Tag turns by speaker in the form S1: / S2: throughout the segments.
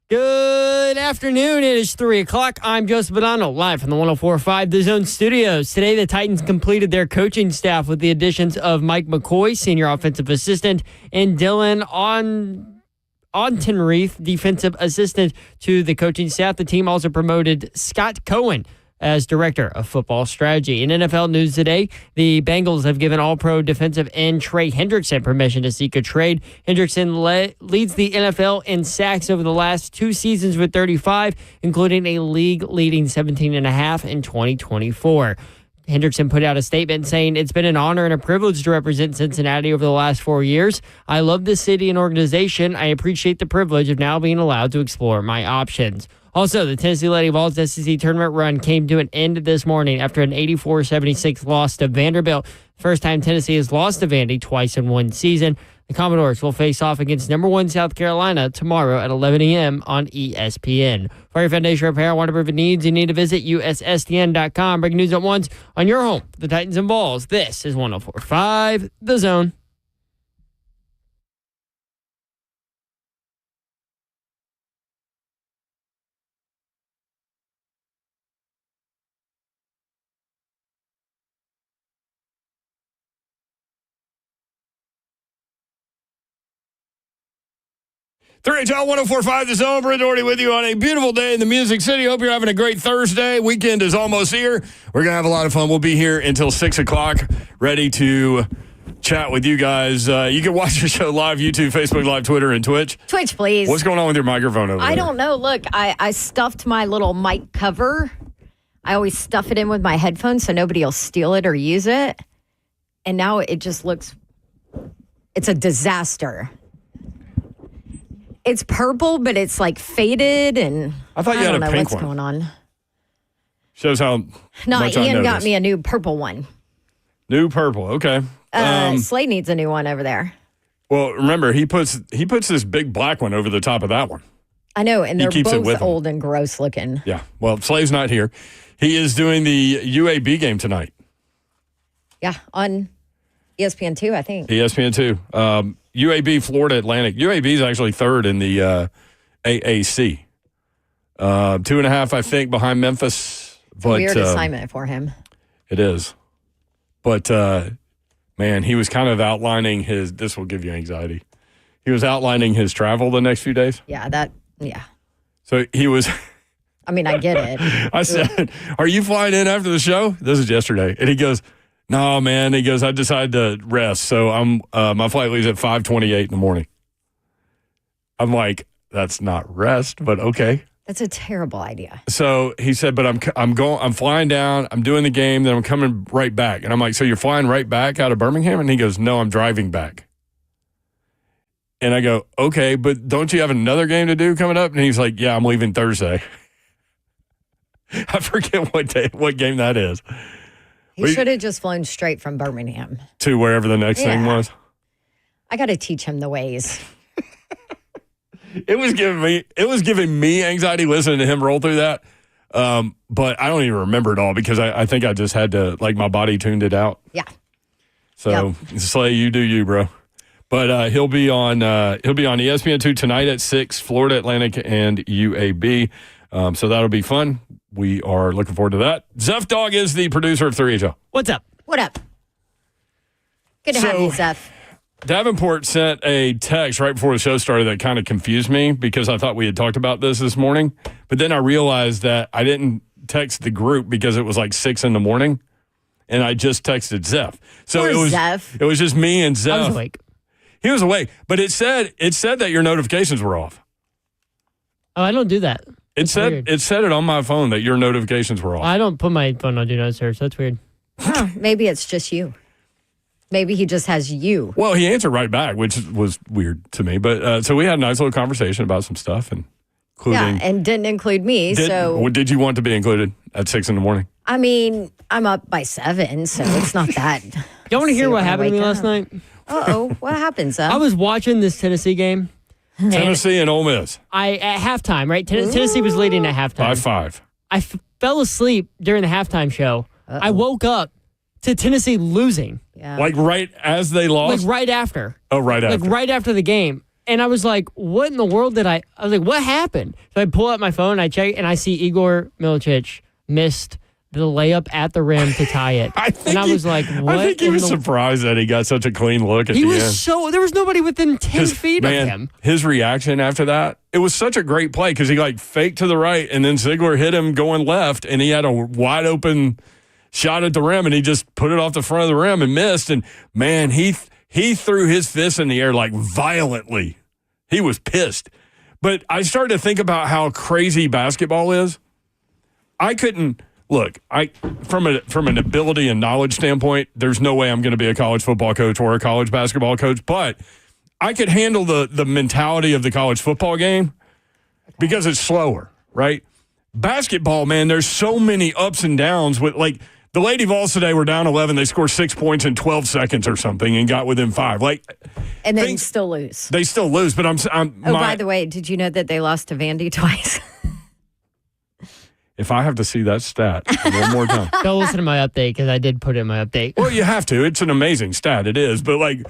S1: Good afternoon. It is 3 o'clock. I'm Joseph Bonanno, live from the 104.5 The Zone studios. Today, the Titans completed their coaching staff with the additions of Mike McCoy, senior offensive assistant, and Dylan Autenreith, defensive assistant to the coaching staff. The team also promoted Scott Cohen as director of football strategy. In NFL news today, the Bengals have given all-pro defensive end Trey Hendrickson permission to seek a trade. Hendrickson leads the NFL in sacks over the last 2 seasons with 35, including a league-leading 17.5 in 2024. Hendrickson put out a statement saying, "It's been an honor and a privilege to represent Cincinnati over the last 4 years. I love this city and organization. I appreciate the privilege of now being allowed to explore my options." Also, the Tennessee Lady Vols SEC tournament run came to an end this morning after an 84-76 loss to Vanderbilt. First time Tennessee has lost to Vandy twice in one season. The Commodores will face off against number 1 South Carolina tomorrow at 11 a.m. on ESPN. For your foundation repair and waterproofing needs, you need to visit USSTN.com. Breaking news at once on your home, the Titans and Vols. This is 104.5 The Zone.
S2: HL 104.5 The Zone. Brent Doherty with you on a beautiful day in the Music City. Hope you're having a great Thursday. Weekend is almost here. We're going to have a lot of fun. We'll be here until 6 o'clock, ready to chat with you guys. You can watch the show live, YouTube, Facebook Live, Twitter, and Twitch.
S3: Twitch, please.
S2: What's going on with your microphone over there?
S3: I don't know. Look, I stuffed my little mic cover. I always stuff it in with my headphones so nobody will steal it or use it. And now it just looks, it's a disaster. It's purple, but it's like faded, and
S2: I thought you had a pink one.
S3: I don't know what's going on.
S2: Shows how much I
S3: Ian got
S2: noticed.
S3: me a new purple one.
S2: New purple, okay.
S3: Slade needs a new one over there.
S2: Well, remember, he puts this big black one over the top of that one.
S3: I know, and they're
S2: keeps it with
S3: both
S2: him.
S3: old and gross looking.
S2: Yeah, well, Slade's not here. He is doing the UAB game tonight.
S3: Yeah, on ESPN2, I think.
S2: ESPN2. UAB, Florida Atlantic. UAB is actually third in the AAC. 2.5, I think, behind Memphis. But,
S3: weird assignment for him.
S2: It is. But, man, he was kind of outlining this will give you anxiety. He was outlining his travel the next few days.
S3: Yeah,
S2: So he was...
S3: I mean, I get it.
S2: I said, "Are you flying in after the show?" This is yesterday. And he goes, "No, man." He goes, "I decided to rest. So I'm my flight leaves at 5:28 in the morning." I'm like, "That's not rest, but okay."
S3: That's a terrible idea.
S2: So he said, "But I'm flying down, I'm doing the game, then I'm coming right back." And I'm like, "So you're flying right back out of Birmingham?" And he goes, "No, I'm driving back." And I go, "Okay, but don't you have another game to do coming up?" And he's like, "Yeah, I'm leaving Thursday." I forget what game that is.
S3: He should have just flown straight from Birmingham
S2: to wherever the next thing was.
S3: I got to teach him the ways.
S2: It was giving me anxiety listening to him roll through that. But I don't even remember it all because I think I just had to, like, my body tuned it out.
S3: Yeah.
S2: So Slay, you do you, bro. But he'll be on ESPN2 tonight at 6, Florida Atlantic and UAB. So that'll be fun. We are looking forward to that. Zeph Dog is the producer of 3HO.
S1: What's up?
S3: What up? Good to have you, Zeph.
S2: Davenport sent a text right before the show started that kind of confused me because I thought we had talked about this morning. But then I realized that I didn't text the group because it was like 6 in the morning, and I just texted Zeph. So
S3: Zeph.
S2: It was just me and Zeph.
S1: I was awake.
S2: He was awake, but it said that your notifications were off.
S1: Oh, I don't do that.
S2: It said it on my phone that your notifications were off.
S1: I don't put my phone on Do Not Disturb, so that's weird.
S3: Huh, maybe it's just you. Maybe he just has you.
S2: Well, he answered right back, which was weird to me. But so we had a nice little conversation about some stuff, and including
S3: and didn't include me.
S2: Did you want to be included at 6 in the morning?
S3: I mean, I'm up by 7, so it's not that.
S1: Y'all want to hear what happened to me last night?
S3: What happened, Zeph?
S1: I was watching this Tennessee game.
S2: Tennessee and Ole Miss.
S1: At halftime, right? Tennessee was leading at halftime.
S2: By 5.
S1: I fell asleep during the halftime show. I woke up to Tennessee losing.
S3: Yeah.
S2: Like right as they lost?
S1: Like right after.
S2: Oh, right after.
S1: Like right after the game. And I was like, what in the world did I was like, what happened? So I pull out my phone, I check, and I see Igor Milicic missed the layup at the rim to tie it. I was like, what?
S2: I think he was surprised that he got such a clean look at the end.
S1: There was nobody within 10 feet of him.
S2: His reaction after that, it was such a great play because he like faked to the right and then Ziegler hit him going left and he had a wide open shot at the rim and he just put it off the front of the rim and missed. And man, he threw his fist in the air like violently. He was pissed. But I started to think about how crazy basketball is. I couldn't. Look, from an ability and knowledge standpoint, there's no way I'm going to be a college football coach or a college basketball coach, but I could handle the mentality of the college football game because it's slower, right? Basketball, man, there's so many ups and downs. With like the Lady Vols today were down 11, they scored 6 points in 12 seconds or something and got within 5.
S3: And then still lose.
S2: They still lose, but
S3: by the way, did you know that they lost to Vandy twice?
S2: If I have to see that stat one more time.
S1: Go listen to my update because I did put it in my update.
S2: Well, you have to. It's an amazing stat. It is. But, like,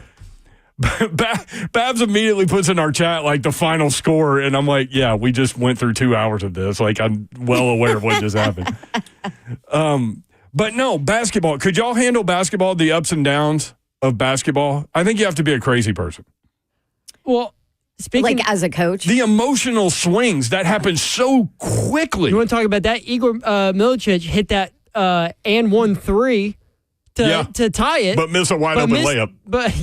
S2: Babs immediately puts in our chat, like, the final score. And I'm like, yeah, we just went through 2 hours of this. Like, I'm well aware of what just happened. But, no, basketball. Could y'all handle basketball, the ups and downs of basketball? I think you have to be a crazy person.
S1: Well,
S3: as a coach?
S2: The emotional swings, that happen so quickly.
S1: You want to talk about that? Igor Milicic hit that and 1-3 to tie it.
S2: But miss a wide open layup.
S1: But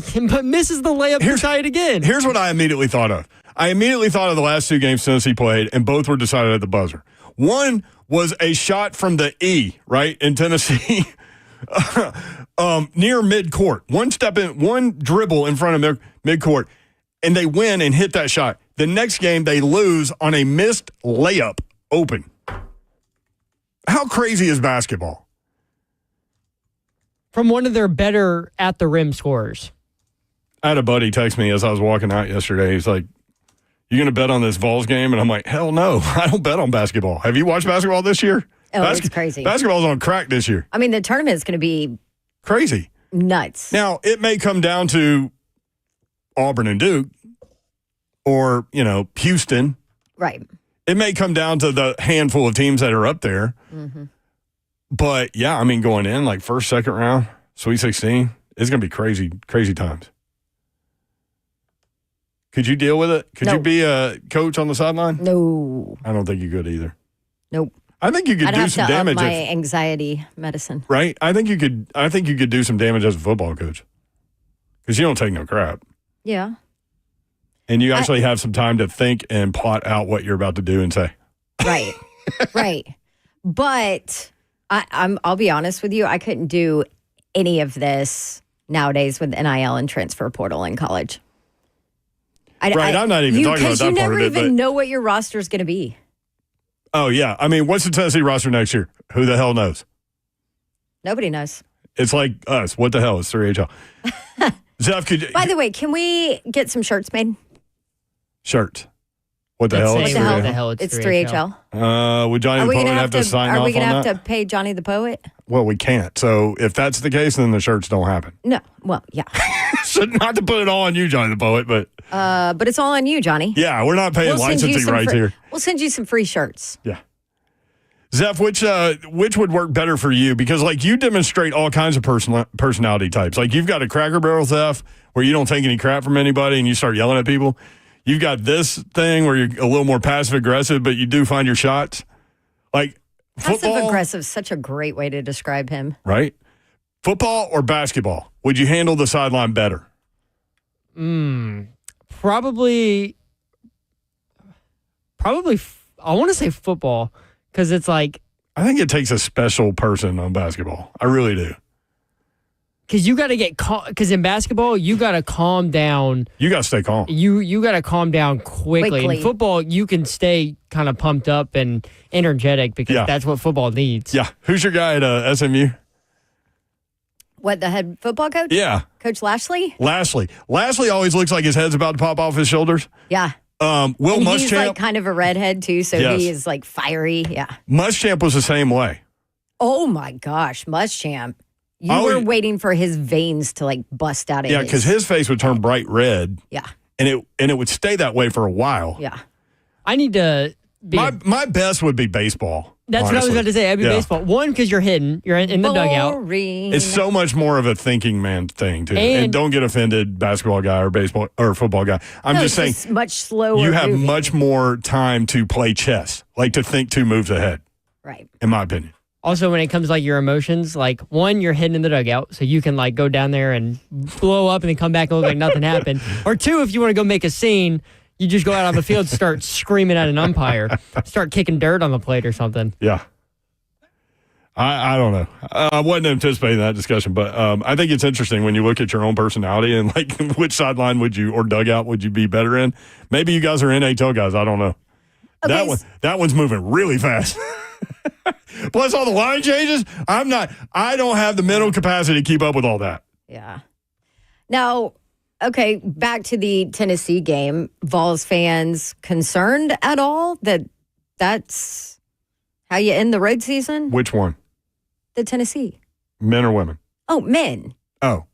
S1: misses the layup to tie it again.
S2: Here's what I immediately thought of. I immediately thought of the last 2 games Tennessee played, and both were decided at the buzzer. One was a shot from the E, right, in Tennessee, near midcourt. One dribble in front of midcourt. And they win and hit that shot. The next game, they lose on a missed layup open. How crazy is basketball?
S1: From one of their better at-the-rim scorers.
S2: I had a buddy text me as I was walking out yesterday. He's like, you going to bet on this Vols game? And I'm like, hell no. I don't bet on basketball. Have you watched basketball this year?
S3: Oh, it's crazy.
S2: Basketball's on crack this year.
S3: I mean, the tournament is going to be
S2: crazy.
S3: Nuts.
S2: Now, it may come down to Auburn and Duke or, Houston.
S3: Right.
S2: It may come down to the handful of teams that are up there. Mm-hmm. But, yeah, I mean, going in, like, first, second round, Sweet 16, it's going to be crazy, crazy times. Could you deal with it? Could you be a coach on the sideline?
S3: No.
S2: I don't think you could either.
S3: Nope.
S2: I think you could do some damage.
S3: I'd have to up my anxiety medicine.
S2: Right? I think you could do some damage as a football coach. Because you don't take no crap.
S3: Yeah.
S2: And you actually have some time to think and plot out what you're about to do and say.
S3: Right. Right. But I'll be honest with you, I couldn't do any of this nowadays with NIL and transfer portal in college.
S2: I'm not even talking about that part of it.
S3: Because you never even know what your roster is going to be.
S2: Oh, yeah. I mean, what's the Tennessee roster next year? Who the hell knows?
S3: Nobody knows.
S2: It's like us. What the hell? It's 3HL. Zeph,
S3: by the way, can we get some shirts made?
S2: Shirts. What the hell?
S3: What the hell? It's 3HL.
S2: Would Johnny the Poet have to sign off on that?
S3: Are we going to have to pay Johnny the Poet?
S2: Well, we can't. So if that's the case, then the shirts don't happen.
S3: No. Well, yeah.
S2: So not to put it all on you, Johnny the Poet, but
S3: it's all on you, Johnny.
S2: Yeah, we're not paying licensing rights here.
S3: We'll send you some free shirts.
S2: Yeah. Zeph, which would work better for you? Because, like, you demonstrate all kinds of personality types. Like, you've got a Cracker Barrel, Zeph, where you don't take any crap from anybody and you start yelling at people. You've got this thing where you're a little more passive-aggressive, but you do find your shots. Like, football.
S3: Passive-aggressive is such a great way to describe him.
S2: Right? Football or basketball? Would you handle the sideline better?
S1: Probably, I want to say football. Because it's like...
S2: I think it takes a special person on basketball. I really do.
S1: Because you got to get calm. Because in basketball, you got to calm down.
S2: You got to stay calm.
S1: You got to calm down quickly. In football, you can stay kind of pumped up and energetic because that's what football needs.
S2: Yeah. Who's your guy at SMU?
S3: What, the head football coach?
S2: Yeah.
S3: Coach Lashley?
S2: Lashley always looks like his head's about to pop off his shoulders.
S3: Yeah.
S2: Will Muschamp.
S3: He's like kind of a redhead too, so he is like fiery. Yeah.
S2: Muschamp was the same way.
S3: Oh my gosh, Muschamp. You were waiting for his veins to like bust out of his.
S2: Yeah, because his face would turn bright red.
S3: Yeah.
S2: and it would stay that way for a while.
S3: Yeah.
S1: I need to be.
S2: My best would be baseball.
S1: That's
S2: honestly.
S1: what I was about to say. I'd be baseball. One, because you're hidden. You're in the dugout.
S2: It's so much more of a thinking man thing, too. And don't get offended, basketball guy or baseball or football guy. I'm just saying.
S3: It's much slower.
S2: You have
S3: moving.
S2: much more time to play chess, like to think 2 moves ahead.
S3: Right.
S2: In my opinion.
S1: Also, when it comes to like your emotions, like one, you're hidden in the dugout, so you can like go down there and blow up and then come back and look like nothing happened. Or two, if you want to go make a scene, you just go out on the field, start screaming at an umpire, start kicking dirt on the plate or something.
S2: Yeah. I don't know. I wasn't anticipating that discussion, but I think it's interesting when you look at your own personality and like which sideline would you or dugout would you be better in. Maybe you guys are NHL guys. I don't know.
S3: Okay.
S2: That one's moving really fast. Plus all the line changes. I don't have the mental capacity to keep up with all that.
S3: Yeah. Now, okay, back to the Tennessee game. Vols fans concerned at all that that's how you end the road season?
S2: Which one?
S3: The Tennessee.
S2: Men or women?
S3: Oh, men.
S2: Oh.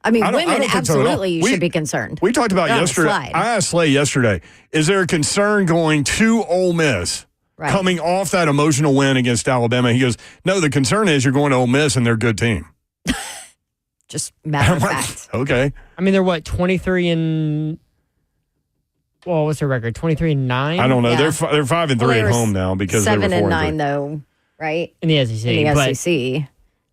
S3: I mean,
S2: I don't
S3: women
S2: think so at all.
S3: absolutely should be concerned.
S2: We talked about yesterday.
S3: Slide.
S2: I asked Slay yesterday, is there a concern going to Ole Miss coming off that emotional win against Alabama? He goes, no, the concern is you're going to Ole Miss and they're a good team.
S3: Just matter of fact.
S2: Okay.
S1: I mean, they're what, 23 and... Well, what's their record? 23-9?
S2: I don't know.
S3: Yeah.
S2: They're 5-3 at home now because they were
S3: 7-9 though, right?
S1: In the SEC.
S3: In the SEC.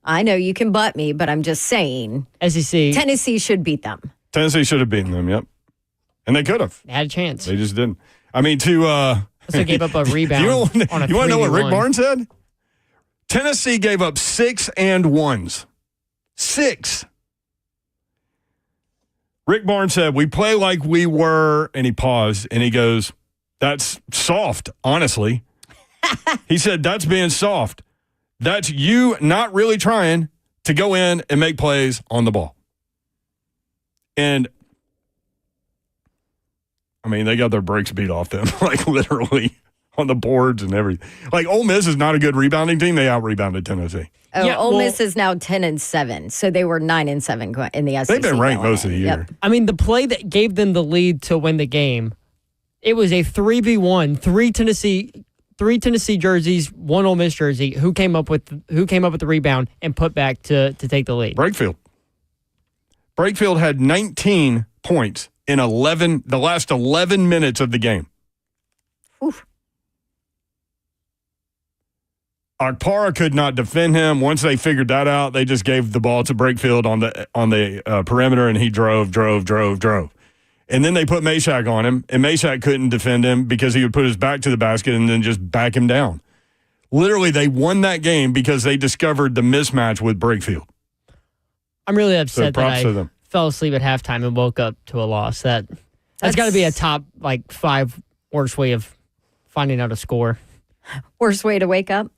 S3: I know you can butt me, but I'm just saying.
S1: SEC.
S3: Tennessee should beat them.
S2: Tennessee should have beaten them, yep. And they could have.
S1: They had a chance.
S2: They just didn't. I mean,
S1: Also gave up a rebound
S2: you
S1: on a
S2: want to know what Rick
S1: 3v1.
S2: Barnes said? Tennessee gave up 6 and 1s. 6. Rick Barnes said, we play like we were, and he paused, and he goes, that's soft, honestly. He said, that's being soft. That's you not really trying to go in and make plays on the ball. And, I mean, they got their brakes beat off them, like literally on the boards and everything. Like, Ole Miss is not a good rebounding team. They out-rebounded Tennessee.
S3: Oh,
S1: Yeah,
S3: Ole Miss is now 10-7, so they were 9-7 in the SEC.
S2: They've been ranked most of the year.
S3: Yep.
S1: I mean, the play that gave them the lead to win the game, it was a 3v1, three Tennessee jerseys, one Ole Miss jersey. Who came up with the rebound and put back to take the lead?
S2: Brakefield. Brakefield had 19 points in the last 11 minutes of the game.
S3: Oof.
S2: Akpara could not defend him. Once they figured that out, they just gave the ball to Brakefield on the perimeter, and he drove. And then they put Meshack on him, and Meshack couldn't defend him because he would put his back to the basket and then just back him down. Literally, they won that game because they discovered the mismatch with Brakefield.
S1: I'm really upset that
S2: props to
S1: I
S2: them.
S1: fell asleep at halftime and woke up to a loss. That's got to be a top 5 worst way of finding out a score.
S3: Worst way to wake up?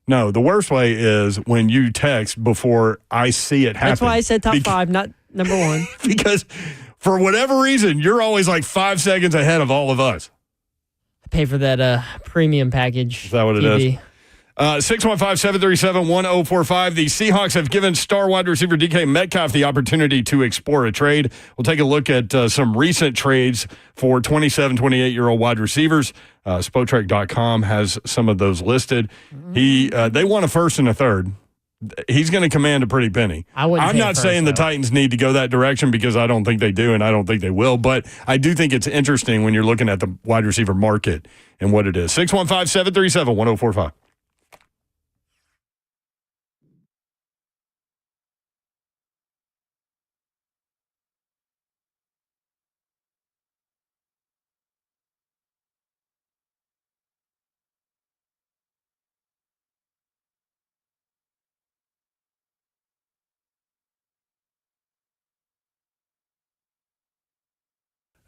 S2: No, the worst way is when you text before I see it happen.
S1: That's why I said top 5, not number 1.
S2: Because for whatever reason, you're always like 5 seconds ahead of all of us.
S1: I pay for that premium package.
S2: Is that what it
S1: TV.
S2: is? 615-737-1045. The Seahawks have given star wide receiver DK Metcalf the opportunity to explore a trade. We'll take a look at some recent trades for 27, 28-year-old wide receivers. Spotrac.com has some of those listed. They won a first and a third. He's going to command a pretty penny. I'm not saying the Titans need to go that direction because I don't think they do and I don't think they will, but I do think it's interesting when you're looking at the wide receiver market and what it is. 615-737-1045.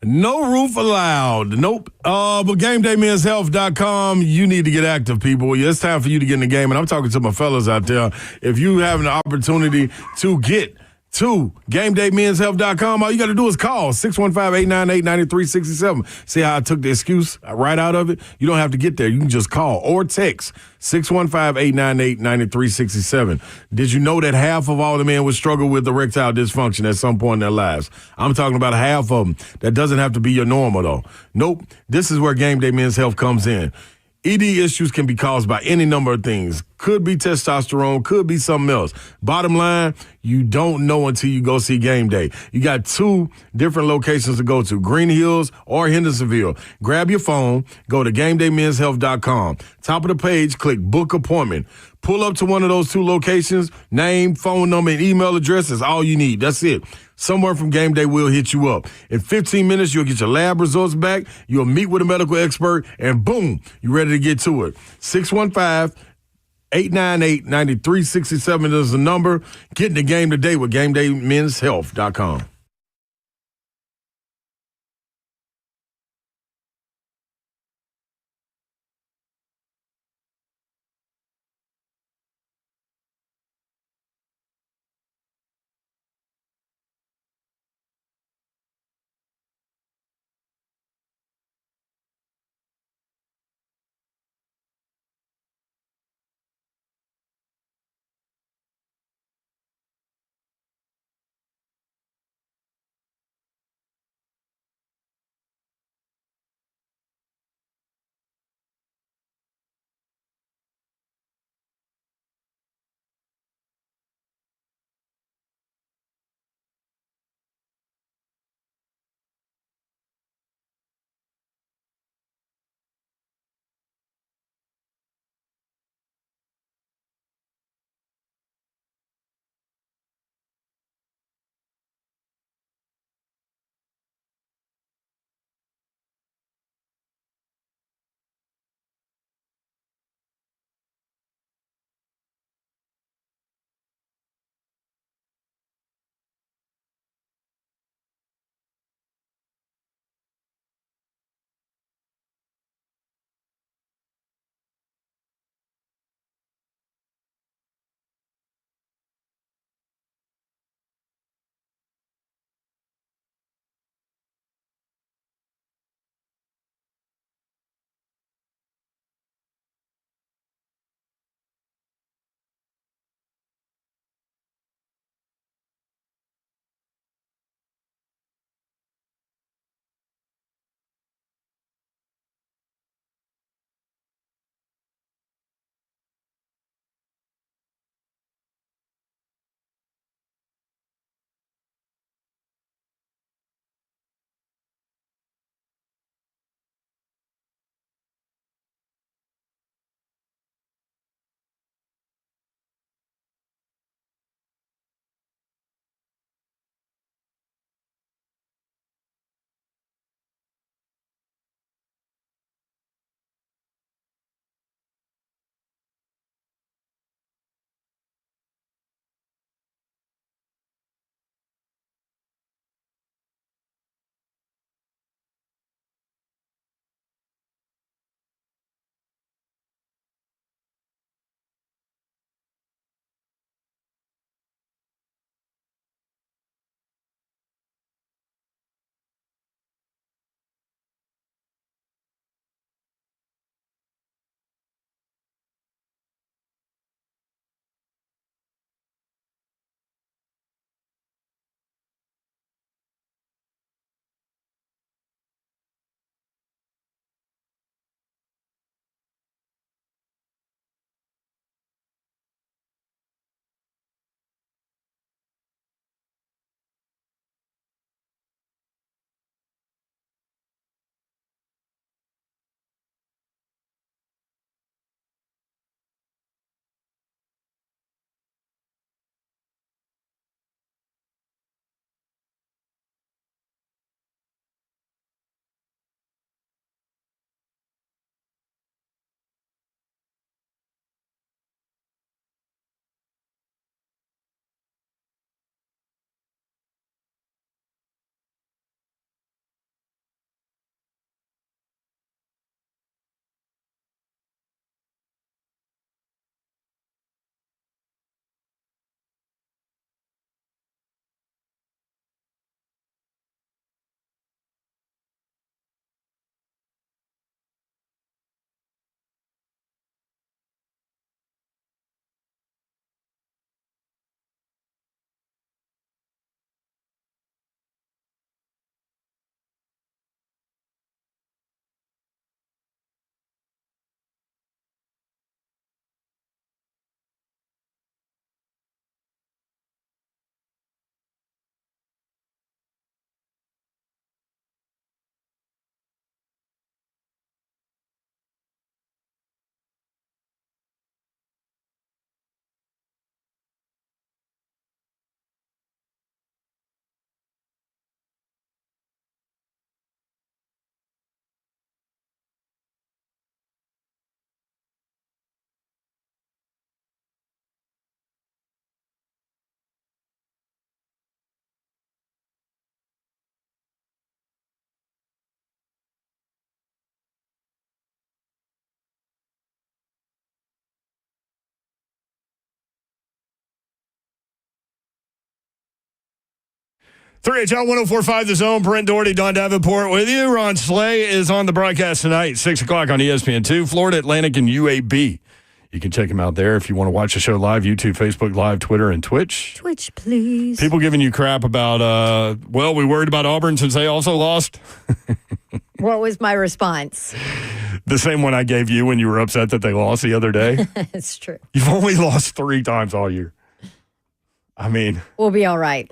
S4: No roof allowed. Nope. But GameDayMen'sHealth.com, you need to get active, people. It's time for you to get in the game. And I'm talking to my fellas out there. If you have an opportunity to get to GameDayMen'sHealth.com. All you got to do is call 615-898-9367. See how I took the excuse right out of it? You don't have to get there. You can just call or text 615-898-9367. Did you know that half of all the men would struggle with erectile dysfunction at some point in their lives? I'm talking about half of them. That doesn't have to be your normal, though. Nope. This is where Game Day Men's Health comes in. ED issues can be caused by any number of things. Could be testosterone, could be something else. Bottom line, you don't know until you go see Game Day. You got 2 different locations to go to, Green Hills or Hendersonville. Grab your phone, go to GameDayMen'sHealth.com. Top of the page, click Book Appointment. Pull up to one of those 2 locations. Name, phone number, and email address is all you need. That's it. Someone from Game Day will hit you up. In 15 minutes, you'll get your lab results back. You'll meet with a medical expert, and boom, you're ready to get to it. 615-898-9367 is the number. Get in the game today with GameDayMen'sHealth.com.
S2: 3HL 1045 The Zone. Brent Doherty, Don Davenport with you. Ron Slay is on the broadcast tonight, 6 o'clock on ESPN2, Florida Atlantic and UAB. You can check him out there if you want to watch the show live, YouTube, Facebook Live, Twitter, and Twitch.
S3: Twitch, please.
S2: People giving you crap about, we worried about Auburn since they also lost.
S3: What was my response?
S2: The same one I gave you when you were upset that they lost the other day.
S3: It's true.
S2: You've only lost 3 times all year. I mean.
S3: We'll be all right.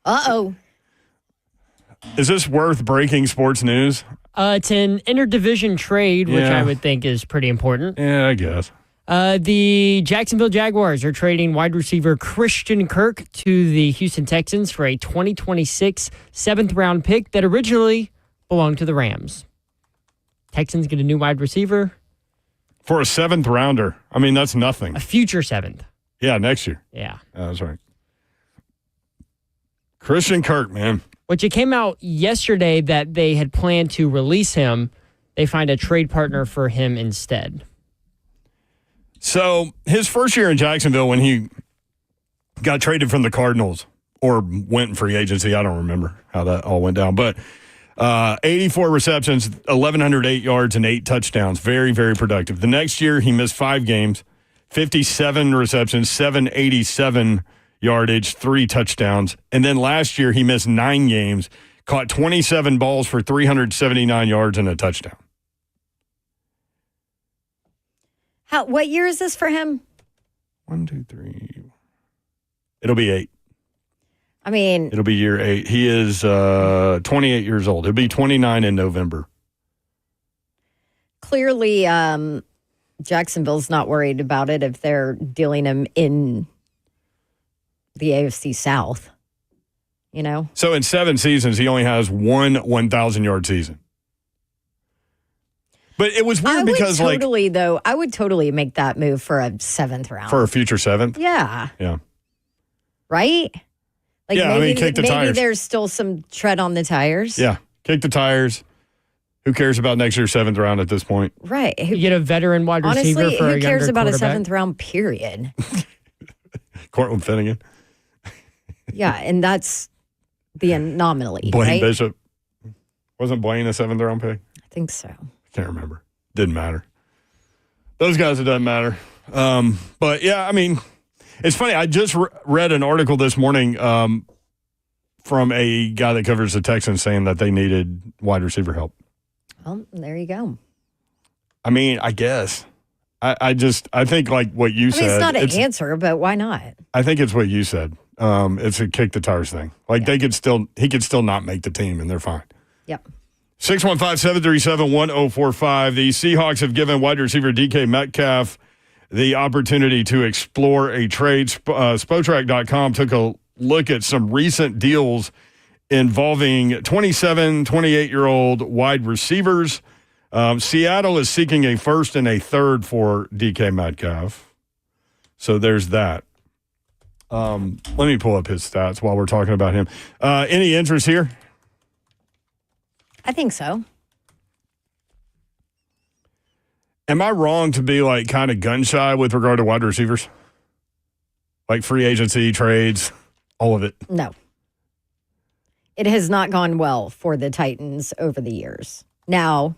S3: Uh-oh.
S2: Is this worth breaking sports news?
S1: It's an interdivision trade, which I would think is pretty important.
S2: Yeah, I guess.
S1: The Jacksonville Jaguars are trading wide receiver Christian Kirk to the Houston Texans for a 2026 7th-round pick that originally belonged to the Rams. Texans get a new wide receiver.
S2: For a 7th rounder. I mean, that's nothing.
S1: A future 7th.
S2: Yeah, next year.
S1: Yeah.
S2: That's right. Christian Kirk, man.
S1: Which it came out yesterday that they had planned to release him. They find a trade partner for him instead.
S2: So his first year in Jacksonville when he got traded from the Cardinals or went in free agency, I don't remember how that all went down, but 84 receptions, 1,108 yards, and 8 touchdowns. Very, very productive. The next year he missed 5 games, 57 receptions, 787 yardage, 3 touchdowns. And then last year he missed 9 games, caught 27 balls for 379 yards and a touchdown.
S3: What year is this for him?
S2: 1, 2, 3. It'll be 8.
S3: I mean,
S2: It'll be year 8. He is 28 years old. He'll be 29 in November.
S3: clearly Jacksonville's not worried about it if they're dealing him in the AFC South, you know?
S2: So in 7 seasons, he only has one 1,000-yard season. But it was weird because,
S3: I would totally make that move for a 7th round.
S2: For a future 7th?
S3: Yeah.
S2: Yeah.
S3: Right? Like
S2: yeah,
S3: maybe,
S2: kick the
S3: maybe
S2: tires.
S3: there's still some tread on the tires.
S2: Yeah. Kick the tires. Who cares about next year's 7th round at this point?
S3: Right.
S1: You get a veteran wide receiver
S3: Honestly,
S1: for a
S3: who
S1: younger
S3: cares about a
S1: quarterback?
S3: 7th round period?
S2: Cortland Finnegan.
S3: Yeah, and that's the anomaly,
S2: Blaine
S3: right?
S2: Bishop. Wasn't Blaine a 7th round pick?
S3: I think so.
S2: Can't remember. Didn't matter. Those guys, it doesn't matter. But, yeah, I mean, it's funny. I just read an article this morning from a guy that covers the Texans saying that they needed wide receiver help.
S3: Well, there you go.
S2: I mean, I guess. I think like what you said.
S3: It's not an answer, but why not?
S2: I think it's what you said. It's a kick the tires thing. Like he could still not make the team and they're fine.
S3: Yep.
S2: 615-737-1045. The Seahawks have given wide receiver DK Metcalf the opportunity to explore a trade. Spotrac.com took a look at some recent deals involving 27, 28-year-old wide receivers. Seattle is seeking a first and a third for DK Metcalf. So there's that. Let me pull up his stats while we're talking about him. Any interest here?
S3: I think so.
S2: Am I wrong to be like kind of gun shy with regard to wide receivers? Like free agency, trades, all of it?
S3: No. It has not gone well for the Titans over the years. Now,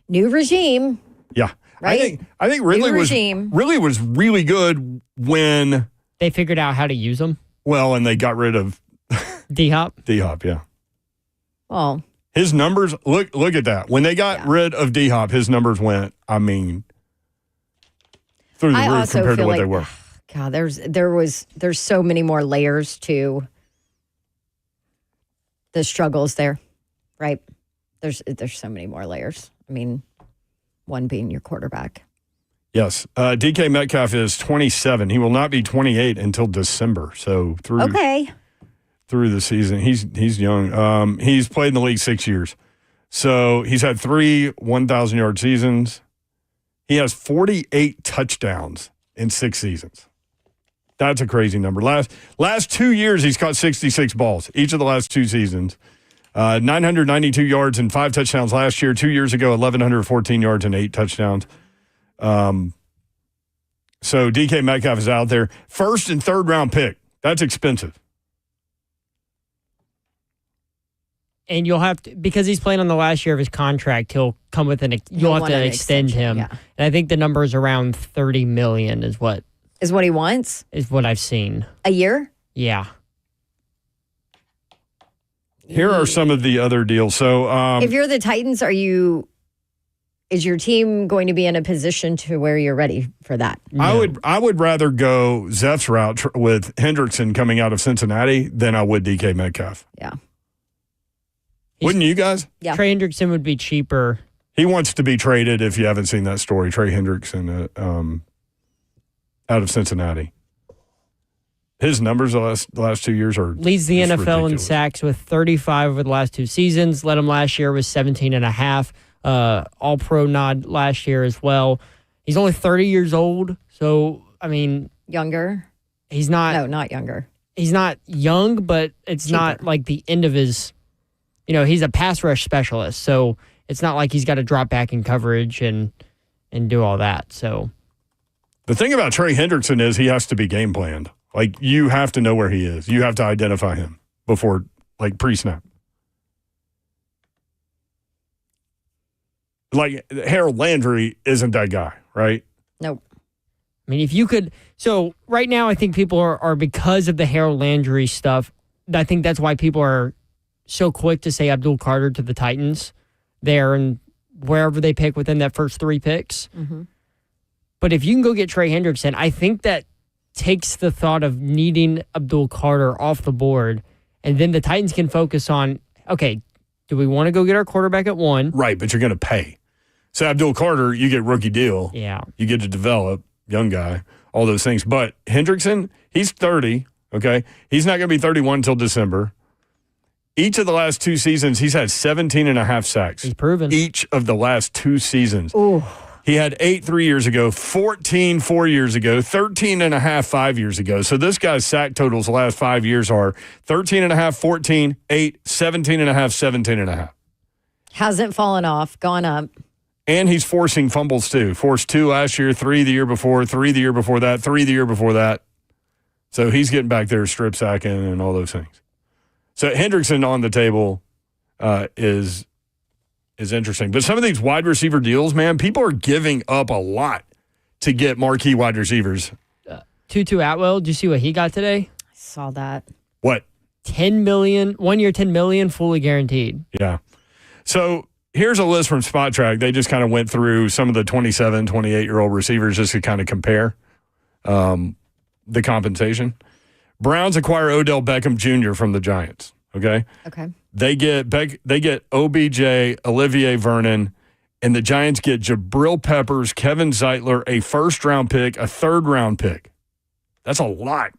S3: new regime.
S2: Yeah.
S3: Right?
S2: I think Ridley was really good when
S1: They figured out how to use them.
S2: and they got rid of
S1: D-Hop.
S2: D-Hop, yeah.
S3: Well,
S2: His numbers, look at that. When they got rid of D-Hop, his numbers went, through the roof compared to what they were.
S3: God, there's so many more layers to the struggles there, right? There's so many more layers. I mean, one being your quarterback.
S2: Yes. DK Metcalf is 27. He will not be 28 until December. So through the season, he's young. He's played in the league 6 years. So he's had 3 1,000-yard seasons. He has 48 touchdowns in 6 seasons. That's a crazy number. Last 2 years, he's caught 66 balls, each of the last 2 seasons. 992 yards and 5 touchdowns last year. 2 years ago, 1,114 yards and 8 touchdowns. So DK Metcalf is out there. First and third round pick. That's expensive.
S1: And you'll have to, because he's playing on the last year of his contract, he'll come with you'll have to extend him.
S3: Yeah.
S1: And I think the number is around $30 million is what
S3: he wants?
S1: Is what I've seen.
S3: A year?
S1: Yeah.
S2: Here are some of the other deals. So
S3: if you're the Titans, is your team going to be in a position to where you're ready for that?
S2: No. I would rather go Zeph's route with Hendrickson coming out of Cincinnati than I would DK Metcalf.
S3: Yeah.
S2: Wouldn't you guys?
S3: Yeah.
S1: Trey Hendrickson would be cheaper.
S2: He wants to be traded if you haven't seen that story. Trey Hendrickson out of Cincinnati. His numbers the last 2 years are
S1: leads the NFL
S2: ridiculous.
S1: in sacks with 35 over the last 2 seasons. Led him last year with 17.5. All-Pro nod last year as well. He's only 30 years old, so, I mean...
S3: Younger?
S1: He's not...
S3: No, not younger.
S1: He's not young, but it's
S3: Cheaper.
S1: not like the end of his... he's a pass rush specialist, so it's not like he's got to drop back in coverage and do all that, so...
S2: The thing about Trey Hendrickson is he has to be game planned. Like, you have to know where he is. You have to identify him before, like, pre-snap. Like, Harold Landry isn't that guy, right?
S3: Nope.
S1: I mean, if you could... So, right now, I think people are because of the Harold Landry stuff, I think that's why people are so quick to say Abdul Carter to the Titans there and wherever they pick within that first 3 picks.
S3: Mm-hmm.
S1: But if you can go get Trey Hendrickson, I think that takes the thought of needing Abdul Carter off the board, and then the Titans can focus on, okay, do we want to go get our quarterback at 1?
S2: Right, but you're going to pay. So Abdul Carter, you get rookie deal.
S1: Yeah.
S2: You get to develop, young guy, all those things. But Hendrickson, he's 30, okay? He's not going to be 31 until December. Each of the last 2 seasons, he's had 17.5 sacks.
S1: He's proven.
S2: Each of the last 2 seasons.
S3: Ooh.
S2: He had 8 3 years ago, 14 4 years ago, 13.5 5 years ago. So this guy's sack totals the last 5 years are 13.5, 14, 8, 17.5, 17.5.
S3: Hasn't fallen off, gone up.
S2: And he's forcing fumbles too. Forced 2 last year, 3 the year before, 3 the year before that, 3 the year before that. So he's getting back there strip sacking and all those things. So Hendrickson on the table is interesting. But some of these wide receiver deals, man, people are giving up a lot to get marquee wide receivers.
S1: Tutu Atwell, did you see what he got today?
S3: I saw that.
S2: What?
S1: $10 million, 1 year, $10 million, fully guaranteed.
S2: Yeah. So here's a list from Spot Track. They just kind of went through some of the 27, 28-year-old receivers just to kind of compare the compensation. Browns acquire Odell Beckham Jr. from the Giants. Okay.
S3: Okay.
S2: They get OBJ, Olivier Vernon, and the Giants get Jabril Peppers, Kevin Zeitler, a first-round pick, a third-round pick. That's a lot.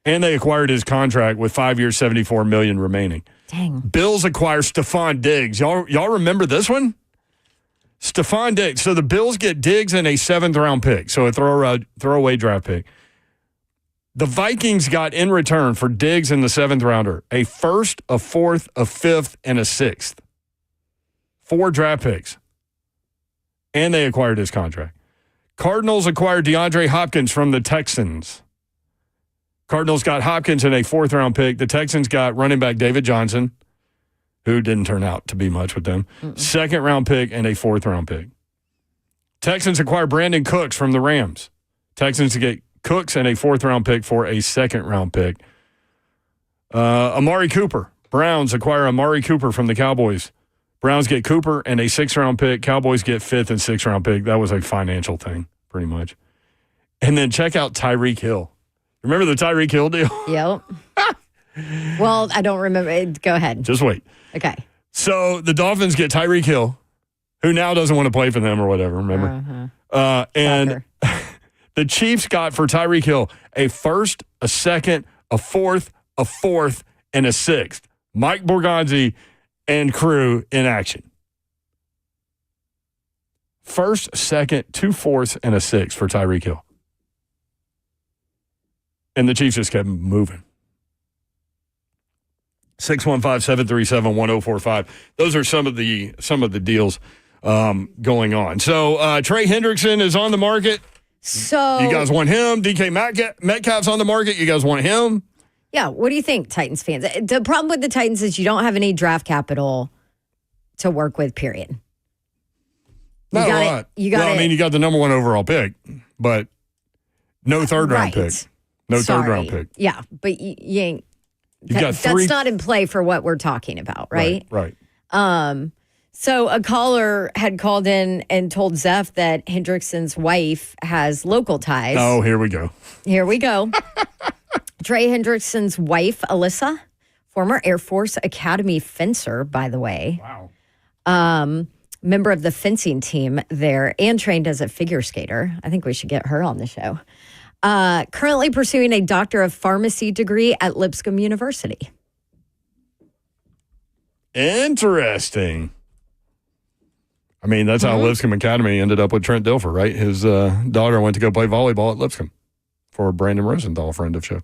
S2: And they acquired his contract with 5 years, $74 million remaining.
S3: Dang. Bills
S2: acquire Stephon Diggs. Y'all remember this one? Stephon Diggs. So the Bills get Diggs and a 7th-round pick, so a throwaway draft pick. The Vikings got in return for Diggs in the 7th rounder a 1st, a 4th, a 5th, and a 6th. 4 draft picks. And they acquired his contract. Cardinals acquired DeAndre Hopkins from the Texans. Cardinals got Hopkins in a 4th-round pick. The Texans got running back David Johnson, who didn't turn out to be much with them. 2nd-round pick and a 4th-round pick. Texans acquire Brandon Cooks from the Rams. Texans get Cooks and a 4th-round pick for a 2nd-round pick. Amari Cooper. Browns acquire Amari Cooper from the Cowboys. Browns get Cooper and a 6th-round pick. Cowboys get 5th and 6th-round pick. That was a financial thing, pretty much. And then check out Tyreek Hill. Remember the Tyreek Hill deal?
S3: Yep. Well, I don't remember. Go ahead.
S2: Just wait.
S3: Okay.
S2: So the Dolphins get Tyreek Hill, who now doesn't want to play for them or whatever, remember? And the Chiefs got for Tyreek Hill a 1st, a 2nd, a 4th, a 4th, and a 6th. Mike Borgonzi and crew in action. 1st, 2nd, 2 4ths, and a 6th for Tyreek Hill. And the Chiefs just kept moving. 615-737-1045. Those are some of the deals. going on. So Trey Hendrickson is on the market.
S3: So
S2: you guys want him? DK Metcalf's on the market. You guys want him?
S3: Yeah. What do you think, Titans fans? The problem with the Titans is you don't have any draft capital to work with, period.
S2: Not a lot. You got the number 1 overall pick, but no third-round pick. No third-round pick.
S3: Yeah, but you ain't. That's not in play for what we're talking about, right?
S2: Right.
S3: So a caller had called in and told Zeph that Hendrickson's wife has local ties.
S2: Oh, here we go.
S3: Trey Hendrickson's wife, Alyssa, former Air Force Academy fencer, by the way.
S2: Wow.
S3: Member of the fencing team there and trained as a figure skater. I think we should get her on the show. Currently pursuing a Doctor of Pharmacy degree at Lipscomb University.
S2: Interesting. I mean, that's how Lipscomb Academy ended up with Trent Dilfer, right? His daughter went to go play volleyball at Lipscomb for Brandon Rosenthal, friend of show.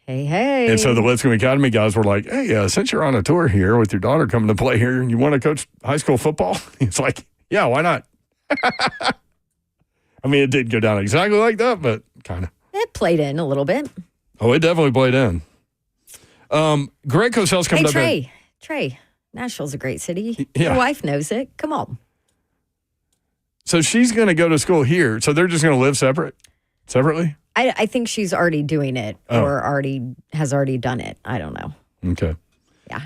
S3: Hey.
S2: And so the Lipscomb Academy guys were like, hey, since you're on a tour here with your daughter coming to play here, you want to coach high school football? It's like, yeah, why not? I mean, it didn't go down exactly like that, but kind of.
S3: It played in a little bit.
S2: Oh, it definitely played in. Greg Cosell's coming up.
S3: Trey, Nashville's a great city.
S2: Yeah.
S3: Your wife knows it. Come on.
S2: So she's going to go to school here. So they're just going to live separately?
S3: I think she's already doing it or has already done it. I don't know.
S2: Okay.
S3: Yeah.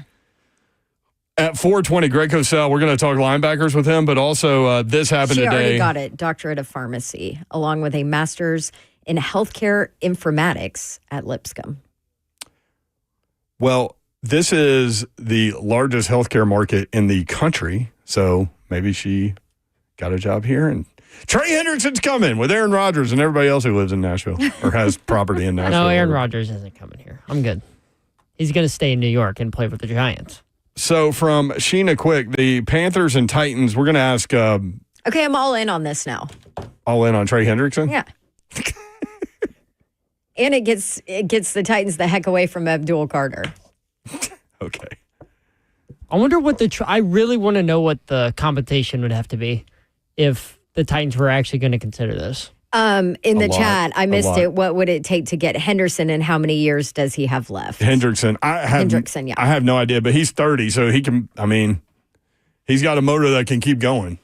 S2: At 4:20, Greg Cosell, we're going to talk linebackers with him, but also this happened today.
S3: She already got it, doctorate of pharmacy, along with a master's in healthcare informatics at Lipscomb.
S2: Well, this is the largest healthcare market in the country, so maybe she got a job here. And Trey Hendrickson's coming with Aaron Rodgers and everybody else who lives in Nashville or has property in Nashville.
S1: No, Aaron Rodgers isn't coming here. I'm good. He's going to stay in New York and play with the Giants.
S2: So from Sheena Quick, the Panthers and Titans, we're going to ask.
S3: Okay, I'm all in on this now.
S2: All in on Trey Hendrickson?
S3: Yeah. And it gets the Titans the heck away from Abdul Carter.
S2: Okay.
S1: I wonder what I really want to know what the compensation would have to be if the Titans were actually going to consider this.
S3: In the chat, I missed it. What would it take to get Henderson, and how many years does he have left?
S2: Hendrickson, yeah. I have no idea, but he's 30, so he can, he's got a motor that can keep going.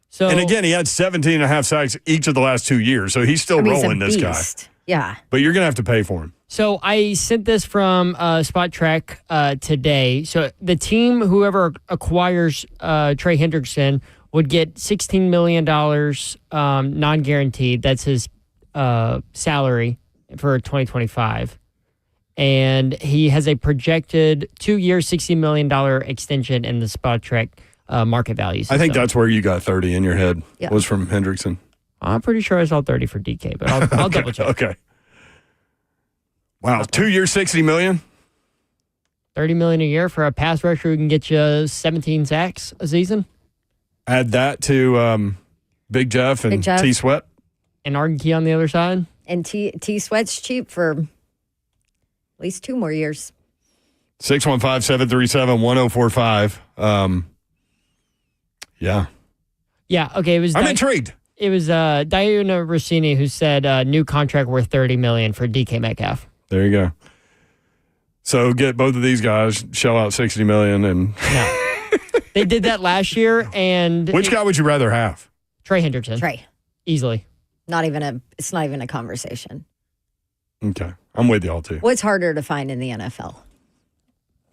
S2: So, and again, he had 17 and a half sacks each of the last 2 years, so he's still rolling, this guy.
S3: Yeah.
S2: But you're going to have to pay for him.
S1: So I sent this from Spot Track today. So the team, whoever acquires Trey Hendrickson, would get $16 million non-guaranteed. That's his salary for 2025. And he has a projected 2-year, $60 million extension in the Spot Track market value system.
S2: I think that's where you got 30 in your head, was from Hendrickson.
S1: I'm pretty sure I saw 30 for DK, but I'll double check.
S2: Okay. Wow, 2 years, $60 million?
S1: $30 million a year for a pass rusher who can get you 17 sacks a season.
S2: Add that to Big Jeff and T Sweat.
S1: And Arden Key on the other side.
S3: And T Sweat's cheap for at least 2 more years.
S2: 615-737-1045. Yeah.
S1: Yeah, okay.
S2: I'm intrigued.
S1: It was Diana Rossini who said new contract worth $30 million for DK Metcalf.
S2: There you go. So get both of these guys, shell out $60 million, and
S1: they did that last year. And
S2: which guy would you rather have?
S1: Trey Hendrickson.
S3: Trey,
S1: easily.
S3: It's not even a conversation.
S2: Okay, I'm with y'all too.
S3: What's harder to find in the NFL?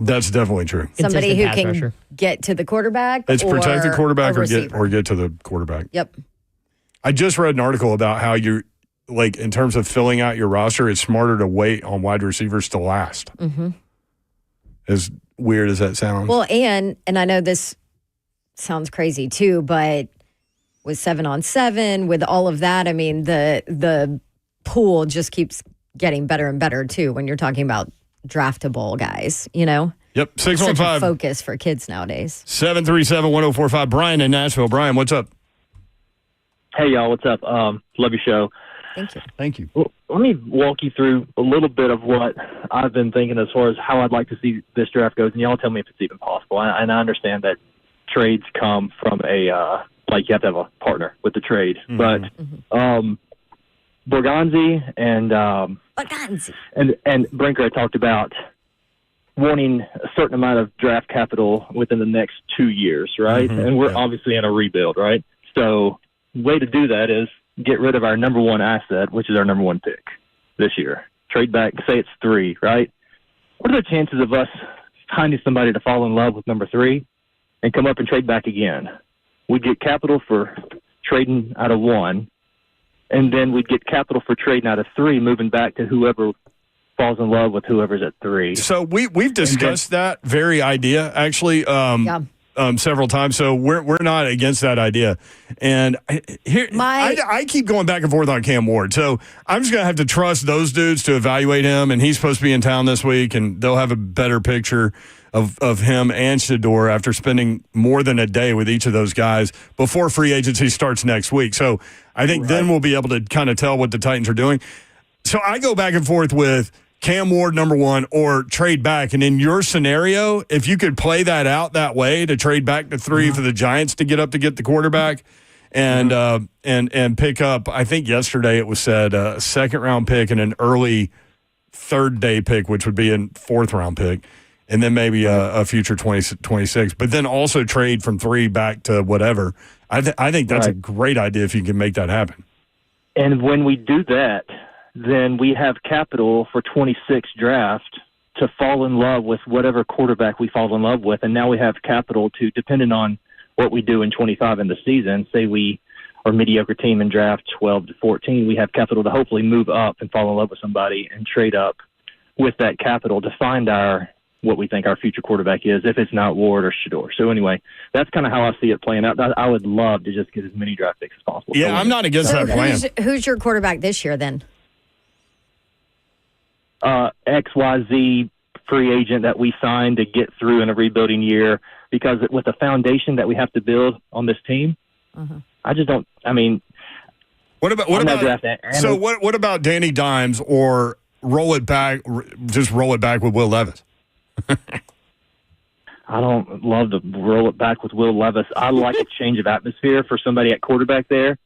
S2: That's definitely true.
S3: Somebody who can get to the quarterback.
S2: It's protect the quarterback or get to the quarterback.
S3: Yep.
S2: I just read an article about how you, like, in terms of filling out your roster, it's smarter to wait on wide receivers to last.
S3: Mm-hmm.
S2: As weird as that sounds.
S3: Well, and I know this sounds crazy too, but with 7-on-7, with all of that, I mean, the pool just keeps getting better and better too when you're talking about draftable guys, you know?
S2: Yep, 615.
S3: Such a focus for kids nowadays.
S2: 737-1045. Brian in Nashville. Brian, what's up?
S5: Hey, y'all, what's up? Love your show.
S3: Thank you.
S2: Thank you.
S5: Well, let me walk you through a little bit of what I've been thinking as far as how I'd like to see this draft goes, and y'all tell me if it's even possible. And I understand that trades come from a like you have to have a partner with the trade. But Borgonzi and Brinker had talked about wanting a certain amount of draft capital within the next 2 years, right? And we're obviously in a rebuild, right? So the way to do that is get rid of our number one asset, which is our number one pick this year. Trade back, say it's 3, right? What are the chances of us finding somebody to fall in love with number 3 and come up and trade back again? We'd get capital for trading out of 1, and then we'd get capital for trading out of 3, moving back to whoever falls in love with whoever's at 3.
S2: So we've discussed that very idea, actually. Several times, so we're not against that idea. And I keep going back and forth on Cam Ward, so I'm just gonna have to trust those dudes to evaluate him. And he's supposed to be in town this week, and they'll have a better picture of him and Shedeur after spending more than a day with each of those guys before free agency starts next week. So I think then we'll be able to kind of tell what the Titans are doing. So I go back and forth with Cam Ward, number 1, or trade back. And in your scenario, if you could play that out that way to trade back to 3 for the Giants to get the quarterback and pick up, I think yesterday it was said a 2nd-round pick and an early 3rd-day pick, which would be a 4th-round pick, and then maybe a future 26. But then also trade from 3 back to whatever. I think that's a great idea if you can make that happen.
S5: And when we do that, then we have capital for 26 draft to fall in love with whatever quarterback we fall in love with. And now we have capital to, depending on what we do in 25 in the season, say we are a mediocre team and draft 12 to 14, we have capital to hopefully move up and fall in love with somebody and trade up with that capital to find what we think our future quarterback is, if it's not Ward or Shedeur. So anyway, that's kind of how I see it playing out. I would love to just get as many draft picks as possible.
S2: Yeah, I'm not against that plan.
S3: Who's your quarterback this year then?
S5: XYZ free agent that we signed to get through in a rebuilding year, because with the foundation that we have to build on this team, I just don't. I mean,
S2: what about Danny Dimes, or roll it back with Will Levis?
S5: I don't love to roll it back with Will Levis. I like a change of atmosphere for somebody at quarterback there,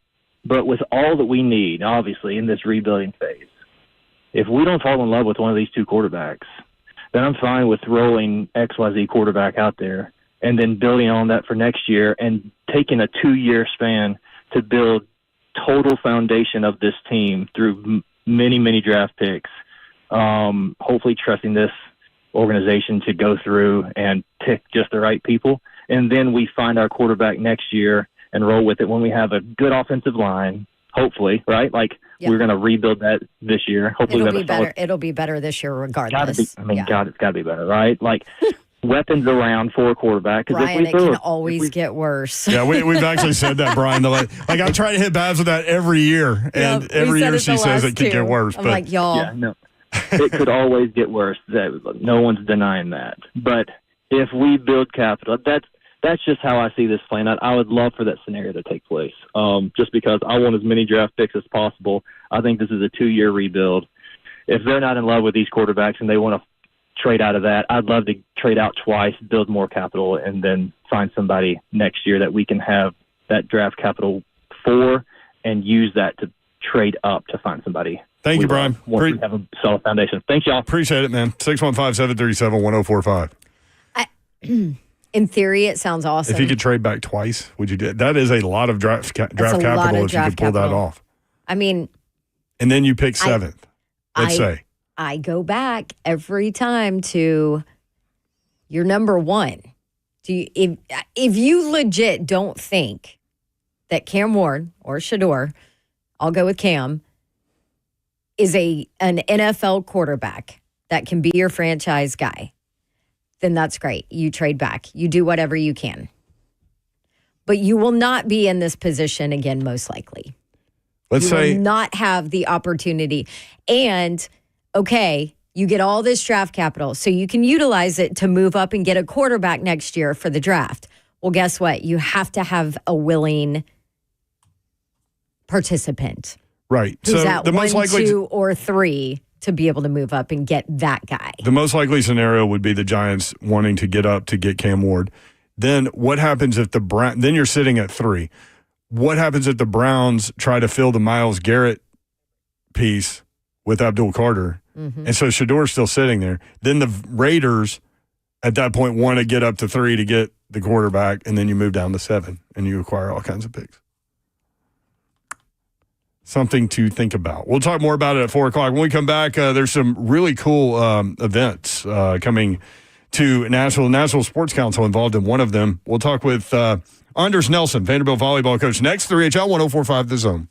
S5: but with all that we need, obviously, in this rebuilding phase, if we don't fall in love with one of these 2 quarterbacks, then I'm fine with rolling XYZ quarterback out there and then building on that for next year and taking a 2-year span to build total foundation of this team through many, many draft picks. Hopefully trusting this organization to go through and pick just the right people. And then we find our quarterback next year and roll with it when we have a good offensive line, hopefully, right? Like, we're going to rebuild that this year. Hopefully
S3: it'll be better. It'll be better this year regardless.
S5: It's got to be better, right? Like, weapons around for a quarterback.
S3: Brian, it can always get worse.
S2: Yeah, we've actually said that, Brian. Like I try to hit Babs with that every year, and every year she says it could get worse.
S3: I'm like, y'all.
S5: Yeah, no. It could always get worse. No one's denying that. But if we build capital, that's just how I see this playing out. I would love for that scenario to take place, just because I want as many draft picks as possible. I think this is a 2-year rebuild. If they're not in love with these quarterbacks and they want to trade out of that, I'd love to trade out twice, build more capital, and then find somebody next year that we can have that draft capital for and use that to trade up to find somebody.
S2: Thank you, Brian.
S5: Once we have a solid foundation. Thanks, y'all.
S2: Appreciate it, man. 615-737-1045.
S3: In theory, it sounds awesome.
S2: If you could trade back twice, would you do it? That is a lot of draft capital if you could pull that off.
S3: I mean,
S2: and then you pick 7th. Let's say.
S3: I go back every time to your number 1. If you legit don't think that Cam Ward or Shedeur, I'll go with Cam, is an NFL quarterback that can be your franchise guy, then that's great. You trade back. You do whatever you can. But you will not be in this position again, most likely.
S2: You will
S3: not have the opportunity. And, okay, you get all this draft capital, so you can utilize it to move up and get a quarterback next year for the draft. Well, guess what? You have to have a willing participant.
S2: Right.
S3: Who's
S2: so
S3: at
S2: the
S3: 1,
S2: most likely
S3: 2, or 3 to be able to move up and get that guy.
S2: The most likely scenario would be the Giants wanting to get up to get Cam Ward. Then what happens if then you're sitting at 3. What happens if the Browns try to fill the Myles Garrett piece with Abdul Carter?
S3: Mm-hmm.
S2: And so Shador's still sitting there. Then the Raiders at that point want to get up to 3 to get the quarterback, and then you move down to 7 and you acquire all kinds of picks. Something to think about. We'll talk more about it at 4 o'clock. When we come back, there's some really cool events coming to National Sports Council involved in one of them. We'll talk with Anders Nelson, Vanderbilt volleyball coach. Next, 3HL 1045 The Zone.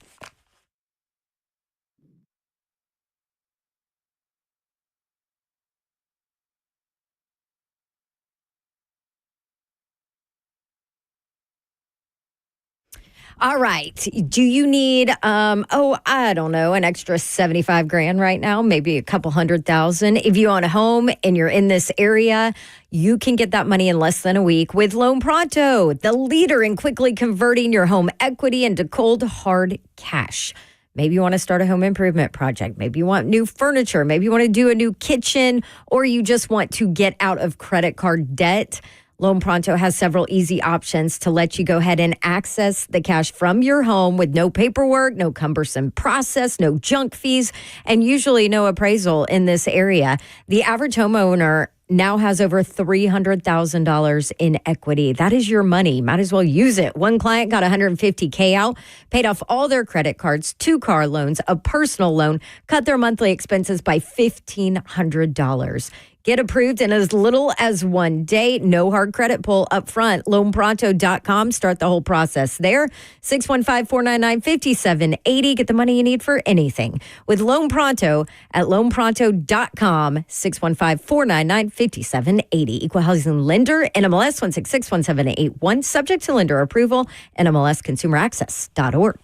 S3: All right. Do you need, I don't know, an extra 75 grand right now, maybe a couple $100,000? If you own a home and you're in this area, you can get that money in less than a week with Loan Pronto, the leader in quickly converting your home equity into cold, hard cash. Maybe you want to start a home improvement project. Maybe you want new furniture. Maybe you want to do a new kitchen, or you just want to get out of credit card debt. Loan Pronto has several easy options to let you go ahead and access the cash from your home with no paperwork, no cumbersome process, no junk fees, and usually no appraisal in this area. The average homeowner now has over $300,000 in equity. That is your money. Might as well use it. One client got $150K out, paid off all their credit cards, 2 car loans, a personal loan, cut their monthly expenses by $1,500. Get approved in as little as 1 day. No hard credit pull up front. LoanPronto.com. Start the whole process there. 615-499-5780. Get the money you need for anything with Loan Pronto at LoanPronto.com. 615-499-5780. Equal housing lender. NMLS 1661781. Subject to lender approval. NMLSConsumerAccess.org.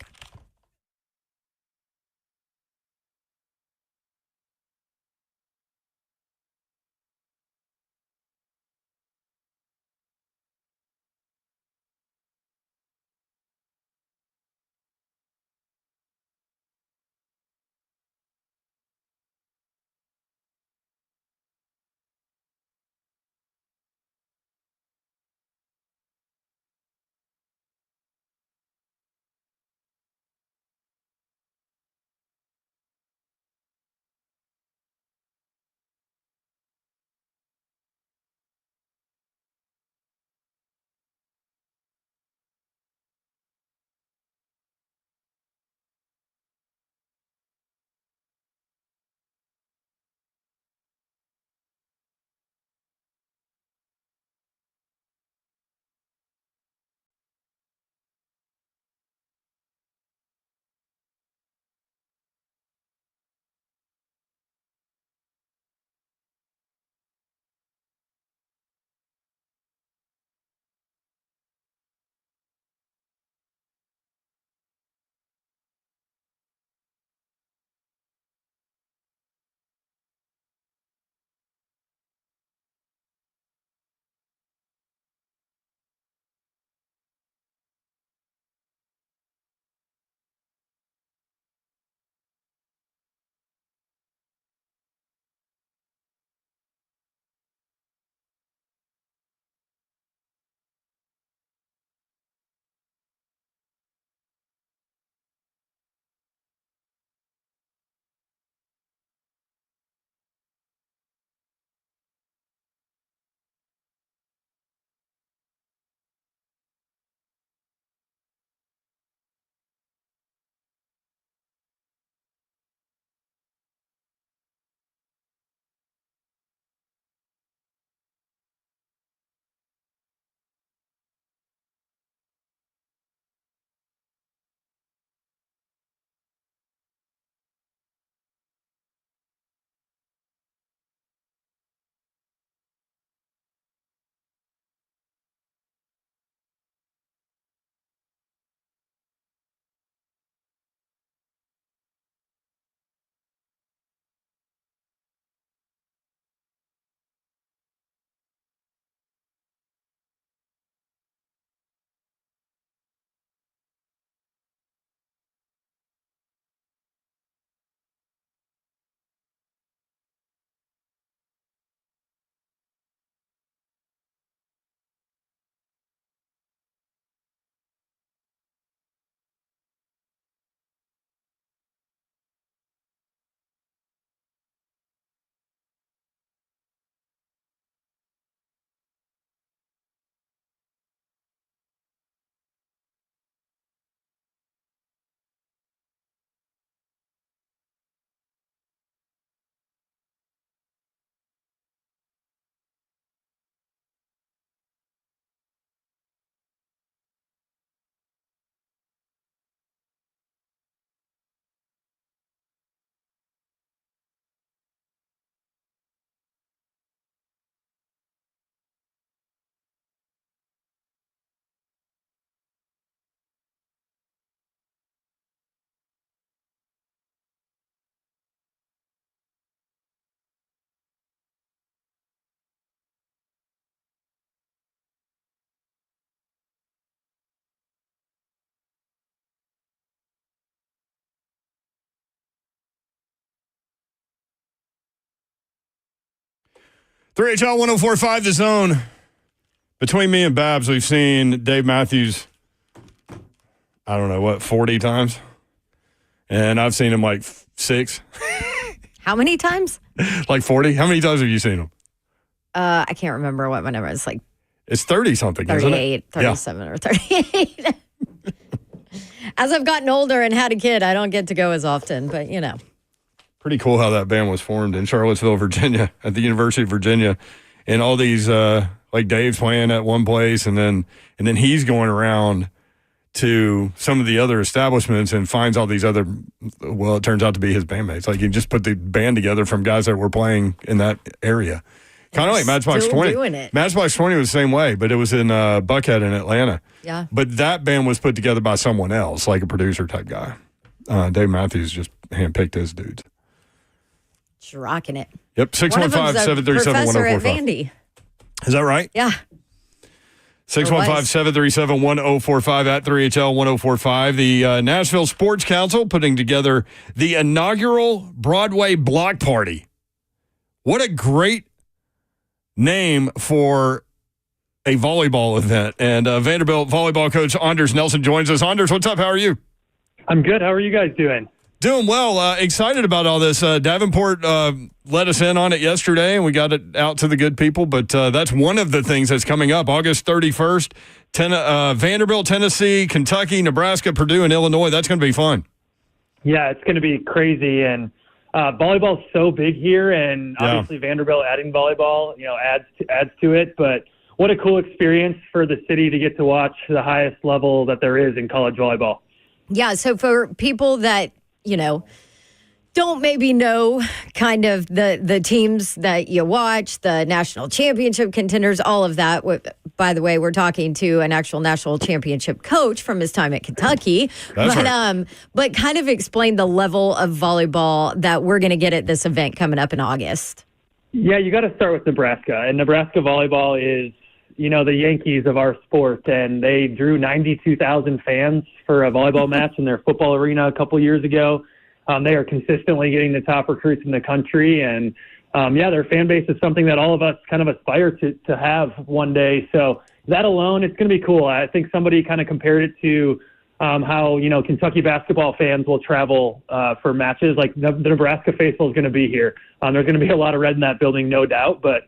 S2: 3HL 104.5 The Zone. Between me and Babs, we've seen Dave Matthews, 40 times? And I've seen him like 6.
S3: How many times?
S2: Like 40? How many times have you seen him?
S3: I can't remember what my number is. Like
S2: It's 30-something, isn't it?
S3: 38, 37, or 38. As I've gotten older and had a kid, I don't get to go as often, but
S2: Pretty cool how that band was formed in Charlottesville, Virginia, at the University of Virginia. And all these, like Dave's playing at one place, and then he's going around to some of the other establishments and finds all these other, well, it turns out to be his bandmates. Like, he just put the band together from guys that were playing in that area. Kind of like Matchbox 20.
S3: Doing it.
S2: Matchbox 20 was the same way, but it was in Buckhead in Atlanta.
S3: Yeah.
S2: But that band was put together by someone else, like a producer type guy. Dave Matthews just handpicked his dudes.
S3: Just rocking it.
S2: Yep, 615-737-1045.
S3: Professor at Vandy.
S2: Is that right?
S3: Yeah.
S2: 615-737-1045 at 3HL 1045. The Nashville Sports Council putting together the inaugural Broadway Block Party. What a great name for a volleyball event. And Vanderbilt volleyball coach Anders Nelson joins us. Anders, what's up? How are you?
S6: I'm good. How are you guys doing?
S2: Doing well. Excited about all this. Davenport let us in on it yesterday, and we got it out to the good people. But that's one of the things that's coming up. August 31st, Vanderbilt, Tennessee, Kentucky, Nebraska, Purdue, and Illinois. That's going to be fun.
S6: Yeah, it's going to be crazy. And volleyball's so big here, and obviously Vanderbilt adding volleyball, adds to it. But what a cool experience for the city to get to watch the highest level that there is in college volleyball.
S3: Yeah, so for people that don't maybe know kind of the teams that you watch, the national championship contenders, all of that. By the way, we're talking to an actual national championship coach from his time at Kentucky.
S2: That's right.
S3: But kind of explain the level of volleyball that we're going to get at this event coming up in August.
S6: Yeah, you got to start with Nebraska. And Nebraska volleyball is, the Yankees of our sport. And they drew 92,000 fans for a volleyball match in their football arena a couple years ago. They are consistently getting the top recruits in the country. And, their fan base is something that all of us kind of aspire to have one day. So that alone, it's going to be cool. I think somebody kind of compared it to how, Kentucky basketball fans will travel for matches. Like the Nebraska faithful is going to be here. There's going to be a lot of red in that building, no doubt. But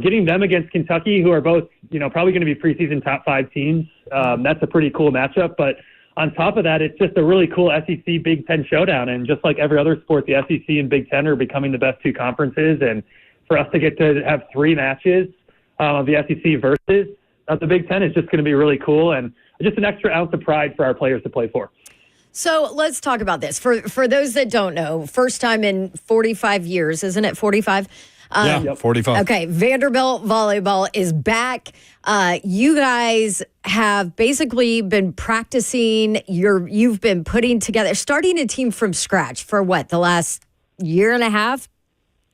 S6: getting them against Kentucky, who are both, probably going to be preseason top 5 teams, that's a pretty cool matchup. But on top of that, it's just a really cool SEC Big Ten showdown. And just like every other sport, the SEC and Big Ten are becoming the best 2 conferences. And for us to get to have 3 matches of the SEC versus the Big Ten is just going to be really cool. And just an extra ounce of pride for our players to play for.
S3: So let's talk about this. For those that don't know, first time in 45 years, isn't it 45?
S2: 45.
S3: Okay, Vanderbilt volleyball is back. You guys have basically been practicing. You've been putting together, starting a team from scratch for what, the last year and a half,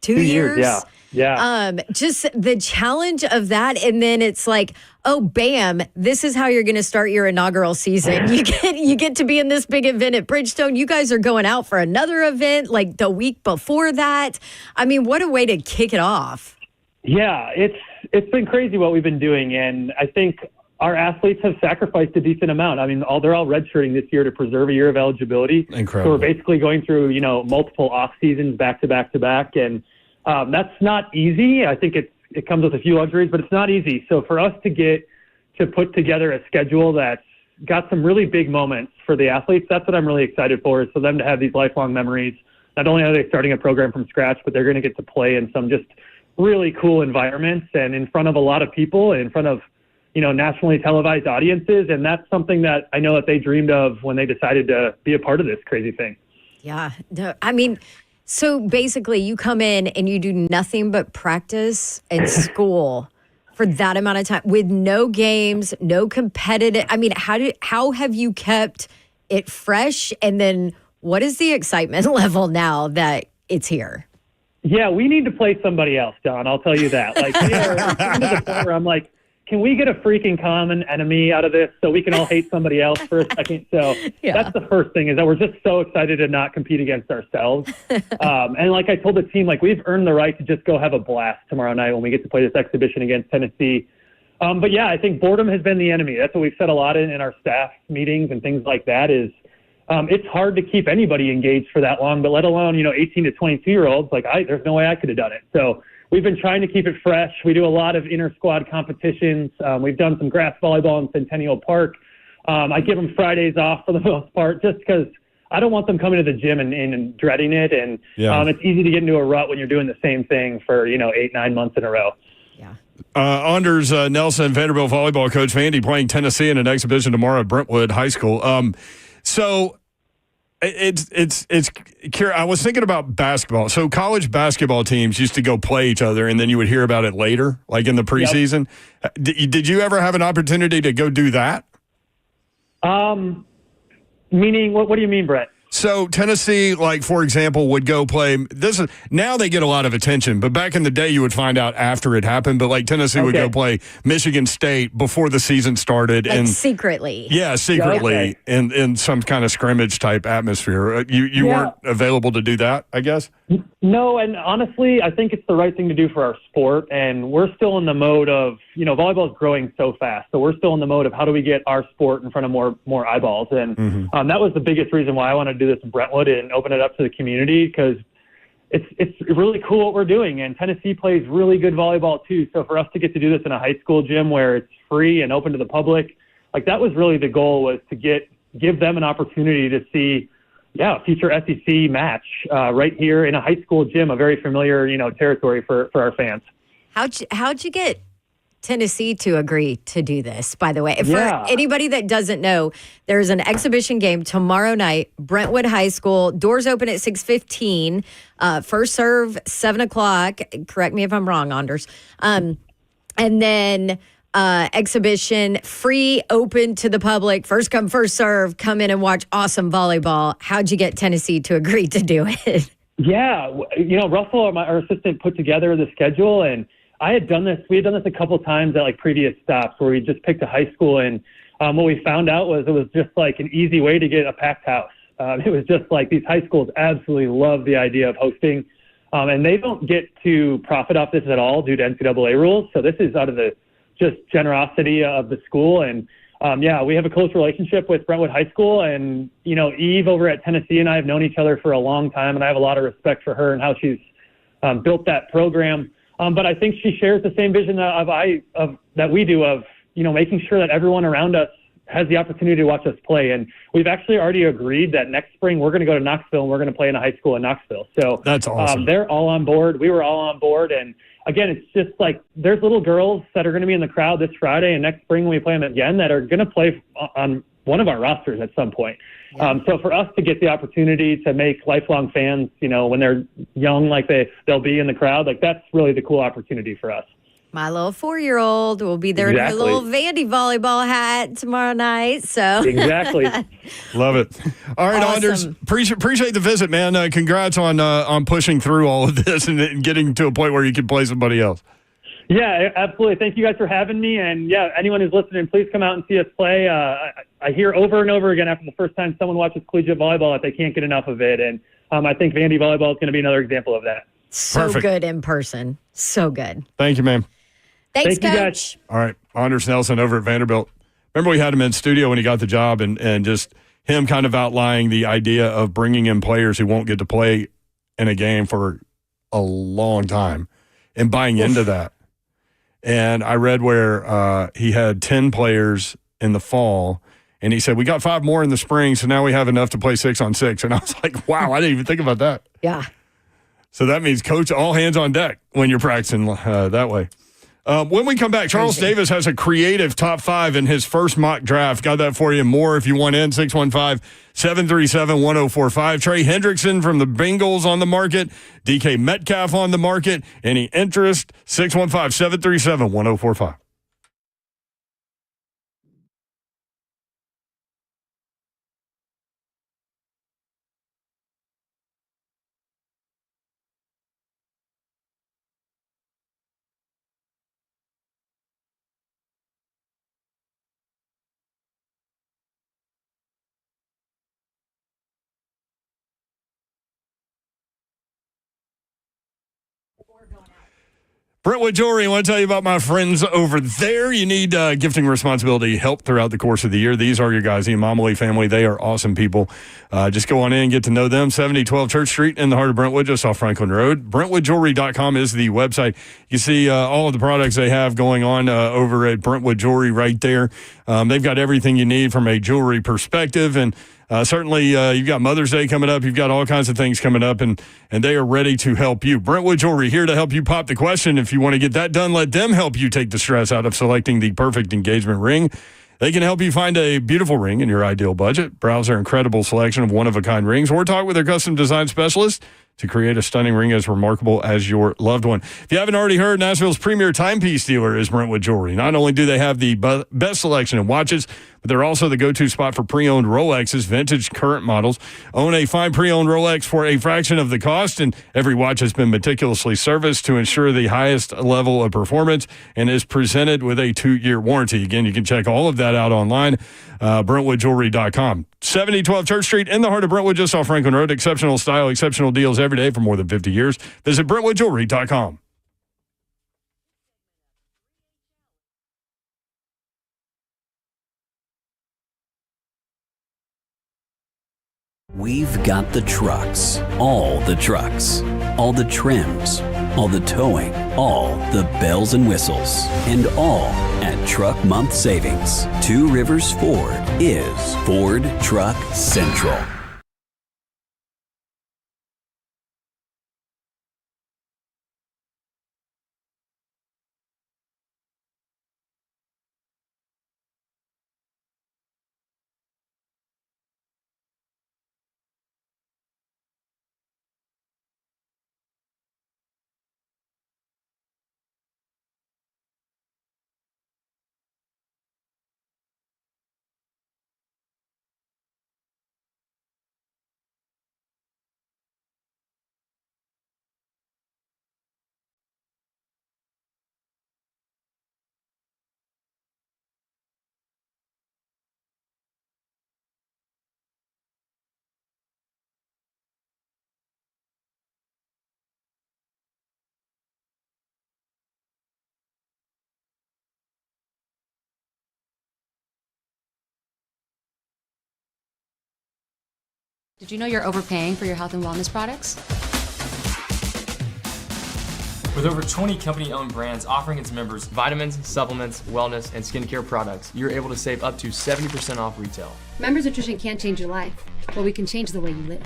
S3: 2 years?
S6: Yeah.
S3: Just the challenge of that, and then it's like, oh, bam! This is how you're going to start your inaugural season. You get to be in this big event at Bridgestone. You guys are going out for another event like the week before that. I mean, what a way to kick it off!
S6: Yeah, it's been crazy what we've been doing, and I think our athletes have sacrificed a decent amount. I mean, they're all redshirting this year to preserve a year of eligibility.
S2: Incredible.
S6: So we're basically going through multiple off seasons back to back to back, and that's not easy. I think it comes with a few luxuries, but it's not easy. So for us to get to put together a schedule that's got some really big moments for the athletes, that's what I'm really excited for, is for them to have these lifelong memories. Not only are they starting a program from scratch, but they're going to get to play in some just really cool environments and in front of a lot of people and in front of, nationally televised audiences. And that's something that I know that they dreamed of when they decided to be a part of this crazy thing.
S3: Yeah. I mean, so basically you come in and you do nothing but practice and school for that amount of time with no games, no competitive. I mean, how have you kept it fresh? And then what is the excitement level now that it's here?
S6: Yeah, we need to play somebody else, Don. I'll tell you that. Like, we are to the point where I'm like, can we get a freaking common enemy out of this so we can all hate somebody else for a second? So that's the first thing, is that we're just so excited to not compete against ourselves. And like I told the team, like, we've earned the right to just go have a blast tomorrow night when we get to play this exhibition against Tennessee. But yeah, I think boredom has been the enemy. That's what we've said a lot in our staff meetings and things like that is, it's hard to keep anybody engaged for that long, but let alone, 18 to 22-year-olds. Like, there's no way I could have done it. So we've been trying to keep it fresh. We do a lot of inter-squad competitions. We've done some grass volleyball in Centennial Park. I give them Fridays off for the most part just because I don't want them coming to the gym and dreading it. And it's easy to get into a rut when you're doing the same thing for, 8-9 months in a row.
S3: Yeah.
S2: Anders Nelson, Vanderbilt volleyball coach, Vandy playing Tennessee in an exhibition tomorrow at Brentwood High School. So it's I was thinking about basketball. So college basketball teams used to go play each other, and then you would hear about it later, like in the preseason. Yep. Did you ever have an opportunity to go do that?
S6: Meaning, what do you mean, Brett?
S2: So Tennessee, like, for example, would go play now they get a lot of attention, but back in the day you would find out after it happened. But like Tennessee would go play Michigan State before the season started,
S3: like
S2: and
S3: secretly.
S2: Yeah, secretly in some kind of scrimmage type atmosphere. You weren't available to do that, I guess?
S6: No, and honestly, I think it's the right thing to do for our sport, and we're still in the mode of, volleyball is growing so fast, so we're still in the mode of how do we get our sport in front of more eyeballs, and that was the biggest reason why I wanted to do this in Brentwood and open it up to the community, because it's really cool what we're doing, and Tennessee plays really good volleyball too, so for us to get to do this in a high school gym where it's free and open to the public, like, that was really the goal, was to give them an opportunity to see a future SEC match right here in a high school gym, a very familiar, territory for our fans.
S3: How'd you get Tennessee to agree to do this, by the way? For anybody that doesn't know, there's an exhibition game tomorrow night, Brentwood High School. Doors open at 6:15. First serve, 7 o'clock. Correct me if I'm wrong, Anders. And then exhibition, free, open to the public, first come, first serve, come in and watch awesome volleyball. How'd you get Tennessee to agree to do it?
S6: Yeah, Russell, our assistant, put together the schedule, and we had done this a couple times at like previous stops where we just picked a high school, and what we found out was it was just like an easy way to get a packed house. It was just like these high schools absolutely love the idea of hosting, and they don't get to profit off this at all due to NCAA rules. So this is out of the just generosity of the school. And we have a close relationship with Brentwood High School, and Eve over at Tennessee and I have known each other for a long time, and I have a lot of respect for her and how she's built that program. But I think she shares the same vision that we do of making sure that everyone around us has the opportunity to watch us play. And we've actually already agreed that next spring we're going to go to Knoxville and we're going to play in a high school in Knoxville. So
S2: that's awesome.
S6: They're all on board. We were all on board. And again, it's just like there's little girls that are going to be in the crowd this Friday and next spring when we play them again that are going to play on one of our rosters at some point. So for us to get the opportunity to make lifelong fans, when they're young, like they'll be in the crowd, like that's really the cool opportunity for us.
S3: My little 4-year-old will be there in her little Vandy volleyball hat tomorrow night. So
S6: exactly,
S2: love it. All right, awesome. Anders, appreciate the visit, man. Congrats on pushing through all of this and getting to a point where you can play somebody else.
S6: Yeah, absolutely. Thank you guys for having me. And anyone who's listening, please come out and see us play. I hear over and over again after the first time someone watches collegiate volleyball that they can't get enough of it. And I think Vandy volleyball is going to be another example of that.
S3: So good in person. So good.
S2: Thank you, man.
S3: Thanks,
S6: Thank you,
S3: Coach.
S6: guys.
S2: All right. Anders Nelson over at Vanderbilt. Remember we had him in studio when he got the job and just him kind of outlining the idea of bringing in players who won't get to play in a game for a long time and buying into that. And I read where he had 10 players in the fall, and he said, we got 5 more in the spring, so now we have enough to play 6-on-6. And I was like, wow, I didn't even think about that.
S3: Yeah.
S2: So that means coach all hands on deck when you're practicing that way. When we come back, Charles Davis has a creative top 5 in his first mock draft. Got that for you. More if you want in. 615-737-1045. Trey Hendrickson from the Bengals on the market. DK Metcalf on the market. Any interest? 615-737-1045. Brentwood Jewelry, I want to tell you about my friends over there. You need gifting responsibility help throughout the course of the year. These are your guys, the Imamali family. They are awesome people. Just go on in and get to know them. 7012 Church Street in the heart of Brentwood, just off Franklin Road. BrentwoodJewelry.com is the website. You see all of the products they have going on over at Brentwood Jewelry right there. They've got everything you need from a jewelry perspective, and certainly, you've got Mother's Day coming up. You've got all kinds of things coming up, and they are ready to help you. Brentwood Jewelry, here to help you pop the question. If you want to get that done, let them help you take the stress out of selecting the perfect engagement ring. They can help you find a beautiful ring in your ideal budget. Browse their incredible selection of one-of-a-kind rings, or talk with their custom design specialist to create a stunning ring as remarkable as your loved one. If you haven't already heard, Nashville's premier timepiece dealer is Brentwood Jewelry. Not only do they have the best selection of watches, but they're also the go-to spot for pre-owned Rolexes, vintage current models. Own a fine pre-owned Rolex for a fraction of the cost, and every watch has been meticulously serviced to ensure the highest level of performance and is presented with a 2-year warranty. Again, you can check all of that out online, BrentwoodJewelry.com. 7012 Church Street in the heart of Brentwood, just off Franklin Road. Exceptional style, exceptional deals every day for more than 50 years. Visit BrentwoodJewelry.com.
S7: We've got the trucks, all the trims, all the towing, all the bells and whistles, and all at Truck Month Savings. Two Rivers Ford is Ford Truck Central.
S8: Did you know you're overpaying for your health and wellness products?
S9: With over 20 company-owned brands offering its members vitamins, supplements, wellness, and skincare products, you're able to save up to 70% off retail.
S8: Members Nutrition can't change your life, but we can change the way you live.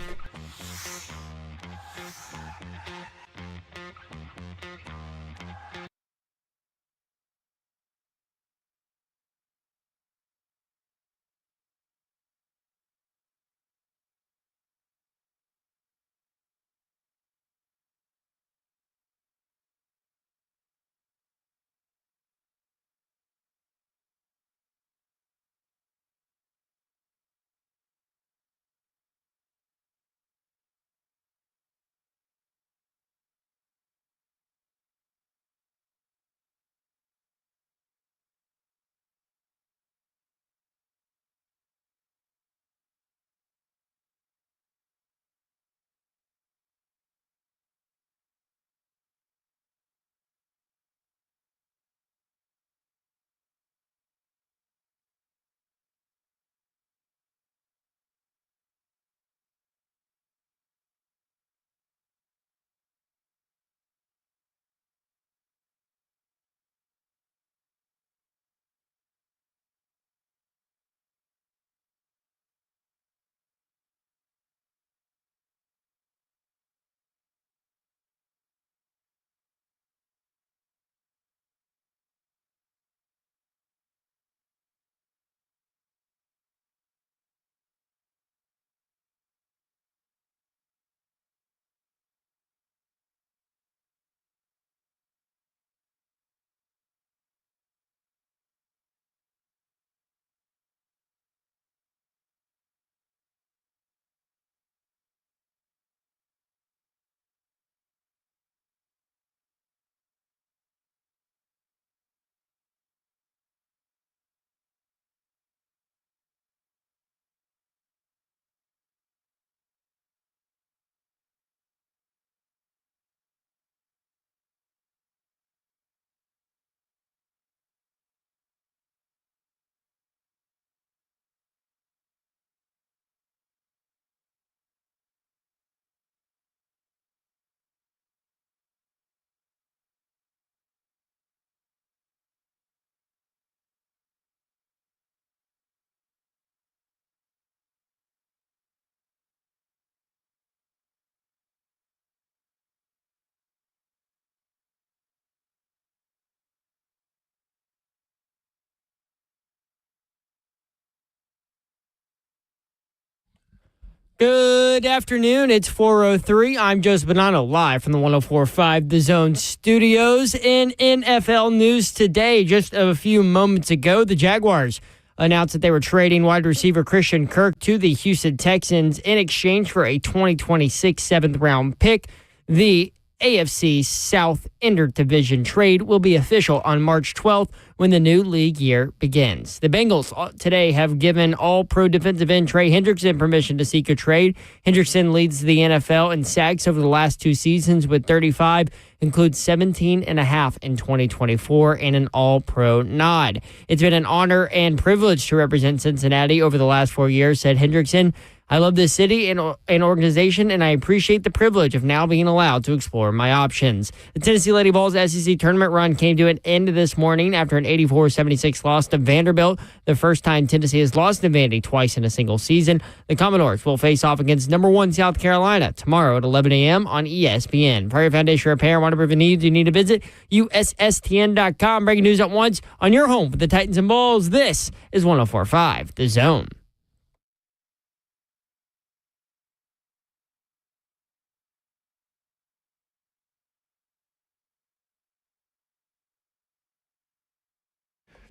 S1: Good afternoon. It's 4:03. I'm Joseph Bonanno, live from the 104.5 The Zone studios. In NFL news today, just a few moments ago, the Jaguars announced that they were trading wide receiver Christian Kirk to the Houston Texans in exchange for a 2026 seventh-round pick. The AFC South Interdivision trade will be official on March 12th when the new league year begins. The Bengals today have given all-pro defensive end Trey Hendrickson permission to seek a trade. Hendrickson leads the NFL in sacks over the last 2 seasons with 35, includes 17.5 in 2024, and an all-pro nod. It's been an honor and privilege to represent Cincinnati over the last 4 years, said Hendrickson. I love this city and organization, and I appreciate the privilege of now being allowed to explore my options. The Tennessee Lady Vols SEC tournament run came to an end this morning after an 84-76 loss to Vanderbilt, the first time Tennessee has lost to Vandy twice in a single season. The Commodores will face off against number 1 South Carolina tomorrow at 11 a.m. on ESPN. For your foundation repair, whatever the needs you need to visit, USSTN.com. Breaking news at once on your home for the Titans and Bulls. This is 104.5 The Zone.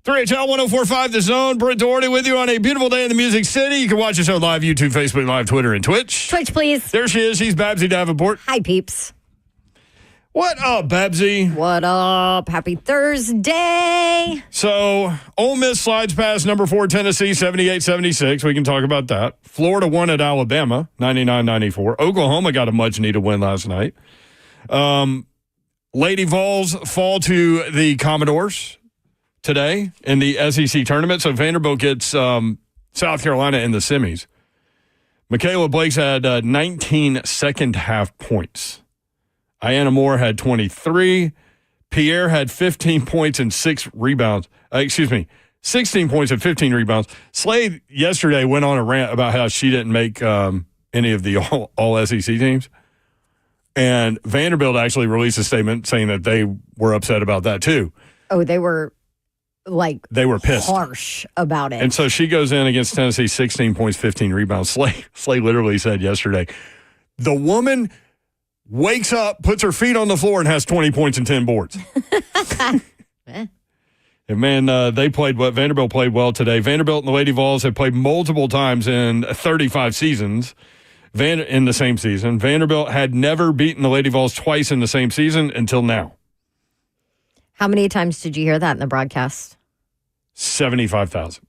S2: HL 104.5 The Zone. Brent Doherty with you on a beautiful day in the Music City. You can watch the show live, YouTube, Facebook Live, Twitter, and Twitch.
S3: Twitch, please.
S2: There she is. She's Babsy Davenport.
S3: Hi, peeps.
S2: What up, Babsy?
S3: What up? Happy Thursday.
S2: So, Ole Miss slides past number 4 Tennessee 78-76. We can talk about that. Florida won at Alabama 99-94. Oklahoma got a much-needed win last night. Lady Vols fall to the Commodores today in the SEC tournament. So Vanderbilt gets South Carolina in the semis. Michaela Blake's had 19 second-half points. Ayanna Moore had 23. Pierre had 15 points and 6 rebounds. 16 points and 15 rebounds. Slade yesterday went on a rant about how she didn't make any of the all SEC teams. And Vanderbilt actually released a statement saying that they were upset about that too.
S3: Oh, they were
S2: they were pissed,
S3: harsh about it.
S2: And so she goes in against Tennessee, 16 points, 15 rebounds. Slade literally said yesterday, the woman wakes up, puts her feet on the floor, and has 20 points and 10 boards. And man, Vanderbilt played well today. Vanderbilt and the Lady Vols have played multiple times in 35 seasons in the same season. Vanderbilt had never beaten the Lady Vols twice in the same season until now.
S3: How many times did you hear that in the broadcast?
S2: 75,000.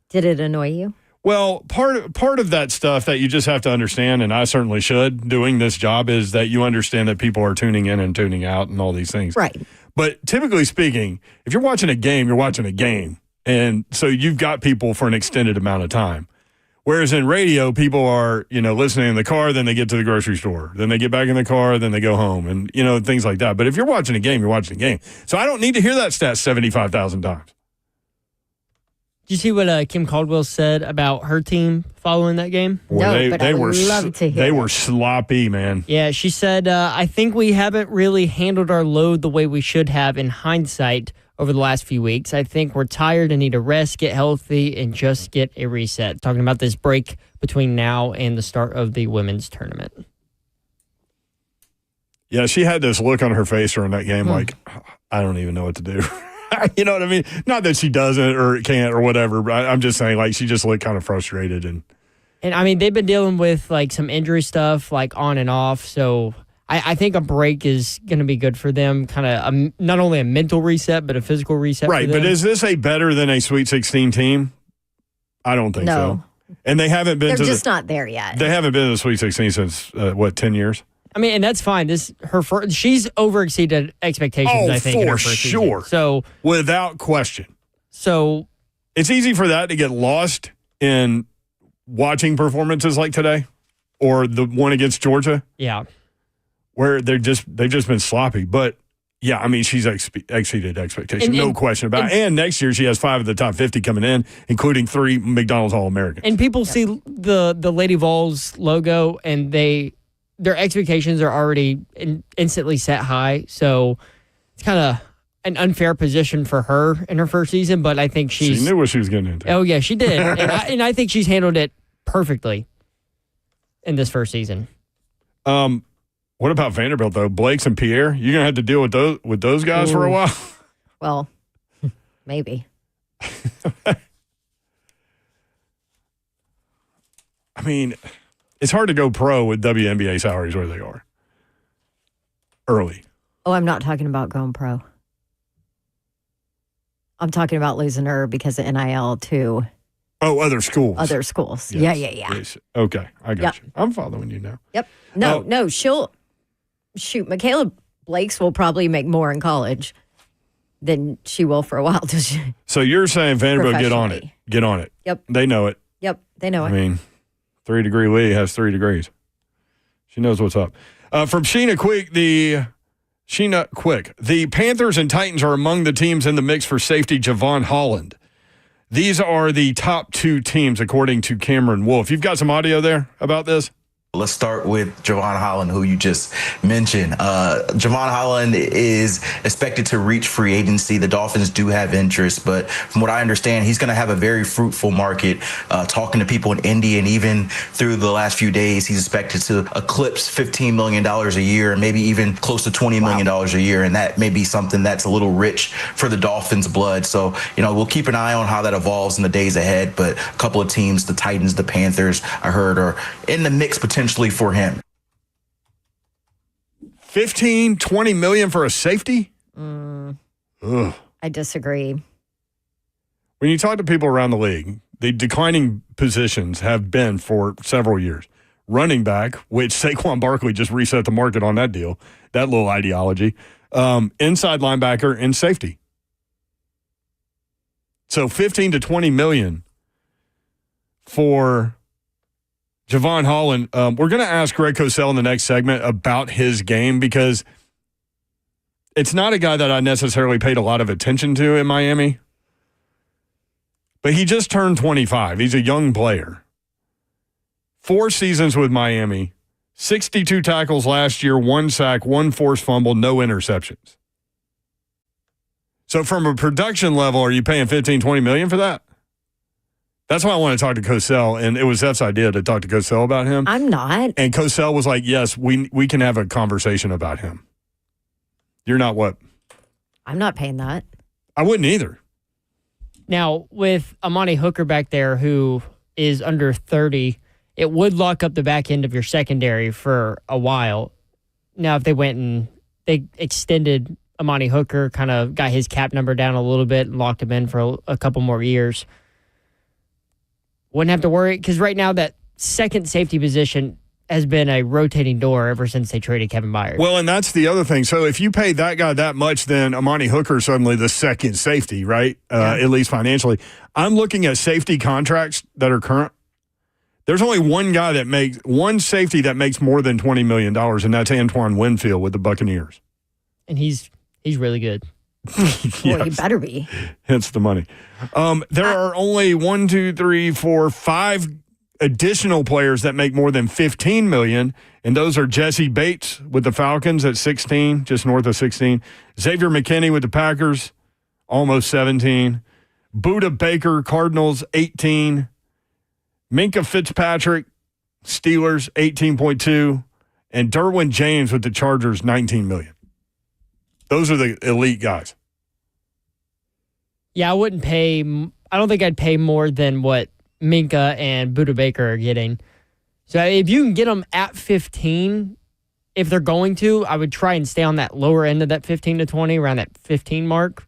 S3: Did it annoy you?
S2: Well, part of that stuff that you just have to understand, and I certainly should, doing this job, is that you understand that people are tuning in and tuning out and all these things.
S3: Right.
S2: But typically speaking, if you're watching a game, you're watching a game. And so you've got people for an extended amount of time. Whereas in radio, people are, listening in the car, then they get to the grocery store. Then they get back in the car, then they go home and, things like that. But if you're watching a game, you're watching a game. So I don't need to hear that stat 75,000 times.
S1: Did you see what Kim Caldwell said about her team following that game?
S2: Boy,
S3: no, but I would love to hear
S2: They were sloppy, man.
S1: Yeah, she said, I think we haven't really handled our load the way we should have in hindsight over the last few weeks. I think we're tired and need a rest, get healthy, and just get a reset. Talking about this break between now and the start of the women's tournament.
S2: Yeah, she had this look on her face during that game like, I don't even know what to do. You know what I mean? Not that she doesn't or can't or whatever, but I'm just saying, like, she just looked kind of frustrated. And
S1: I mean, they've been dealing with, like, some injury stuff, like, on and off, so I think a break is going to be good for them, kind of not only a mental reset, but a physical reset.
S2: Right, but is this a better than a Sweet 16 team? I don't think so. And they haven't been
S3: They're just not there yet.
S2: They haven't been to the Sweet 16 since, 10 years?
S1: I mean, and that's fine. She's overexceeded expectations, I think, in her first
S2: sure.
S1: season. So,
S2: without question.
S1: So
S2: it's easy for that to get lost in watching performances like today or the one against Georgia.
S1: Yeah.
S2: Where they've just been sloppy. But, yeah, I mean, she's exceeded expectations. No question about it. And next year she has 5 of the top 50 coming in, including 3 McDonald's All-Americans.
S1: And people see the Lady Vols logo, and their expectations are already instantly set high. So it's kind of an unfair position for her in her first season, but I think she
S2: knew what she was getting into.
S1: Oh, yeah, she did. And I think she's handled it perfectly. in this first season.
S2: What about Vanderbilt, though? Blake's and Pierre? You're going to have to deal with those guys for a while?
S3: Well, maybe.
S2: I mean, it's hard to go pro with WNBA salaries where they are early.
S3: Oh, I'm not talking about going pro. I'm talking about losing her because of NIL to
S2: other schools.
S3: Other schools.
S2: Yes.
S3: Yeah.
S2: Yes. Okay, I got you. I'm following you now.
S3: Yep. No, she'll shoot. Michaela Blake's will probably make more in college than she will for a while.
S2: So you're saying Vanderbilt get on it. Get on it.
S3: Yep.
S2: They know it.
S3: Yep, they know it.
S2: I mean, 3-degree Lee has 3 degrees. She knows what's up. From Sheena Quick, the Panthers and Titans are among the teams in the mix for safety Javon Holland. These are the top 2 teams, according to Cameron Wolf. You've got some audio there about this?
S10: Let's start with Javon Holland, who you just mentioned. Javon Holland is expected to reach free agency. The Dolphins do have interest, but from what I understand, he's going to have a very fruitful market. Talking to people in Indy, and even through the last few days, he's expected to eclipse $15 million a year, and maybe even close to $20 million a year. And that may be something that's a little rich for the Dolphins' blood. So, we'll keep an eye on how that evolves in the days ahead. But a couple of teams, the Titans, the Panthers, I heard, are in the mix potentially for him.
S2: 15, 20 million for a safety?
S3: I disagree.
S2: When you talk to people around the league, the declining positions have been for several years. Running back, which Saquon Barkley just reset the market on that deal, that little ideology. Inside linebacker and safety. So 15 to 20 million for Javon Holland. We're going to ask Greg Cosell in the next segment about his game because it's not a guy that I necessarily paid a lot of attention to in Miami. But he just turned 25. He's a young player. 4 seasons with Miami, 62 tackles last year, 1 sack, 1 forced fumble, no interceptions. So from a production level, are you paying 15, 20 million for that? That's why I want to talk to Cosell, and it was Seth's idea to talk to Cosell about him.
S3: I'm not.
S2: And Cosell was like, yes, we can have a conversation about him. You're not what?
S3: I'm not paying that.
S2: I wouldn't either.
S1: Now, with Amani Hooker back there, who is under 30, it would lock up the back end of your secondary for a while. Now, if they went and they extended Amani Hooker, kind of got his cap number down a little bit and locked him in for a couple more years, wouldn't have to worry, because right now that second safety position has been a rotating door ever since they traded Kevin Byard.
S2: Well, and that's the other thing. So if you pay that guy that much, then Amani Hooker suddenly the second safety, right? At least financially. I'm looking at safety contracts that are current. There's only one safety that makes more than $20 million, and that's Antoine Winfield with the Buccaneers.
S1: And he's really good.
S2: Yes.
S3: Well, he better be.
S2: Hence the money. There are only 5 additional players that make more than $15 million, and those are Jesse Bates with the Falcons at 16, just north of 16. Xavier McKinney with the Packers, almost 17. Budda Baker, Cardinals, 18. Minka Fitzpatrick, Steelers, 18.2. And Derwin James with the Chargers, 19 million. Those are the elite guys.
S1: Yeah, I don't think I'd pay more than what Minka and Budda Baker are getting. So if you can get them at 15, if they're going to, I would try and stay on that lower end of that 15 to 20, around that 15 mark.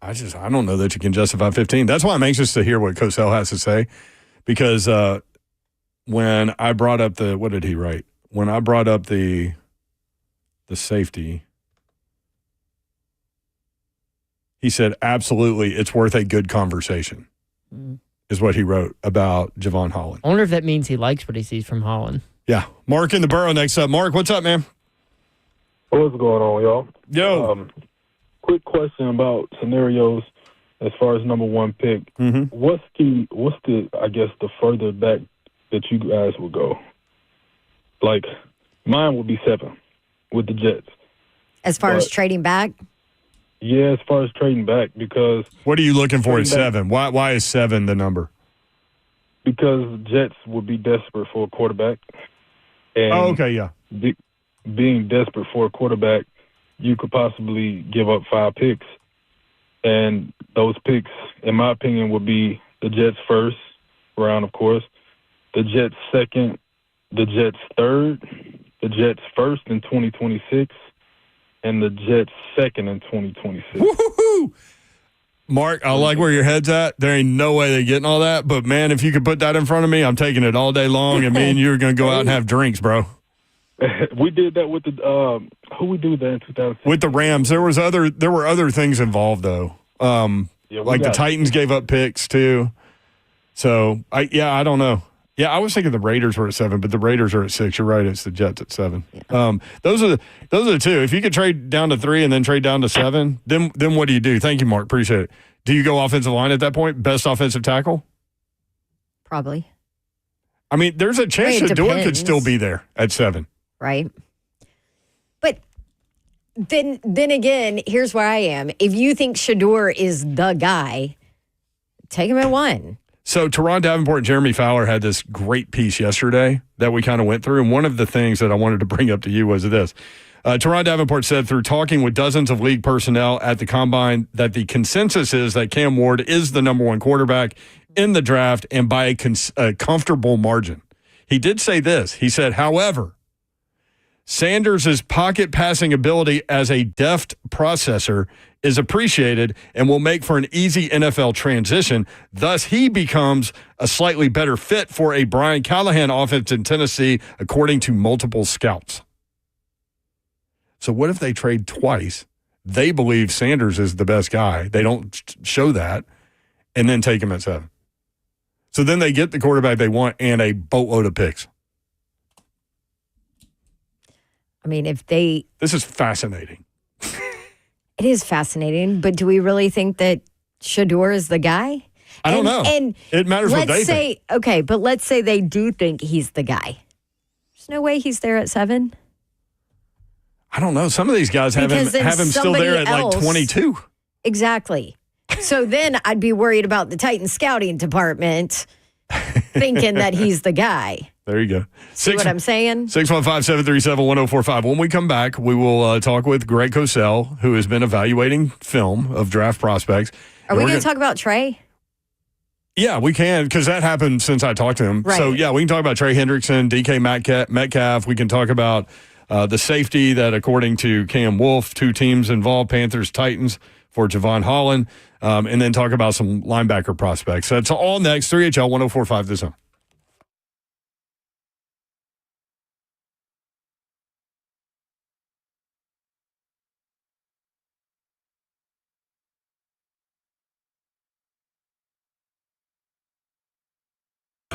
S2: I don't know that you can justify 15. That's why I'm anxious to hear what Cosell has to say, because when I brought up what did he write? When I brought up the safety, he said, absolutely, it's worth a good conversation, is what he wrote about Javon Holland.
S1: I wonder if that means he likes what he sees from Holland.
S2: Yeah. Mark in the Borough next up. Mark, what's up, man?
S11: What's going on, y'all?
S2: Yo.
S11: Quick question about scenarios as far as number 1 pick.
S2: Mm-hmm.
S11: What's the I guess the further back that you guys would go? Like, mine would be 7 with the Jets.
S3: As far as trading back?
S11: Yeah, as far as trading back, because...
S2: What are you looking for at 7? Why is 7 the number?
S11: because Jets would be desperate for a quarterback. And
S2: okay, yeah.
S11: Being desperate for a quarterback, you could possibly give up 5 picks. And those picks, in my opinion, would be the Jets' first round, of course, the Jets' second, the Jets' third, the Jets' first in 2026, and the Jets' second in 2026.
S2: Woo-hoo-hoo! Mark, I like where your head's at. There ain't no way they're getting all that. But, man, if you could put that in front of me, I'm taking it all day long, and me and you are going to go out and have drinks, bro.
S11: We did that with the who we do that in 2006?
S2: With the Rams. There were other things involved, though. Like the Titans gave up picks, too. So, I don't know. Yeah, I was thinking the Raiders were at 7, but the Raiders are at 6. You're right. It's the Jets at 7. Yeah. Those are the two. If you could trade down to 3 and then trade down to 7, then what do you do? Thank you, Mark. Appreciate it. Do you go offensive line at that point? Best offensive tackle?
S3: Probably.
S2: I mean, there's a chance that Shedeur could still be there at 7.
S3: Right. But then again, here's where I am. If you think Shedeur is the guy, take him at 1.
S2: So Teron Davenport and Jeremy Fowler had this great piece yesterday that we kind of went through. And one of the things that I wanted to bring up to you was this. Teron Davenport said through talking with dozens of league personnel at the Combine that the consensus is that Cam Ward is the number 1 quarterback in the draft and by a comfortable margin. He did say this. He said, however, Sanders' pocket passing ability as a deft processor is appreciated and will make for an easy NFL transition. Thus, he becomes a slightly better fit for a Brian Callahan offense in Tennessee, according to multiple scouts. So what if they trade twice? They believe Sanders is the best guy. They don't show that, and then take him at 7. So then they get the quarterback they want and a boatload of picks.
S3: I mean, this
S2: is fascinating.
S3: It is fascinating, but do we really think that Shedeur is the guy?
S2: I don't know. And it matters what they think.
S3: Okay, but let's say they do think he's the guy. There's no way he's there at 7.
S2: I don't know. Some of these guys have him still there at like 22.
S3: Exactly. So then I'd be worried about the Titans scouting department thinking that he's the guy.
S2: There you go.
S3: See what I'm saying?
S2: 615-737-1045. When we come back, we will talk with Greg Cosell, who has been evaluating film of draft prospects.
S3: Are we going to talk about Trey?
S2: Yeah, we can, because that happened since I talked to him.
S3: Right.
S2: So, yeah, we can talk about Trey Hendrickson, DK Metcalf. We can talk about the safety that, according to Cam Wolf, 2 teams involved, Panthers, Titans, for Javon Holland, and then talk about some linebacker prospects. That's all next. 3HL 1045 The Zone.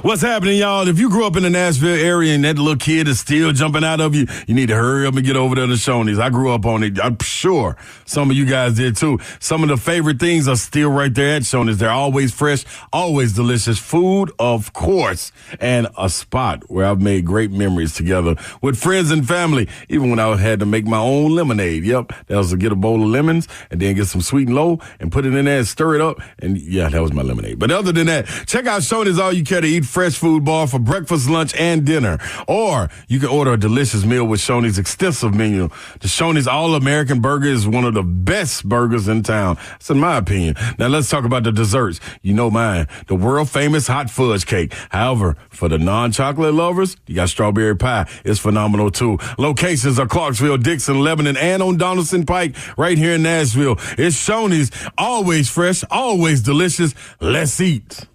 S4: What's happening, y'all? If you grew up in the Nashville area and that little kid is still jumping out of you, you need to hurry up and get over there to Shoney's. I grew up on it. I'm sure some of you guys did too. Some of the favorite things are still right there at Shoney's. They're always fresh, always delicious food, of course, and a spot where I've made great memories together with friends and family, even when I had to make my own lemonade. Yep, that was to get a bowl of lemons and then get some sweet and low and put it in there and stir it up. And yeah, that was my lemonade. But other than that, check out Shoney's All You Care to Eat fresh food bar for breakfast, lunch, and dinner. Or you can order a delicious meal with Shoney's extensive menu. The Shoney's All-American Burger is one of the best burgers in town. That's in my opinion. Now let's talk about the desserts. You know mine, the world-famous hot fudge cake. However, for the non-chocolate lovers, you got strawberry pie. It's phenomenal too. Locations are Clarksville, Dixon, Lebanon, and on Donaldson Pike right here in Nashville. It's Shoney's, always fresh, always delicious. Let's eat.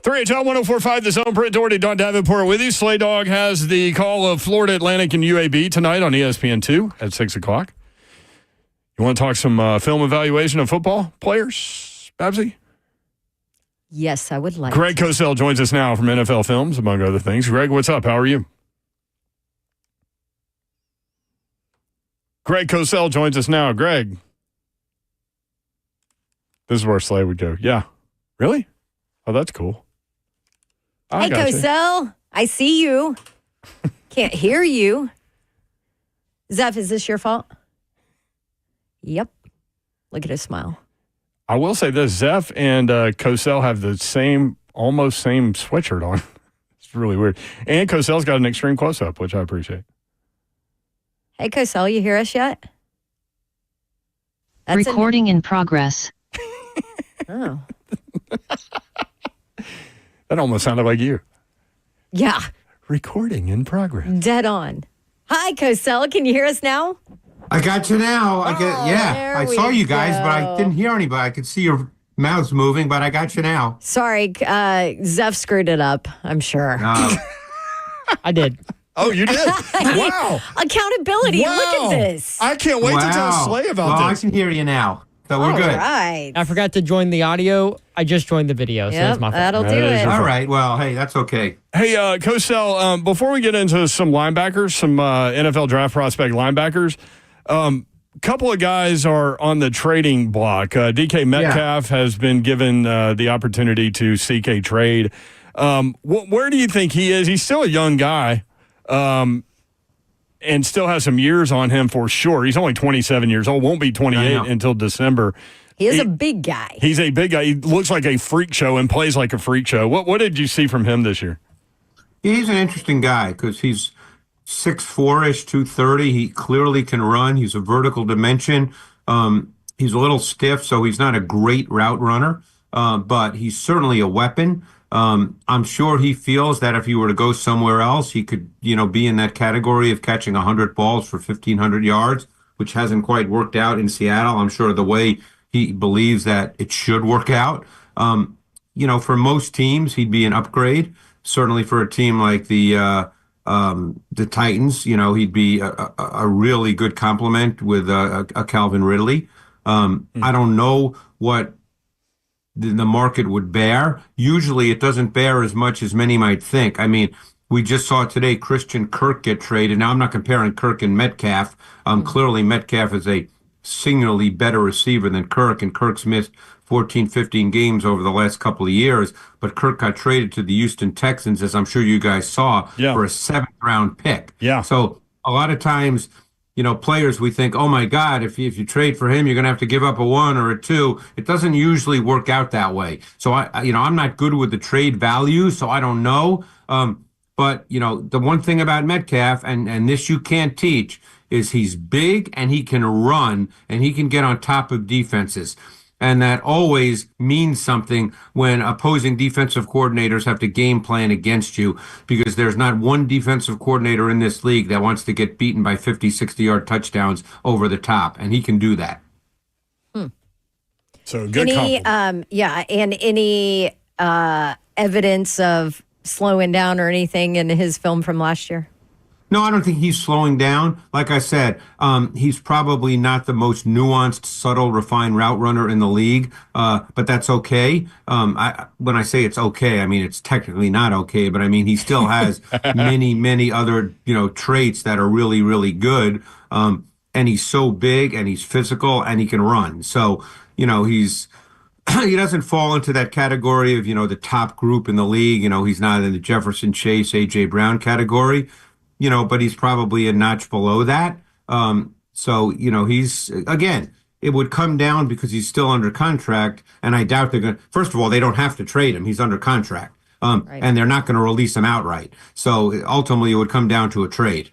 S2: 3HL 104.5, The Zone. Brent Doherty, Don Davenport with you. Slay Dog has the call of Florida Atlantic and UAB tonight on ESPN2 at 6 o'clock. You want to talk some film evaluation of football players, Babsy?
S3: Yes, I would like
S2: Greg Cosell joins us now from NFL Films, among other things. Greg, what's up? How are you? Greg Cosell joins us now. Greg. This is where Slay would go. Yeah. Really? Oh, that's cool.
S3: Hey, Cosell. I see you. Can't hear you. Zeph, is this your fault? Yep. Look at his smile.
S2: I will say this. Zeph and Cosell have the almost same sweatshirt on. It's really weird. And Cosell's got an extreme close-up, which I appreciate.
S3: Hey, Cosell, you hear us yet? That's
S12: recording in progress.
S3: Oh.
S2: That almost sounded like you.
S3: Yeah.
S2: Recording in progress.
S3: Dead on. Hi, Cosell. Can you hear us now?
S13: I got you now. I saw you guys, but I didn't hear anybody. I could see your mouths moving, but I got you now.
S3: Sorry, Zeph screwed it up, I'm sure.
S1: I did.
S2: Oh, you did? Wow.
S3: Accountability.
S2: Wow.
S3: Look at this.
S2: I can't wait to tell Slay about this.
S13: I can hear you now. So we're good.
S3: Right.
S1: I forgot to join the audio. I just joined the video, so that's my fault.
S3: That'll do it.
S13: All right. Well, hey, that's okay.
S2: Hey, Cosell, before we get into some linebackers, some NFL draft prospect linebackers, couple of guys are on the trading block. DK Metcalf has been given the opportunity to seek a trade. Where do you think he is? He's still a young guy and still has some years on him for sure. He's only 27 years old, won't be 28 until December.
S3: He is a big guy.
S2: He's a big guy. He looks like a freak show and plays like a freak show. What did you see from him this year?
S13: He's an interesting guy because he's 6'4"-ish, 230. He clearly can run. He's a vertical dimension. He's a little stiff, so he's not a great route runner, but he's certainly a weapon. I'm sure he feels that if he were to go somewhere else, he could, be in that category of catching 100 balls for 1,500 yards, which hasn't quite worked out in Seattle. I'm sure the way he believes that it should work out. For most teams, he'd be an upgrade. Certainly for a team like the Titans, he'd be a really good complement with a Calvin Ridley. I don't know what the market would bear. Usually it doesn't bear as much as many might think. I mean, we just saw today Christian Kirk get traded. Now, I'm not comparing Kirk and Metcalf. Clearly, Metcalf is a singularly better receiver than Kirk, and Kirk's missed 14, 15 games over the last couple of years. But Kirk got traded to the Houston Texans, as I'm sure you guys saw, for a 7th-round pick.
S2: Yeah.
S13: So a lot of times, players, we think, oh, my God, if you trade for him, you're going to have to give up a 1 or a 2. It doesn't usually work out that way. So, I'm not good with the trade value, so I don't know. But, the one thing about Metcalf, and this you can't teach, is he's big and he can run and he can get on top of defenses. And that always means something when opposing defensive coordinators have to game plan against you, because there's not one defensive coordinator in this league that wants to get beaten by 50, 60-yard touchdowns over the top. And he can do that.
S2: So good compliment.
S3: And any evidence of slowing down or anything in his film from last year?
S13: No, I don't think he's slowing down. Like I said, he's probably not the most nuanced, subtle, refined route runner in the league, but that's okay. When I say it's okay, I mean it's technically not okay, but I mean he still has many, many other traits that are really, really good. And he's so big, and he's physical, and he can run. So he doesn't fall into that category of the top group in the league. He's not in the Jefferson Chase, A.J. Brown category. But he's probably a notch below that. So he's, again, it would come down because he's still under contract, and I doubt they're going to, first of all, they don't have to trade him. He's under contract, and they're not going to release him outright. So ultimately, it would come down to a trade.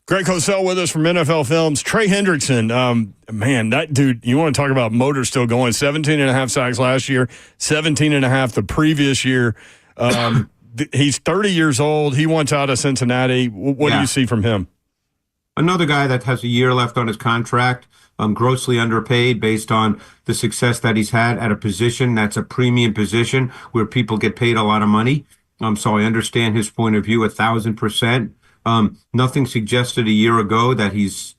S2: Greg Cosell with us from NFL Films. Trey Hendrickson, man, that dude, you want to talk about motor still going, 17.5 sacks last year, 17.5 the previous year. He's 30 years old. He wants out of Cincinnati. What do you see from him?
S13: Another guy that has a year left on his contract, grossly underpaid based on the success that he's had at a position that's a premium position where people get paid a lot of money. So I understand his point of view 1,000%. Nothing suggested a year ago that he's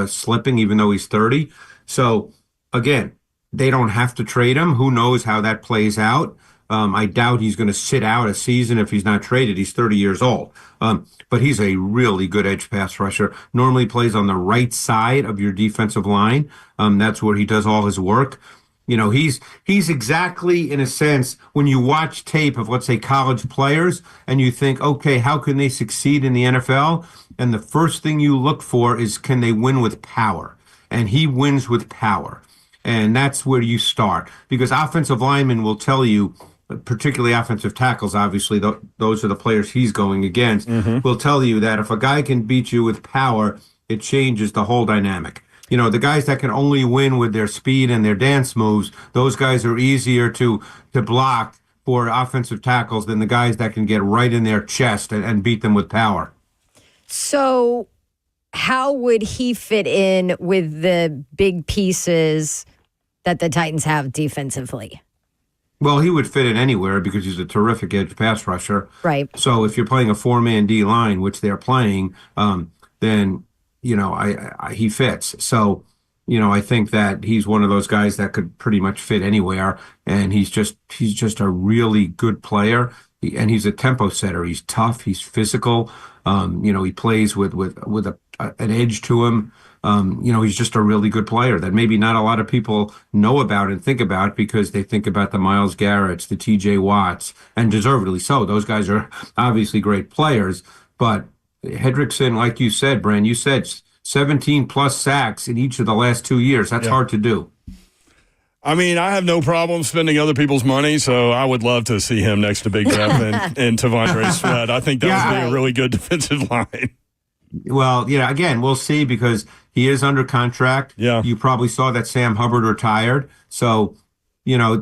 S13: slipping, even though he's 30. So again, they don't have to trade him. Who knows how that plays out? I doubt he's going to sit out a season if he's not traded. He's 30 years old. But he's a really good edge pass rusher. Normally plays on the right side of your defensive line. That's where he does all his work. You know, he's exactly, in a sense, when you watch tape of, let's say, college players and you think, okay, how can they succeed in the NFL? And the first thing you look for is, can they win with power? And he wins with power. And that's where you start, because offensive linemen will tell you, particularly offensive tackles, obviously, those are the players he's going against, will tell you that if a guy can beat you with power, it changes the whole dynamic. You know, the guys that can only win with their speed and their dance moves, those guys are easier to block for offensive tackles than the guys that can get right in their chest and beat them with power.
S3: So how would he fit in with the big pieces that the Titans have defensively?
S13: Well, he would fit in anywhere because he's a terrific edge pass rusher.
S3: Right.
S13: So if you're playing a 4-man D line, which they're playing, then, you know, he fits. So, you know, I think that he's one of those guys that could pretty much fit anywhere. And he's just a really good player. And he's a tempo setter. He's tough. He's physical. You know, he plays with an edge to him. You know, he's just a really good player that maybe not a lot of people know about and think about because they think about the Myles Garretts, the TJ Watts, and deservedly so. Those guys are obviously great players. But Hendrickson, like you said, Brand, you said 17 plus sacks in each of the last 2 years. That's hard to do.
S2: I mean, I have no problem spending other people's money, so I would love to see him next to Big Jeff and Tavondre Sweat. I think that would be a really good defensive line.
S13: Well, yeah, again, we'll see because he is under contract.
S2: Yeah.
S13: You probably saw that Sam Hubbard retired. So, you know,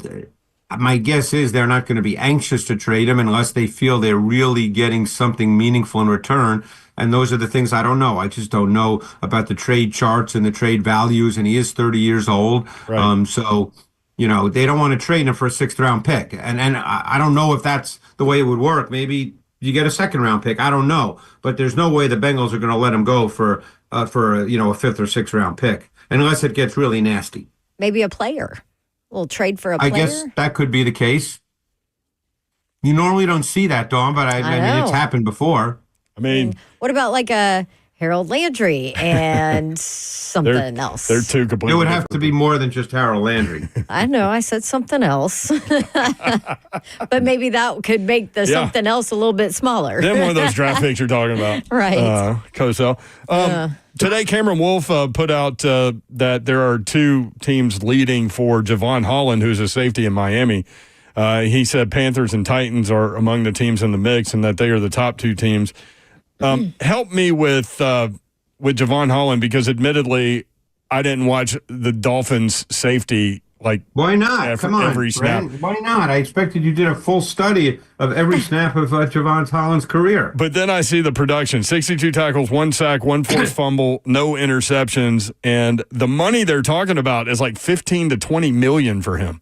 S13: my guess is they're not going to be anxious to trade him unless they feel they're really getting something meaningful in return. And those are the things I don't know. I just don't know about the trade charts and the trade values. And he is 30 years old. Right. So, you know, they don't want to trade him for a 6th-round pick. And I don't know if that's the way it would work. Maybe you get a 2nd-round pick. I don't know. But there's no way the Bengals are going to let him go for you know, a 5th or 6th-round pick unless it gets really nasty.
S3: Maybe a player. We'll trade for a player.
S13: I guess that could be the case. You normally don't see that, Dawn, but I mean, it's happened before.
S2: I mean,
S3: what about like a Harold Landry and something else?
S2: They're two completely.
S13: It would have to be more than just Harold Landry.
S3: I know, I said something else. But maybe that could make the something else a little bit smaller.
S2: Then one of those draft picks you're talking about.
S3: Right.
S2: Cosell. Today, Cameron Wolf put out that there are 2 teams leading for Javon Holland, who's a safety in Miami. He said Panthers and Titans are among the teams in the mix and that they are the top 2 teams. Help me with Javon Holland because admittedly, I didn't watch the Dolphins safety
S13: why not? Come on,
S2: every snap.
S13: Brent, why not? I expected you did a full study of every snap of Javon Holland's career.
S2: But then I see the production: 62 tackles, 1 sack, 1 forced fumble, no interceptions, and the money they're talking about is like 15 to 20 million for him.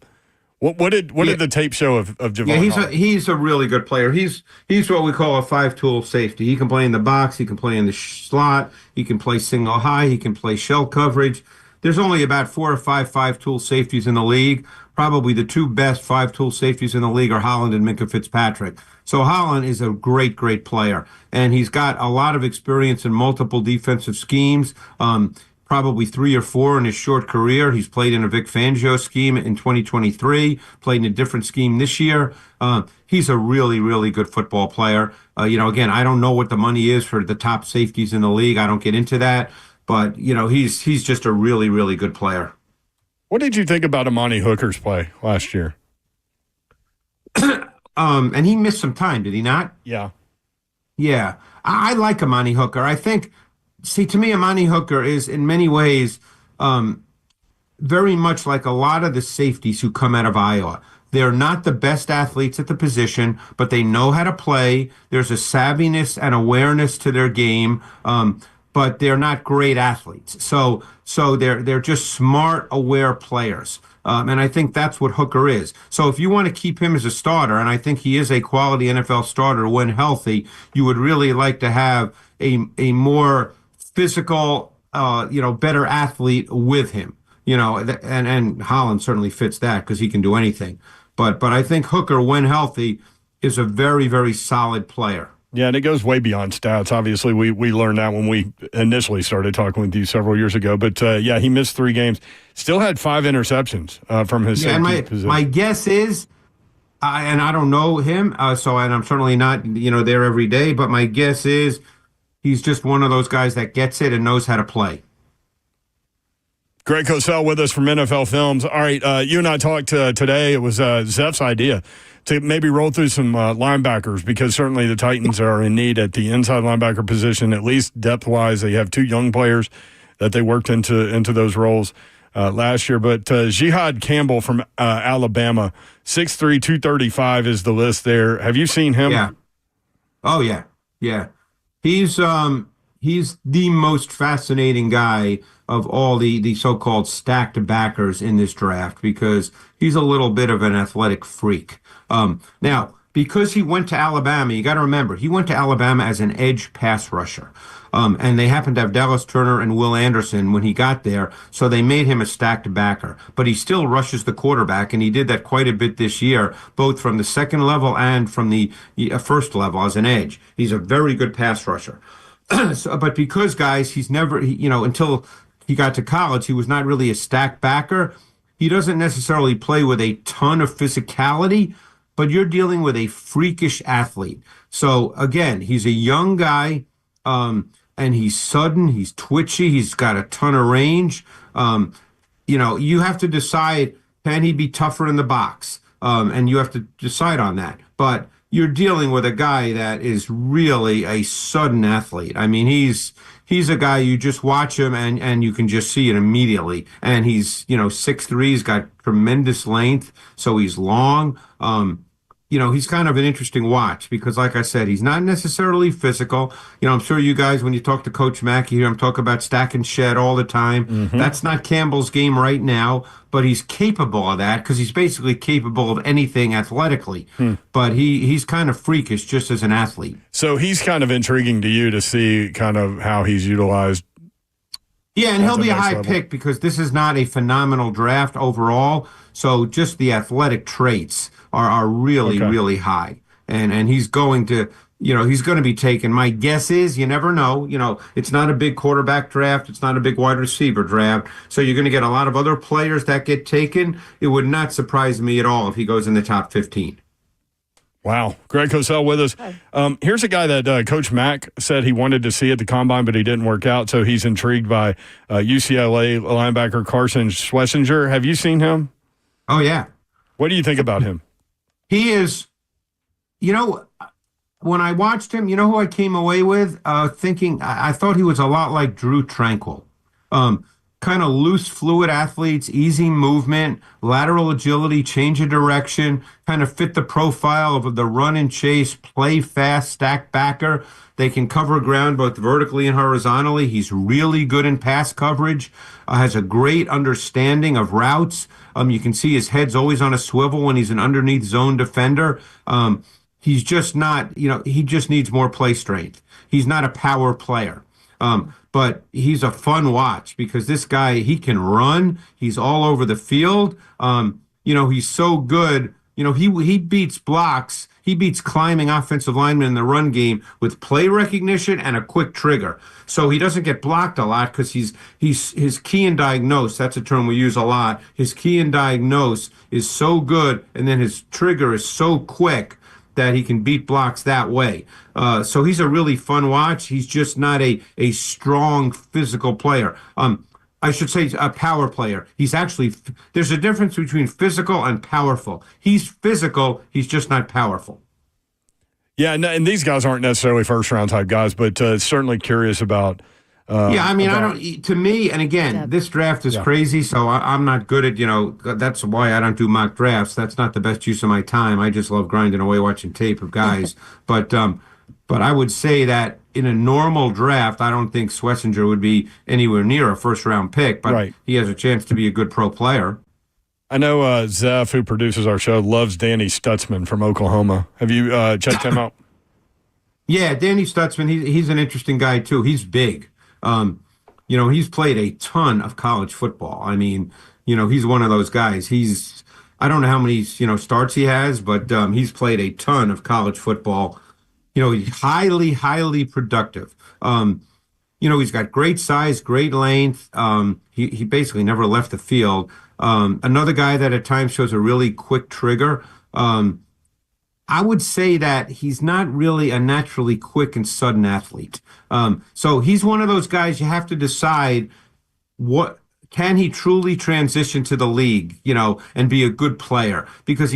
S2: What did the tape show of Javon?
S13: Yeah, he's a really good player. He's what we call a 5-tool safety. He can play in the box. He can play in the slot. He can play single high. He can play shell coverage. There's only about 4 or 5 5-tool safeties in the league. Probably the 2 best 5-tool safeties in the league are Holland and Minkah Fitzpatrick. So Holland is a great, great player, and he's got a lot of experience in multiple defensive schemes. Probably 3 or 4 in his short career. He's played in a Vic Fangio scheme in 2023, played in a different scheme this year. He's a really, really good football player. You know, again, I don't know what the money is for the top safeties in the league. I don't get into that. But, you know, he's just a really, really good player.
S2: What did you think about Amani Hooker's play last year?
S13: And he missed some time, did he not?
S2: Yeah.
S13: Yeah. I like Amani Hooker. I think, to me, Amani Hooker is in many ways very much like a lot of the safeties who come out of Iowa. They're not the best athletes at the position, but they know how to play. There's a savviness and awareness to their game. but they're not great athletes. So they're just smart, aware players. And I think that's what Hooker is. So if you want to keep him as a starter, and I think he is a quality NFL starter when healthy, you would really like to have a more physical, better athlete with him. And Holland certainly fits that because he can do anything. But I think Hooker, when healthy, is a very, very solid player.
S2: Yeah, and it goes way beyond stats. Obviously, we learned that when we initially started talking with you several years ago. But, he missed 3 games. Still had 5 interceptions from his safety position.
S13: My guess is, and I don't know him, and I'm certainly not there every day, but my guess is he's just one of those guys that gets it and knows how to play.
S2: Greg Cosell with us from NFL Films. All right, you and I talked today. It was Zeph's idea to maybe roll through some linebackers because certainly the Titans are in need at the inside linebacker position, at least depth-wise. They have 2 young players that they worked into those roles last year. But Jihad Campbell from Alabama, 6'3", 235 is the list there. Have you seen him?
S13: Yeah. Oh, yeah. Yeah. He's the most fascinating guy of all the so-called stacked backers in this draft because he's a little bit of an athletic freak. Now, because he went to Alabama, you got to remember, he went to Alabama as an edge pass rusher. And they happened to have Dallas Turner and Will Anderson when he got there, so they made him a stacked backer. But he still rushes the quarterback, and he did that quite a bit this year, both from the second level and from the first level as an edge. He's a very good pass rusher. But because, guys, he's never, until he got to college, he was not really a stacked backer. He doesn't necessarily play with a ton of physicality, but you're dealing with a freakish athlete. So, again, he's a young guy, and he's sudden, he's twitchy, he's got a ton of range. You have to decide, can he be tougher in the box? And you have to decide on that. But you're dealing with a guy that is really a sudden athlete. I mean, he's a guy you just watch him and you can just see it immediately. And he's, 6'3", he's got tremendous length, so he's long. He's kind of an interesting watch because, like I said, he's not necessarily physical. I'm sure you guys, when you talk to Coach Mack, you hear him talk about stack and shed all the time. Mm-hmm. That's not Campbell's game right now, but he's capable of that because he's basically capable of anything athletically. But he's kind of freakish just as an athlete.
S2: So he's kind of intriguing to you to see kind of how he's utilized.
S13: Yeah, and he'll be a high pick because this is not a phenomenal draft overall. So just the athletic traits are really, really high. And he's going to, he's going to be taken. My guess is, you never know, it's not a big quarterback draft. It's not a big wide receiver draft. So you're going to get a lot of other players that get taken. It would not surprise me at all if he goes in the top 15.
S2: Wow. Greg Cosell with us. Here's a guy that Coach Mack said he wanted to see at the Combine, but he didn't work out, so he's intrigued by UCLA linebacker Carson Schlesinger. Have you seen him?
S13: Oh, yeah.
S2: What do you think about him?
S13: He is, when I watched him, who I came away with thinking, I thought he was a lot like Drew Tranquill. Kind of loose, fluid athletes, easy movement, lateral agility, change of direction, kind of fit the profile of the run and chase, play fast, stack backer. They can cover ground both vertically and horizontally. He's really good in pass coverage, has a great understanding of routes. You can see his head's always on a swivel when he's an underneath zone defender. He's just not, he just needs more play strength. He's not a power player. But he's a fun watch because this guy, he can run. He's all over the field. He's so good. He beats blocks. He beats climbing offensive linemen in the run game with play recognition and a quick trigger. So he doesn't get blocked a lot because his key and diagnose, that's a term we use a lot. His key and diagnose is so good, and then his trigger is so quick that he can beat blocks that way. So he's a really fun watch. He's just not a strong physical player. I should say a power player. He's actually, there's a difference between physical and powerful. He's physical, he's just not powerful.
S2: Yeah, and these guys aren't necessarily first-round type guys, but certainly curious about
S13: to me, and again, this draft is crazy, so I'm not good at, that's why I don't do mock drafts. That's not the best use of my time. I just love grinding away watching tape of guys. But I would say that, in a normal draft, I don't think Schlesinger would be anywhere near a first-round pick, but he has a chance to be a good pro player.
S2: I know Zeph, who produces our show, loves Danny Stutzman from Oklahoma. Have you checked him out?
S13: Yeah, Danny Stutzman, he's an interesting guy, too. He's big. He's played a ton of college football. I mean, he's one of those guys. I don't know how many, starts he has, but he's played a ton of college football. He's highly, highly productive. He's got great size, great length. He basically never left the field. Another guy that at times shows a really quick trigger. I would say that he's not really a naturally quick and sudden athlete. So he's one of those guys you have to decide can he truly transition to the league, and be a good player? Because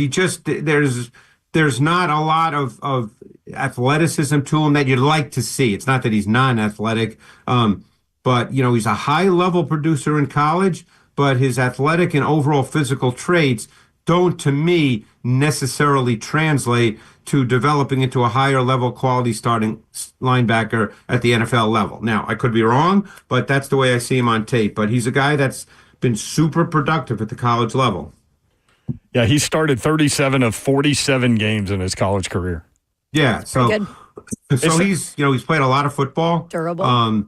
S13: there's not a lot of athleticism to him that you'd like to see. It's not that he's non-athletic, but he's a high-level producer in college, but his athletic and overall physical traits don't, to me, necessarily translate to developing into a higher level quality starting linebacker at the NFL level. Now, I could be wrong, but that's the way I see him on tape. But he's a guy that's been super productive at the college level.
S2: Yeah, he started 37 of 47 games in his college career.
S13: Yeah, so he's played a lot of football.
S3: Durable.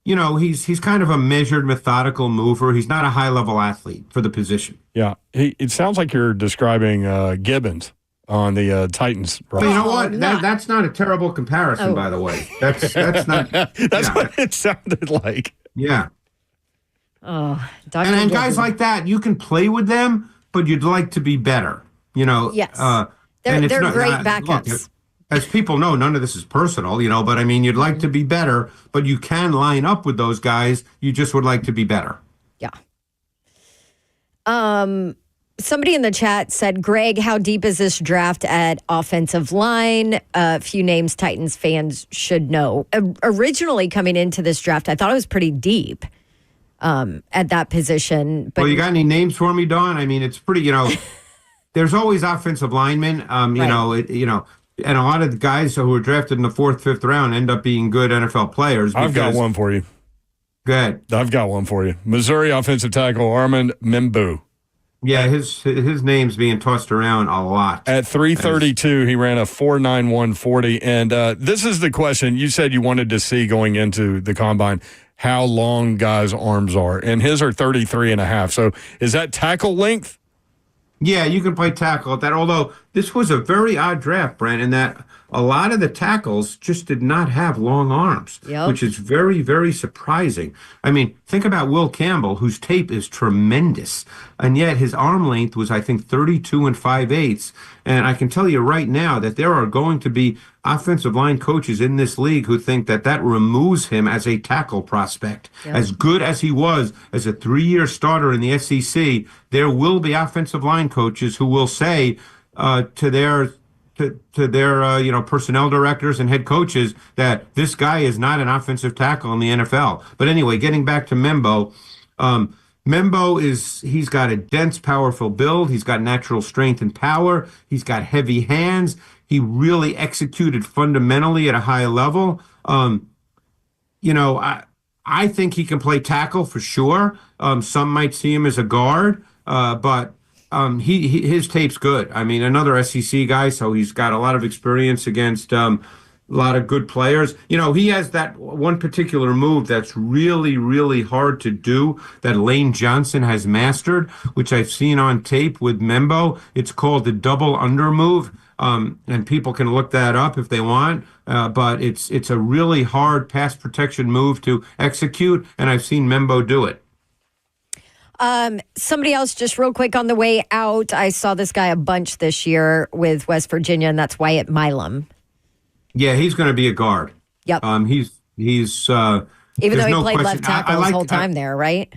S13: He's kind of a measured, methodical mover. He's not a high-level athlete for the position.
S2: Yeah, it sounds like you're describing Gibbons on the Titans.
S13: But you know what? That's not a terrible comparison, by the way. That's not.
S2: That's what it sounded like.
S13: Yeah.
S3: Oh,
S13: and guys like that, you can play with them, but you'd like to be better.
S3: Yes. They're great backups.
S13: Look, as people know, none of this is personal, but I mean, you'd like to be better, but you can line up with those guys. You just would like to be better.
S3: Yeah. Somebody in the chat said, Greg, how deep is this draft at offensive line? A few names Titans fans should know. Originally coming into this draft, I thought it was pretty deep at that position. But
S13: well, you got any names for me, Dawn? I mean, it's pretty, there's always offensive linemen, and a lot of the guys who were drafted in the 4th, 5th round end up being good NFL players.
S2: I've got one for you.
S13: Go ahead.
S2: I've got one for you. Missouri offensive tackle Armand Membu.
S13: Yeah, his name's being tossed around a lot.
S2: At 332, he ran a 4.91 40. And this is the question you said you wanted to see going into the combine, how long guys' arms are. And his are 33 and a half. So is that tackle length?
S13: Yeah, you can play tackle at that. Although this was a very odd draft, Brent, in that a lot of the tackles just did not have long arms, which is very, very surprising. I mean, think about Will Campbell, whose tape is tremendous, and yet his arm length was, I think, 32 and 5/8. And I can tell you right now that there are going to be offensive line coaches in this league who think that removes him as a tackle prospect. As good as he was as a 3-year starter in the SEC, there will be offensive line coaches who will say to their personnel directors and head coaches that this guy is not an offensive tackle in the NFL. But anyway, getting back to Membo, he's got a dense, powerful build. He's got natural strength and power. He's got heavy hands. He really executed fundamentally at a high level. I think he can play tackle for sure. Some might see him as a guard, but his tape's good. I mean, another SEC guy, so he's got a lot of experience against a lot of good players. He has that one particular move that's really, really hard to do that Lane Johnson has mastered, which I've seen on tape with Membo. It's called the double under move. And people can look that up if they want, but it's a really hard pass protection move to execute, and I've seen Membo do it.
S3: Somebody else, just real quick on the way out, I saw this guy a bunch this year with West Virginia, and that's Wyatt Milam.
S13: Yeah, he's going to be a guard.
S3: Yep.
S13: He's
S3: even though he played left tackle his whole time there, right?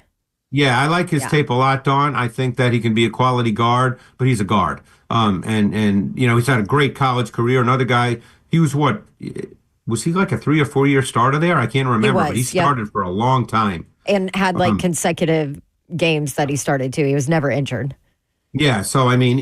S13: Yeah, I like his tape a lot, Dawn. I think that he can be a quality guard, but he's a guard. And he's had a great college career. Another guy, he was was he like a 3 or 4 year starter there? I can't remember, but he started for a long time.
S3: And had consecutive games that he started too. He was never injured.
S13: Yeah, so I mean,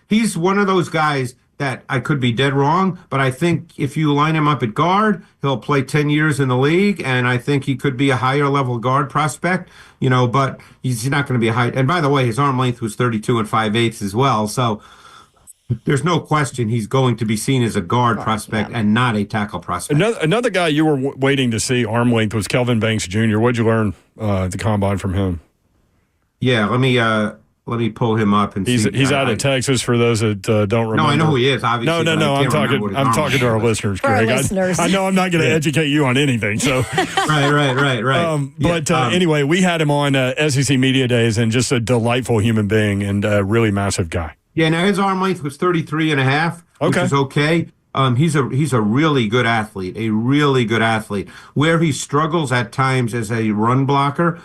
S13: he's one of those guys that I could be dead wrong, but I think if you line him up at guard, he'll play 10 years in the league, and I think he could be a higher level guard prospect, but he's not going to be a high. And by the way, his arm length was 32 and 5/8 as well, so there's no question he's going to be seen as a guard prospect and not a tackle prospect.
S2: Another guy you were waiting to see arm length was Kelvin Banks Jr. What'd you learn at the combine from him?
S13: Yeah, let me pull him up and see.
S2: He's out of Texas for those that don't remember.
S13: No, I know who he is. Obviously,
S2: no. I'm talking to our listeners, Greg. I know I'm not going to educate you on anything. So right. Anyway, we had him on SEC Media Days, and just a delightful human being and a really massive guy.
S13: Yeah, now his arm length was 33 and a half, which is okay. He's a really good athlete, Where he struggles at times as a run blocker,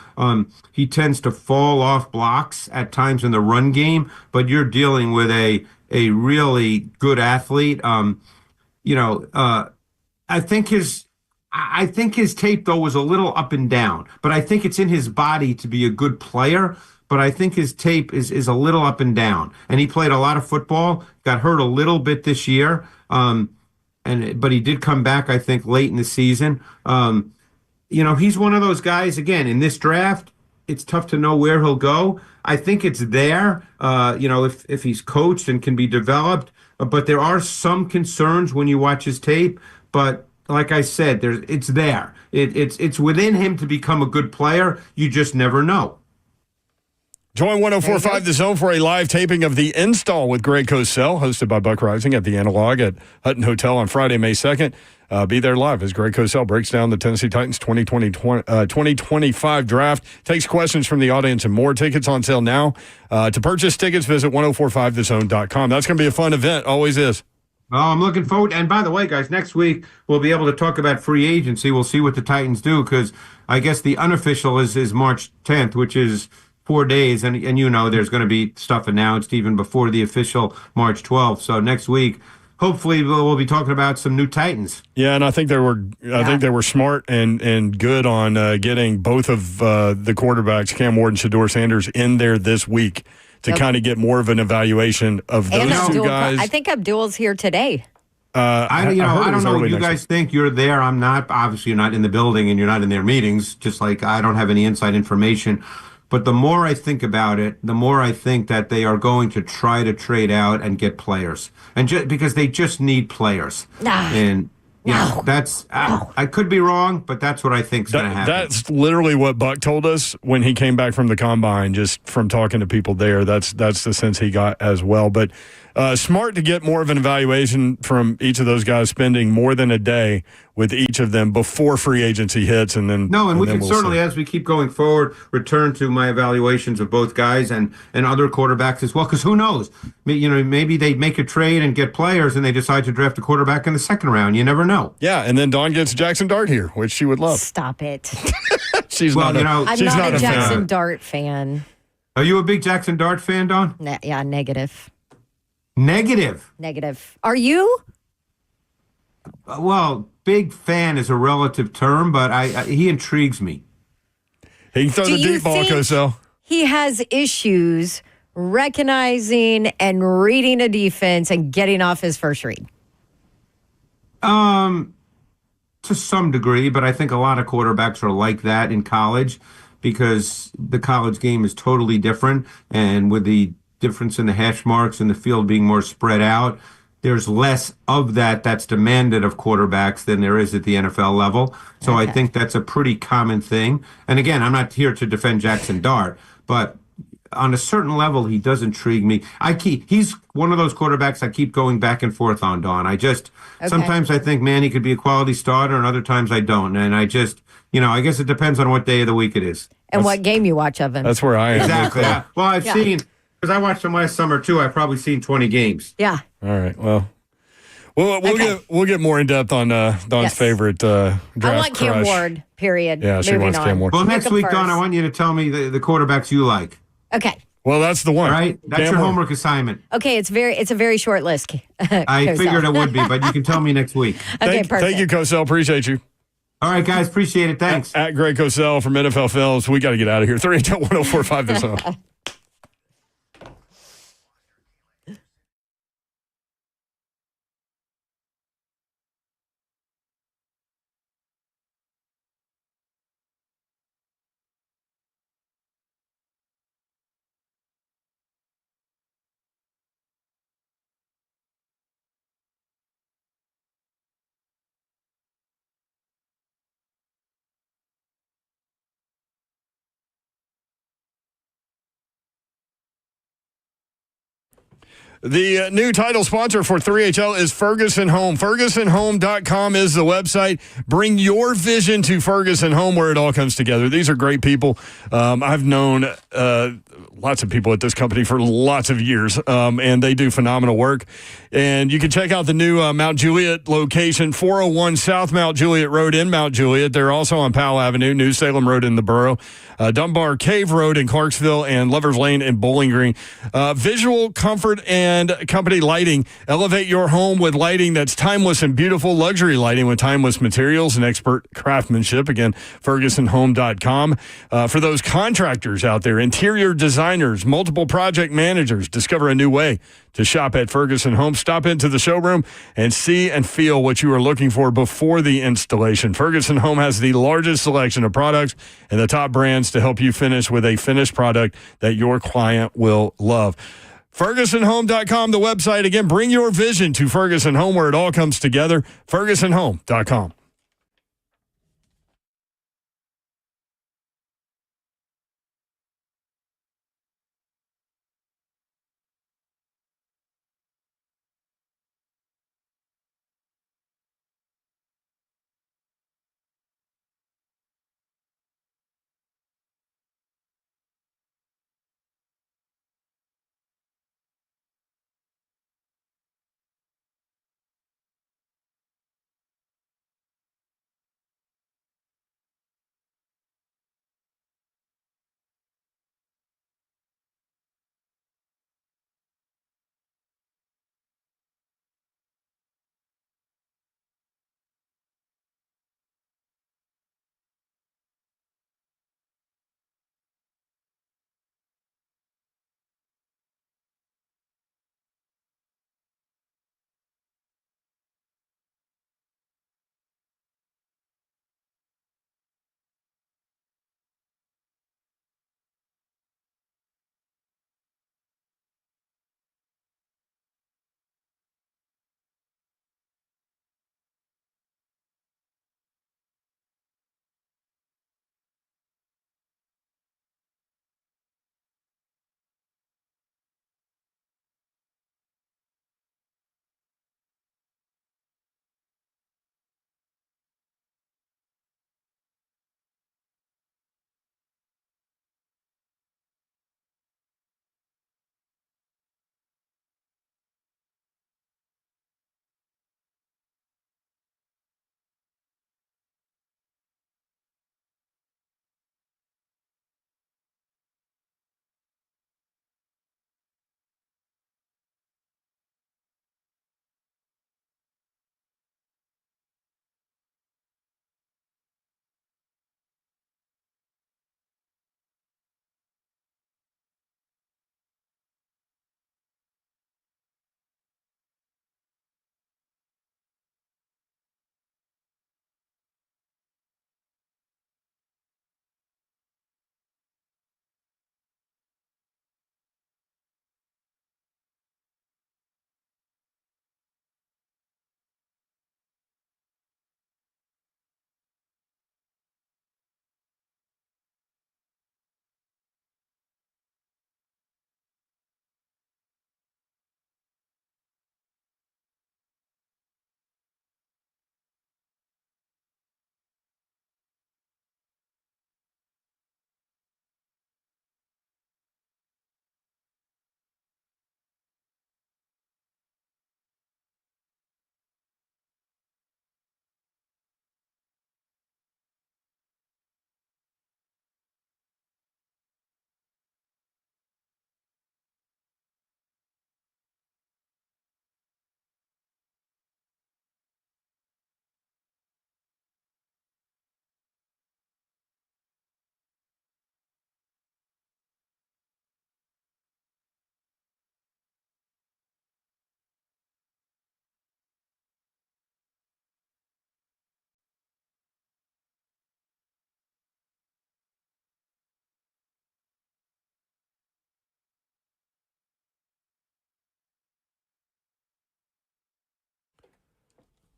S13: he tends to fall off blocks at times in the run game, but you're dealing with a really good athlete. I think his tape, though, was a little up and down, but I think it's in his body to be a good player. But I think his tape is a little up and down. And he played a lot of football, got hurt a little bit this year. But he did come back, I think, late in the season. He's one of those guys, again, in this draft, it's tough to know where he'll go. I think it's there, if he's coached and can be developed. But there are some concerns when you watch his tape. But like I said, it's there. It's within him to become a good player. You just never know.
S2: Join 104.5 The Zone for a live taping of The Install with Greg Cosell, hosted by Buck Rising at the Analog at Hutton Hotel on Friday, May 2nd. Be there live as Greg Cosell breaks down the Tennessee Titans 2025 draft, takes questions from the audience and more. Tickets on sale now. To purchase tickets, visit 1045thezone.com. That's going to be a fun event. Always is.
S13: Oh, I'm looking forward. And by the way, guys, next week we'll be able to talk about free agency. We'll see what the Titans do because I guess the unofficial is March 10th, which is 4 days, and there's going to be stuff announced even before the official March 12th. So next week, hopefully, we'll be talking about some new Titans.
S2: Yeah, and I think they were smart and good on getting both of the quarterbacks, Cam Ward and Shedeur Sanders, in there this week to kind of get more of an evaluation of those two guys.
S3: I think Abdul's here today.
S13: I don't know what you guys think. You're there. I'm not. Obviously, you're not in the building and you're not in their meetings. Just like I don't have any inside information. But the more I think about it, the more I think that they are going to try to trade out and get players, and because they just need players. And that's I could be wrong, but that's what I think is going to happen.
S2: That's literally what Buck told us when he came back from the combine. Just from talking to people there, that's the sense he got as well. But smart to get more of an evaluation from each of those guys, spending more than a day with each of them before free agency hits, and then
S13: we can certainly, as we keep going forward, return to my evaluations of both guys and other quarterbacks as well. Because who knows? Maybe they make a trade and get players, and they decide to draft a quarterback in the second round. You never know.
S2: Yeah, and then Dawn gets Jackson Dart here, which she would love.
S3: Stop it.
S2: I'm not
S3: a Jackson Dart fan.
S13: Are you a big Jackson Dart fan, Dawn?
S3: Yeah, negative.
S13: Negative.
S3: Are you?
S13: Well, big fan is a relative term, but he intrigues me.
S2: He can throw the deep ball, Cosell.
S3: He has issues recognizing and reading a defense and getting off his first read.
S13: To some degree, but I think a lot of quarterbacks are like that in college because the college game is totally different, and with the difference in the hash marks and the field being more spread out, there's less of that's demanded of quarterbacks than there is at the NFL level. So I think that's a pretty common thing. And again, I'm not here to defend Jackson Dart, but on a certain level, he does intrigue me. He's one of those quarterbacks I keep going back and forth on, Dawn. Sometimes I think, man, he could be a quality starter, and other times I don't. And I guess it depends on what day of the week it is.
S3: And what game you watch of him.
S2: That's where I am.
S13: Exactly. Yeah. Well, I've seen... Because I watched them last summer, too. I've probably seen 20 games.
S3: Yeah.
S2: All right. Well, we'll get more in depth on Dawn's favorite draft
S3: I want
S2: crush.
S3: Cam Ward, period.
S2: Yeah, she wants Cam Ward.
S13: Well, next week, Dawn, I want you to tell me the quarterbacks you like.
S3: Okay.
S2: Well, that's the one.
S13: All right? That's your homework assignment.
S3: Okay, it's a very short list.
S13: I figured it would be, but you can tell me next week.
S3: Okay, perfect.
S2: Thank you, Cosell. Appreciate you.
S13: All right, guys. Appreciate it. Thanks.
S2: At Greg Cosell from NFL Films. We got to get out of here. 3-8-10-1045 The Zone. The new title sponsor for 3HL is Ferguson Home. FergusonHome.com is the website. Bring your vision to Ferguson Home, where it all comes together. These are great people. I've known lots of people at this company for lots of years, and they do phenomenal work. And you can check out the new Mount Juliet location, 401 South Mount Juliet Road in Mount Juliet. They're also on Powell Avenue, New Salem Road in the borough, Dunbar Cave Road in Clarksville, and Lovers Lane in Bowling Green. Visual comfort and company lighting. Elevate your home with lighting that's timeless and beautiful. Luxury lighting with timeless materials and expert craftsmanship. Again, FergusonHome.com. For those contractors out there, interior designers, multiple project managers, discover a new way to shop at Ferguson Home. Stop into the showroom and see and feel what you are looking for before the installation. Ferguson Home has the largest selection of products and the top brands to help you finish with a finished product that your client will love. FergusonHome.com, the website. Again, bring your vision to Ferguson Home, where it all comes together. FergusonHome.com.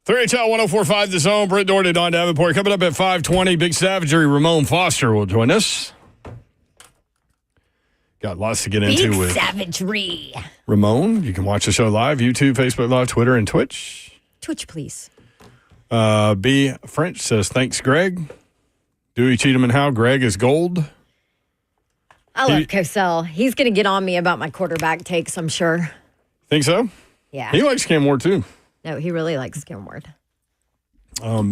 S2: HL 104.5 The Zone. Brent Doherty, Don Davenport. Coming up at 5:20, Big Savagery, Ramon Foster will join us. Got lots to get into with
S3: savagery.
S2: Ramon. You can watch the show live, YouTube, Facebook Live, Twitter, and Twitch.
S3: Twitch, please.
S2: B. French says, thanks, Greg. Dewey, Cheatham, and Howe. Greg is gold.
S3: I love Cosell. He's going to get on me about my quarterback takes, I'm sure.
S2: Think so?
S3: Yeah.
S2: He likes Cam Ward, too.
S3: No, he really likes Cam Ward.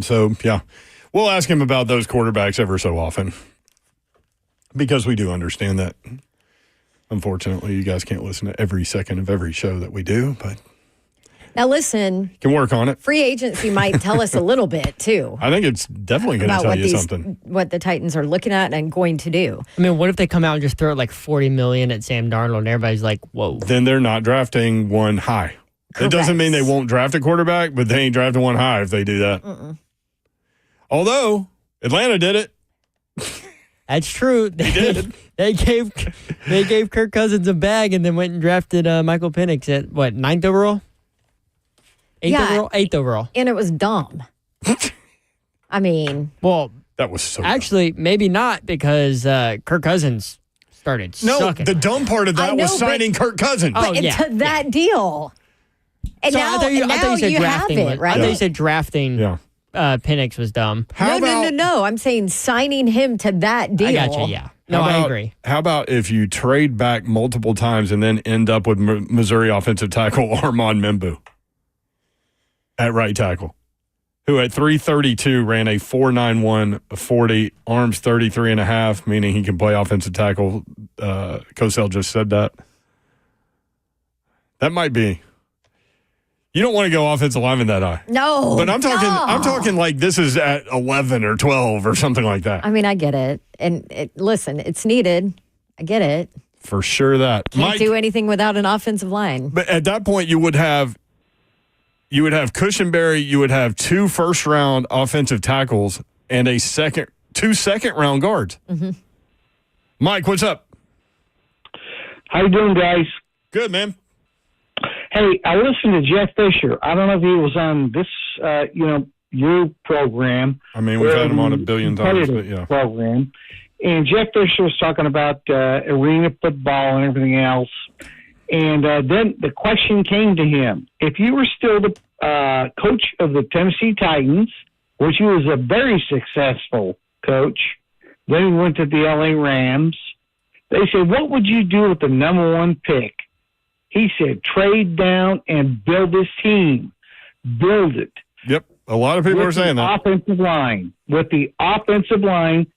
S2: So, yeah. We'll ask him about those quarterbacks ever so often because we do understand that. Unfortunately, you guys can't listen to every second of every show that we do, but
S3: now listen,
S2: can work on it.
S3: Free agency might tell us a little bit too.
S2: I think it's definitely going to tell you something.
S3: What the Titans are looking at and going to do.
S1: I mean, what if they come out and just throw like $40 million at Sam Darnold and everybody's like, whoa?
S2: Then they're not drafting one high.
S3: Correct.
S2: It doesn't mean they won't draft a quarterback, but they ain't drafting one high if they do that. Although Atlanta did it.
S1: That's true.
S2: They did.
S1: They gave Kirk Cousins a bag and then went and drafted Michael Penix at what, 9th overall? 8th overall.
S3: And it was dumb. I mean,
S1: well,
S2: that was so
S1: actually
S2: dumb.
S1: Maybe not because Kirk Cousins started sucking.
S2: The dumb part of that was signing Kirk Cousins.
S3: But to that deal. And
S1: so
S3: now,
S1: I thought you said
S3: you have
S1: drafting
S3: it, right?
S1: I thought you said drafting Penix was dumb.
S3: No. I'm saying signing him to that deal.
S1: I got you, yeah. No, I agree.
S2: How about if you trade back multiple times and then end up with Missouri offensive tackle Armand Membu at right tackle, who at 332 ran a 4.91 40, arms 33 and a half, meaning he can play offensive tackle. Cosell just said that. That might be. You don't want to go offensive lineman that high.
S3: No.
S2: But I'm talking like this is at 11 or 12 or something like that.
S3: I mean, I get it. And listen, it's needed. I get it.
S2: For sure that.
S3: Can't do anything without an offensive line.
S2: But at that point, you would have Cushenberry, you would have 2 first-round offensive tackles and 2 second-round guards.
S3: Mm-hmm.
S2: Mike, what's up?
S12: How you doing, guys?
S2: Good, man.
S12: Hey, I listened to Jeff Fisher. I don't know if he was on this, your program.
S2: I mean, we've had him on a billion times, but yeah.
S12: Program. And Jeff Fisher was talking about arena football and everything else. And then the question came to him. If you were still the coach of the Tennessee Titans, which he was a very successful coach, then he went to the LA Rams. They said, what would you do with the number 1 pick? He said, trade down and build this team. Build it.
S2: Yep. A lot of people are saying that.
S12: With the offensive line,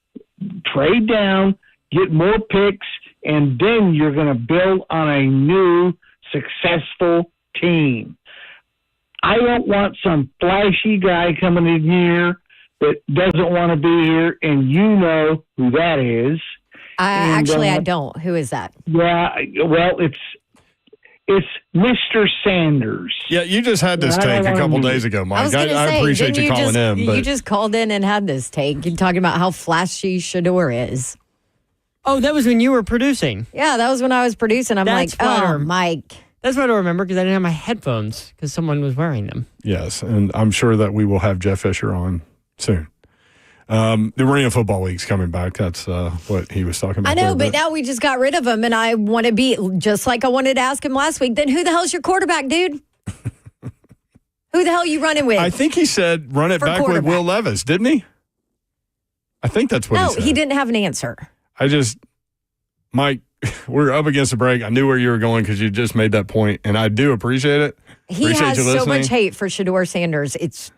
S12: trade down, get more picks, and then you're going to build on a new, successful team. I don't want some flashy guy coming in here that doesn't want to be here, and you know who that is.
S3: I don't. Who is that?
S12: Yeah, well, it's Mr. Sanders.
S2: Yeah, you just had this take a couple days ago, Mike. I appreciate you calling in. But
S3: you just called in and had this take. You're talking about how flashy Shador is.
S1: Oh, that was when you were producing.
S3: Yeah, that was when I was producing. I'm like, Mike.
S1: That's what I remember because I didn't have my headphones because someone was wearing them.
S2: Yes, and I'm sure that we will have Jeff Fisher on soon. The Arena Football League's coming back. That's what he was talking about.
S3: I know, but now we just got rid of him, and I want to be just like I wanted to ask him last week. Then who the hell's your quarterback, dude? Who the hell are you running with?
S2: I think he said run it back with Will Levis, didn't he? I think that's what he said.
S3: No, he didn't have an answer.
S2: Mike, we're up against the break. I knew where you were going because you just made that point, and I do appreciate it.
S3: He has so much hate for Shador Sanders. It's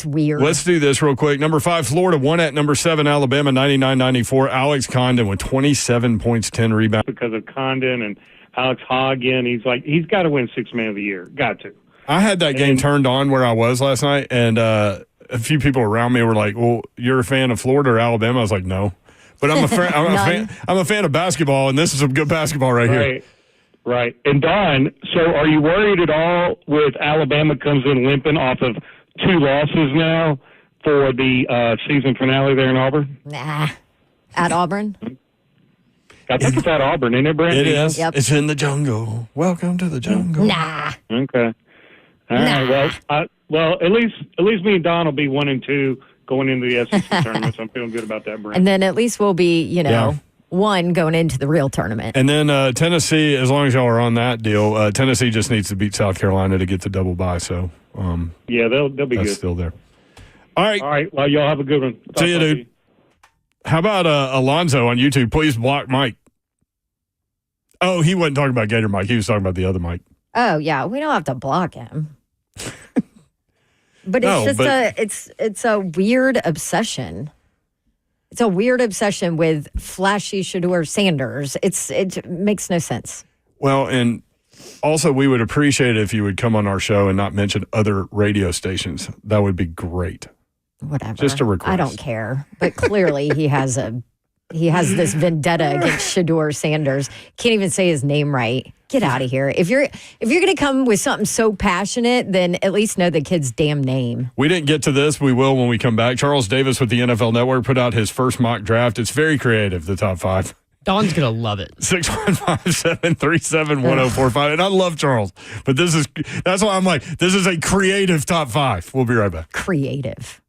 S3: weird.
S2: Let's do this real quick. Number 5, Florida won at number 7, Alabama, 99-94. Alex Condon with 27 points, 10 rebounds.
S14: Because of Condon and Alex Hagen, he's got to win 6th man of the year. Got to.
S2: I had that game turned on where I was last night, and a few people around me were like, well, you're a fan of Florida or Alabama? I was like, no. But I'm a fan of basketball, and this is some good basketball right here.
S14: Right. And Don, so are you worried at all with Alabama comes in limping off of 2 losses now for the season finale there in Auburn?
S3: Nah. At Auburn?
S14: I think it's at Auburn, isn't it, Brent?
S2: It is.
S3: Yep.
S2: It's in the jungle. Welcome to the jungle.
S3: Nah.
S14: Okay. All right. Well, at least me and Don will be 1-2 going into the SEC tournament, so I'm feeling good about that, Brent.
S3: And then at least we'll be, one going into the real tournament.
S2: And then Tennessee, as long as y'all are on that deal, Tennessee just needs to beat South Carolina to get the double bye. So
S14: yeah, they'll be
S2: that's
S14: good.
S2: still there. All right.
S14: All right. Well, y'all have a good one.
S2: See you, dude. How about Alonzo on YouTube? Please block Mike. Oh, he wasn't talking about Gator Mike. He was talking about the other Mike.
S3: Oh yeah, we don't have to block him. But it's a weird obsession. It's a weird obsession with flashy Shedeur Sanders. It makes no sense.
S2: Well, and also we would appreciate it if you would come on our show and not mention other radio stations. That would be great.
S3: Whatever.
S2: Just a request.
S3: I don't care. But clearly he has this vendetta against Shedeur Sanders. Can't even say his name right. Get out of here. If you're going to come with something so passionate, then at least know the kid's damn name.
S2: We didn't get to this. We will when we come back. Charles Davis with the NFL Network put out his first mock draft. It's very creative, the top 5.
S1: Dawn's going to love it.
S2: 615-737-1045. And I love Charles. But that's why I'm like, this is a creative top 5. We'll be right back.
S3: Creative.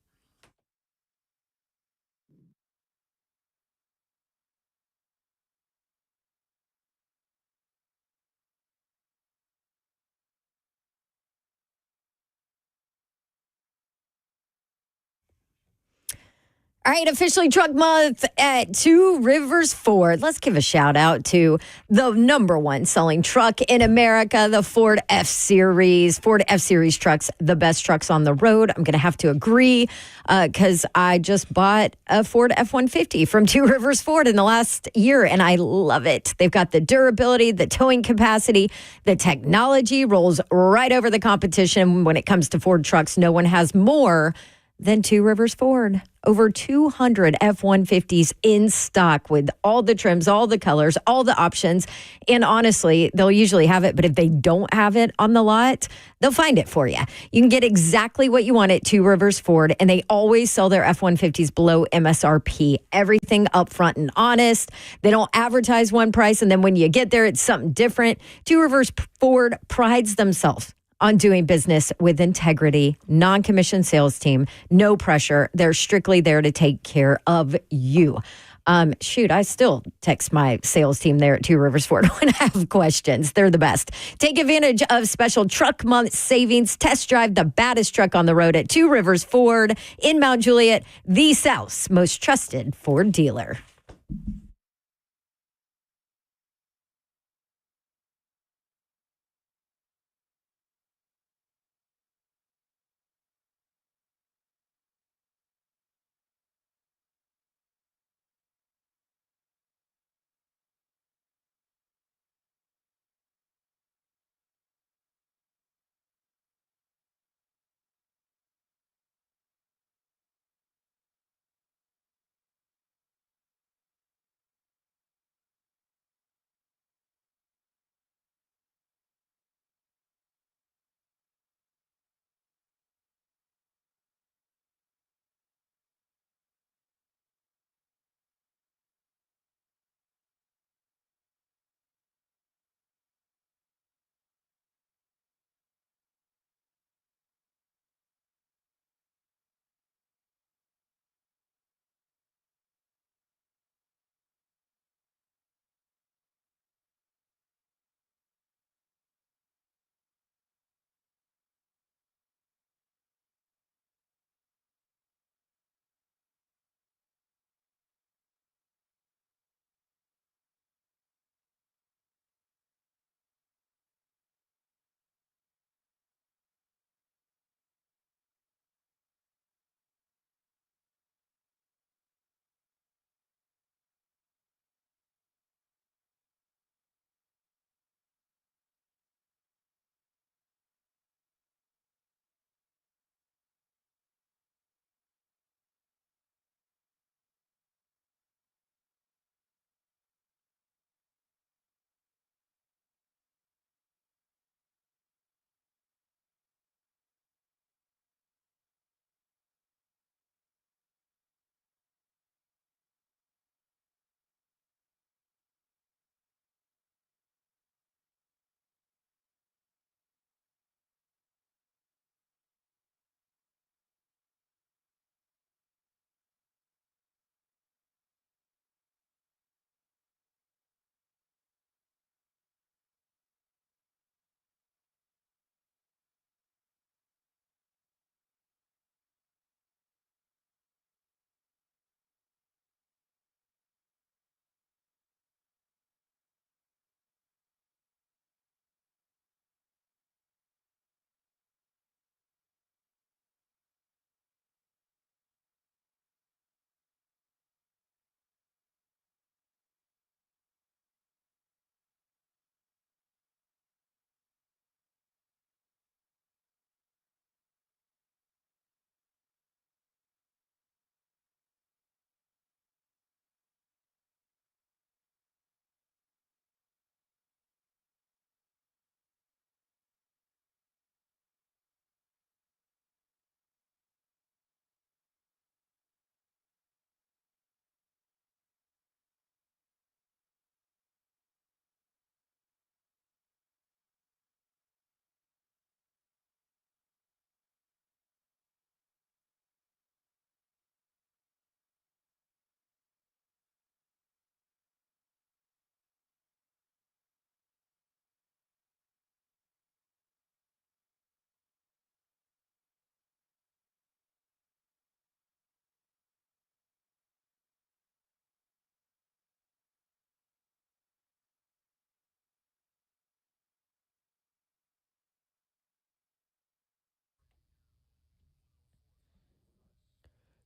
S3: All right, officially Truck Month at Two Rivers Ford. Let's give a shout out to the number one selling truck in America, the Ford F-Series. Ford F-Series trucks, the best trucks on the road. I'm going to have to agree because I just bought a Ford F-150 from Two Rivers Ford in the last year, and I love it. They've got the durability, the towing capacity, the technology rolls right over the competition. When it comes to Ford trucks, no one has more than Two Rivers Ford. Over 200 F-150s in stock with all the trims, all the colors, all the options. And honestly, they'll usually have it, but if they don't have it on the lot, they'll find it for you. You can get exactly what you want at Two Rivers Ford, and they always sell their F-150s below MSRP. Everything upfront and honest. They don't advertise one price, and then when you get there, it's something different. Two Rivers Ford prides themselves on doing business with integrity, non-commissioned sales team, no pressure. They're strictly there to take care of you. I still text my sales team there at Two Rivers Ford when I have questions. They're the best. Take advantage of special Truck Month savings. Test drive the baddest truck on the road at Two Rivers Ford in Mount Juliet, the South's most trusted Ford dealer.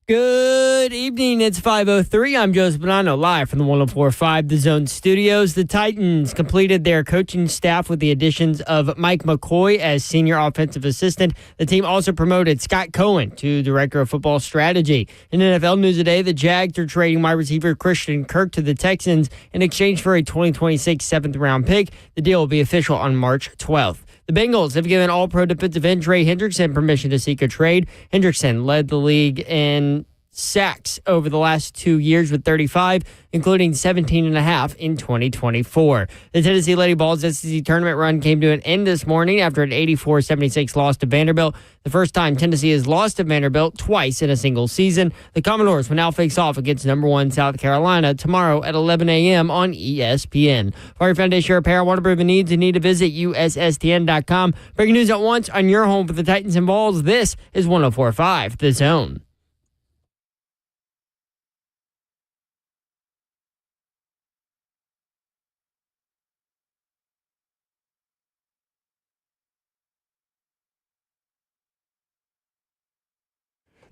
S1: Good evening. It's 5:03. I'm Joseph Bonanno, live from the 104.5 The Zone studios. The Titans completed their coaching staff with the additions of Mike McCoy as senior offensive assistant. The team also promoted Scott Cohen to director of football strategy. In NFL news today, the Jags are trading wide receiver Christian Kirk to the Texans in exchange for a 2026 seventh-round pick. The deal will be official on March 12th. The Bengals have given All-Pro defensive end Trey Hendrickson permission to seek a trade. Hendrickson led the league in sacks over the last 2 years with 35, including 17.5 in 2024. The Tennessee Lady Vols SEC tournament run came to an end this morning after an 84-76 loss to Vanderbilt. The first time Tennessee has lost to Vanderbilt twice in a single season. The Commodores will now face off against number 1 South Carolina tomorrow at 11 a.m. on ESPN. For your foundation repair, waterproofing needs, you need to visit USSTN.com. Breaking news at once on your home for the Titans and Vols. This is 104.5 The Zone.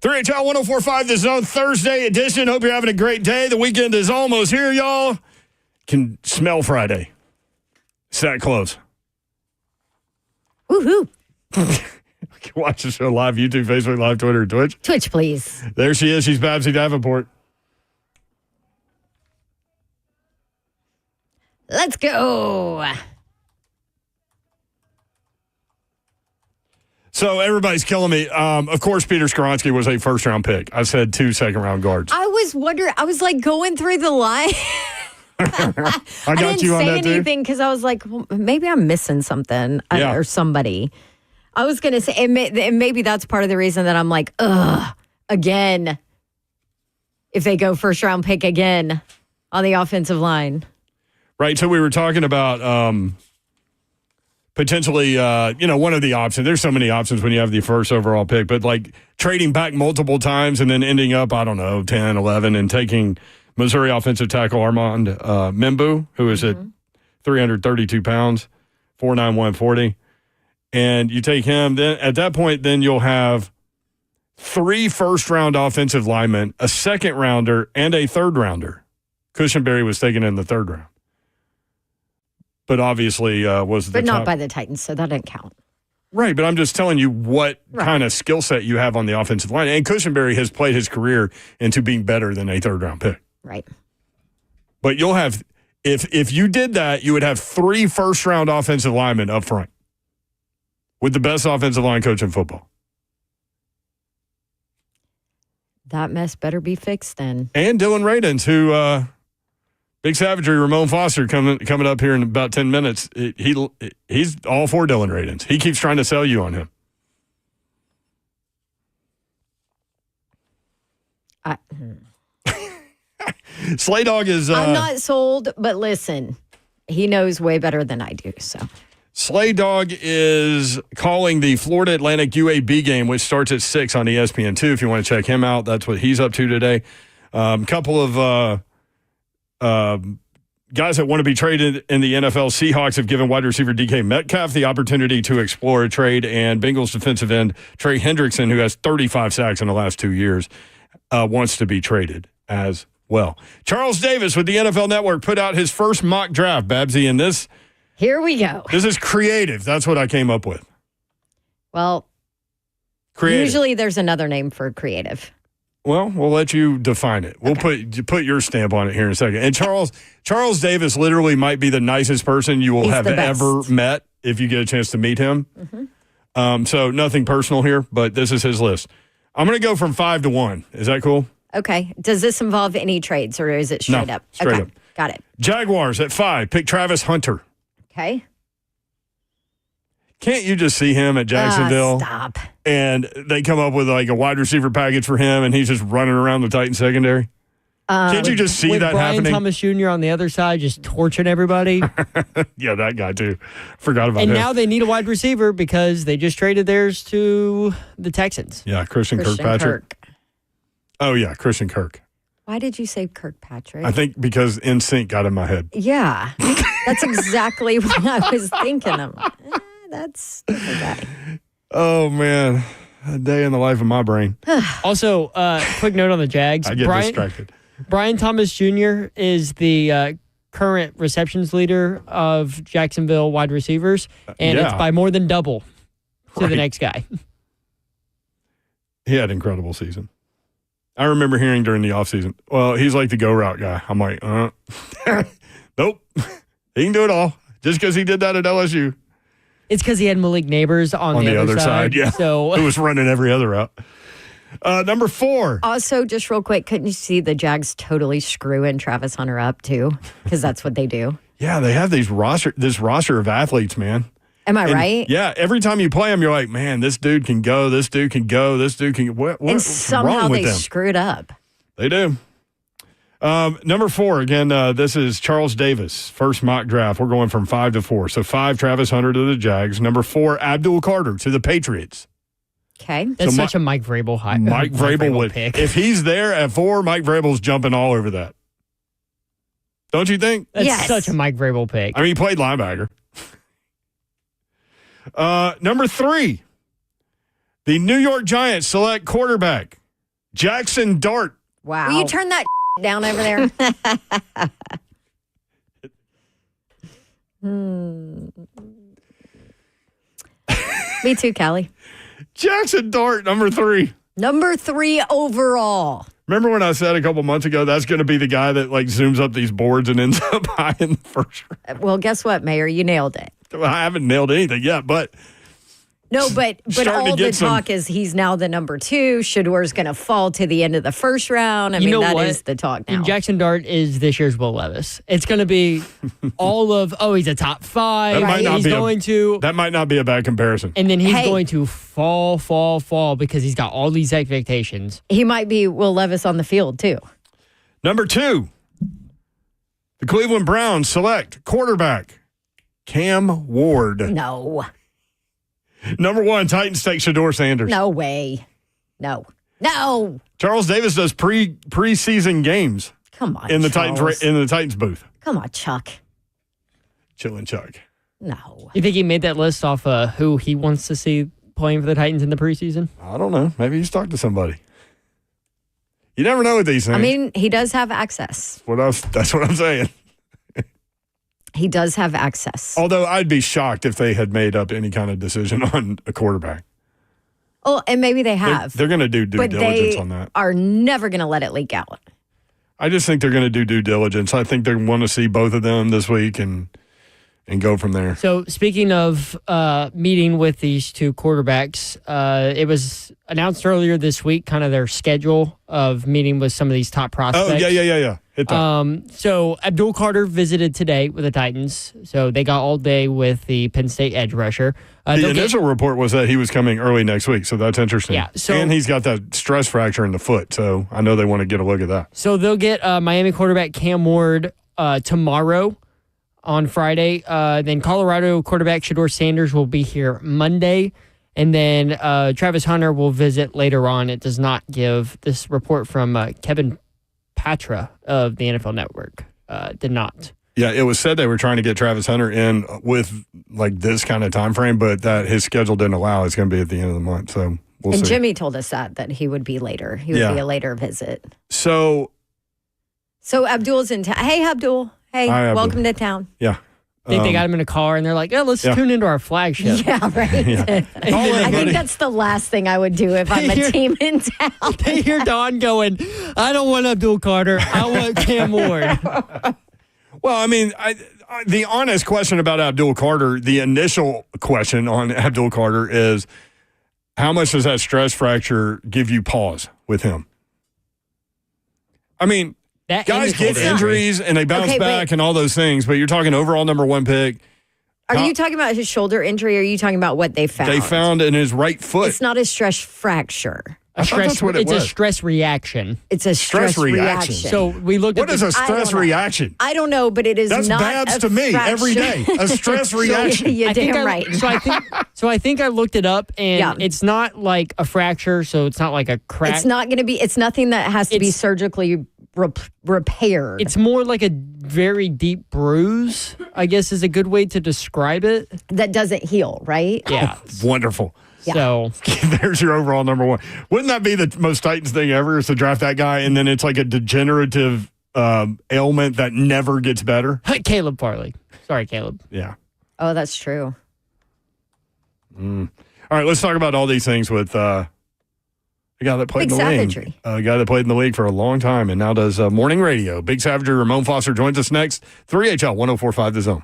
S2: HL 104.5 The Zone Thursday edition. Hope you're having a great day. The weekend is almost here, y'all. Can smell Friday. It's that close.
S3: Woohoo.
S2: You can watch the show live, YouTube, Facebook, Live, Twitter, and Twitch.
S3: Twitch, please.
S2: There she is. She's Babsy Davenport.
S3: Let's go.
S2: So everybody's killing me. Of course, Peter Skoronski was a first-round pick. I said 2 second-round guards.
S3: I was wondering, I was like going through the line.
S2: I
S3: didn't
S2: you on
S3: say
S2: that too.
S3: anything because I was like, well, maybe I'm missing something or somebody. I was going to say, and maybe that's part of the reason that I'm like, again, if they go first-round pick again on the offensive line.
S2: Right, so we were talking about potentially, one of the options. There's so many options when you have the first overall pick, but like trading back multiple times and then ending up, 10, 11, and taking Missouri offensive tackle Armand Membu, who is at 332 pounds, 4'9", 140. And you take him, then at that point, then you'll have 3 first-round offensive linemen, a second-rounder, and a third-rounder. Cushenberry was taken in the third round. But obviously was the
S3: But not
S2: top.
S3: by the Titans, so that didn't count.
S2: Right, but I'm just telling you what kind of skill set you have on the offensive line. And Cushenberry has played his career into being better than a third-round pick.
S3: Right.
S2: But you'll have, if you did that, you would have 3 first-round offensive linemen up front with the best offensive line coach in football.
S3: That mess better be fixed then.
S2: And Dylan Radins, who... Big Savagery, Ramon Foster coming up here in about 10 minutes. He's all for Dylan Radins. He keeps trying to sell you on him. Slay Dog is...
S3: I'm not sold, but listen, he knows way better than I do, so...
S2: Slay Dog is calling the Florida Atlantic UAB game, which starts at 6 on ESPN2. If you want to check him out, that's what he's up to today. Couple of... guys that want to be traded in the NFL. Seahawks have given wide receiver DK Metcalf the opportunity to explore a trade, and Bengals defensive end Trey Hendrickson, who has 35 sacks in the last 2 years, wants to be traded as well. Charles Davis with the NFL Network put out his first mock draft, Babsy, and this...
S3: Here we go.
S2: This is creative. That's what I came up with.
S3: Well,
S2: creative.
S3: Usually there's another name for creative.
S2: Well, we'll let you define it. We'll put your stamp on it here in a second. And Charles Davis literally might be the nicest person you will have ever met if you get a chance to meet him. Mm-hmm. So nothing personal here, but this is his list. I'm going to go from 5 to 1. Is that cool?
S3: Okay. Does this involve any trades or is it straight up?
S2: Straight up.
S3: Got it.
S2: Jaguars at 5. Pick Travis Hunter.
S3: Okay.
S2: Can't you just see him at Jacksonville?
S3: Stop.
S2: And they come up with like a wide receiver package for him, and he's just running around the Titan secondary? Can't you just see that
S1: Brian
S2: happening?
S1: Thomas Jr. on the other side just torching everybody.
S2: Yeah, that guy too. Forgot about him.
S1: And now they need a wide receiver because they just traded theirs to the Texans.
S2: Yeah, Christian Kirkpatrick. Oh, yeah, Christian Kirk.
S3: Why did you say Kirkpatrick?
S2: I think because NSYNC got in my head.
S3: Yeah, that's exactly what I was thinking of. That's the guy.
S2: Oh, man. A day in the life of my brain.
S1: Also, quick note on the Jags.
S2: I get distracted.
S1: Brian Thomas Jr. is the current receptions leader of Jacksonville wide receivers, and it's by more than double to the next guy.
S2: He had an incredible season. I remember hearing during the offseason, well, he's like the go route guy. I'm like, nope. He can do it all just because he did that at LSU.
S1: It's because he had Malik Neighbors on the other side.
S2: Yeah.
S1: So
S2: who was running every other route. Number 4.
S3: Also, just real quick, couldn't you see the Jags totally screwing Travis Hunter up too? Because that's what they do.
S2: Yeah, they have this roster of athletes, man.
S3: Am I right?
S2: Yeah, every time you play them, you're like, man, this dude can go, this dude can go, this dude can. What's
S3: and somehow
S2: wrong with
S3: they
S2: them?
S3: screwed up.
S2: They do. Number 4, again, this is Charles Davis, first mock draft. We're going from 5 to 4. So 5, Travis Hunter to the Jags. Number 4, Abdul Carter to the Patriots.
S3: Okay.
S1: That's such a Mike Vrabel high.
S2: Mike Vrabel would
S1: pick.
S2: If he's there at 4, Mike Vrabel's jumping all over that. Don't you think?
S1: That's such a Mike Vrabel pick.
S2: I mean, he played linebacker. Number 3, the New York Giants select quarterback, Jackson Dart.
S3: Wow. Will you turn that down over there? Me too, Callie.
S2: Jackson Dart, number 3.
S3: Number 3 overall.
S2: Remember when I said a couple months ago that's going to be the guy that like zooms up these boards and ends up high in the first round?
S3: Well, guess what, Mayor? You nailed it.
S2: Well, I haven't nailed anything yet, but
S3: no, but all the talk is he's now the number 2. Shador's going to fall to the end of the first round. I mean, that is the talk now.
S1: And Jackson Dart is this year's Will Levis. It's going to be all of, he's a top 5.
S2: That might not
S1: that
S2: might not be a bad comparison.
S1: And then he's going to fall because he's got all these expectations.
S3: He might be Will Levis on the field, too.
S2: Number 2, the Cleveland Browns select quarterback, Cam Ward.
S3: No.
S2: Number 1, Titans take Shador Sanders.
S3: No way. No.
S2: Charles Davis does preseason games.
S3: Come on,
S2: in the
S3: Charles.
S2: Titans booth.
S3: Come on, Chuck.
S2: Chillin' Chuck.
S3: No.
S1: You think he made that list off who he wants to see playing for the Titans in the preseason?
S2: I don't know. Maybe he's talked to somebody. You never know with these things.
S3: I mean, he does have access.
S2: That's what I'm saying.
S3: He does have access.
S2: Although I'd be shocked if they had made up any kind of decision on a quarterback.
S3: Oh, and maybe they have.
S2: They're going to do due diligence on that.
S3: Are never going to let it leak out.
S2: I just think they're going to do due diligence. I think they want to see both of them this week and go from there.
S1: So speaking of meeting with these 2 quarterbacks, it was announced earlier this week, kind of their schedule of meeting with some of these top prospects.
S2: Oh, yeah. Hit that.
S1: So Abdul Carter visited today with the Titans. So they got all day with the Penn State edge rusher.
S2: The initial report was that he was coming early next week, so that's interesting.
S1: Yeah.
S2: And he's got that stress fracture in the foot, so I know they want to get a look at that.
S1: So they'll get Miami quarterback Cam Ward tomorrow on Friday. Then Colorado quarterback Shador Sanders will be here Monday. And then Travis Hunter will visit later on. It does not give this report from Kevin Patra of the NFL Network. Did not.
S2: Yeah, it was said they were trying to get Travis Hunter in with like this kind of time frame, but that his schedule didn't allow. It's going to be at the end of the month, so we'll see.
S3: And Jimmy told us that he would be later. He would be a later visit.
S2: So
S3: Abdul's in town. Hey, Abdul. Hey,
S2: Hi, Abdul.
S3: Welcome to town.
S2: Yeah.
S1: I think they got him in a car, and they're like, let's tune into our flagship.
S3: Yeah, right.
S2: Yeah.
S3: I think that's the last thing I would do if I'm a team in town.
S1: They hear Don going, I don't want Abdul Carter. I want Cam Ward.
S2: Well, I mean, the honest question about Abdul Carter, the initial question on Abdul Carter is, how much does that stress fracture give you pause with him? I mean, guys get injuries and they bounce back and all those things, but you're talking overall number 1 pick.
S3: Are you talking about his shoulder injury or are you talking about what they found?
S2: They found in his right foot.
S3: It's not a stress fracture.
S2: That's what it was.
S1: It's a stress reaction.
S3: It's a stress reaction.
S1: So we looked at
S2: what is a stress reaction?
S3: I don't know, but it is
S2: That's
S3: not
S2: Babs
S3: a
S2: to me
S3: fracture.
S2: every day. A stress reaction.
S3: You're damn right.
S1: So I think I looked it up, and it's not like a fracture, so it's not like a crack.
S3: It's not going to be. It's nothing that has to be surgically repaired.
S1: It's more like a very deep bruise, I guess is a good way to describe it.
S3: That doesn't heal, right?
S1: Yeah.
S2: Oh, wonderful.
S3: Yeah.
S1: So
S2: there's your overall number one. Wouldn't that be the most Titans thing ever, is to draft that guy and then it's like a degenerative ailment that never gets better?
S1: Caleb Farley. Sorry, Caleb.
S2: Yeah.
S3: Oh, that's true.
S2: All right, let's talk about all these things with a guy that played
S3: Big
S2: in the
S3: savagery.
S2: league. A guy that played in the league for a long time and now does morning radio. Big Savagery, Ramon Foster joins us next. 3HL 104.5 The Zone.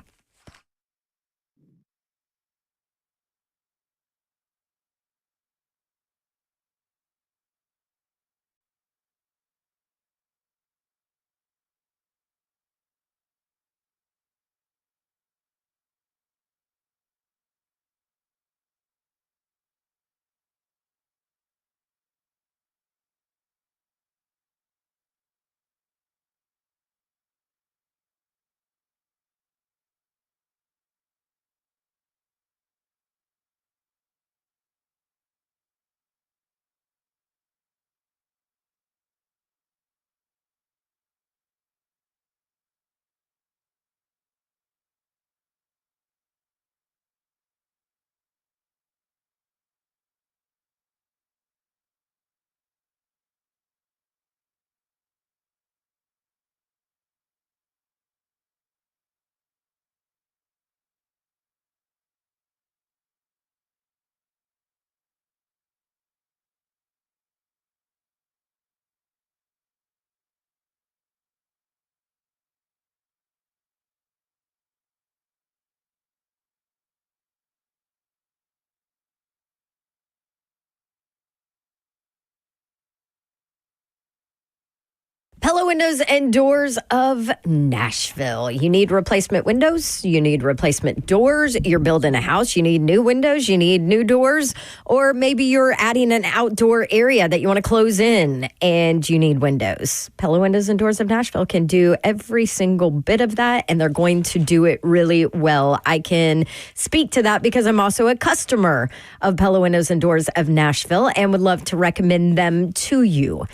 S3: Pella Windows and Doors of Nashville. You need replacement windows. You need replacement doors. You're building a house. You need new windows. You need new doors. Or maybe you're adding an outdoor area that you want to close in and you need windows. Pella Windows and Doors of Nashville can do every single bit of that, and they're going to do it really well. I can speak to that because I'm also a customer of Pella Windows and Doors of Nashville and would love to recommend them to you.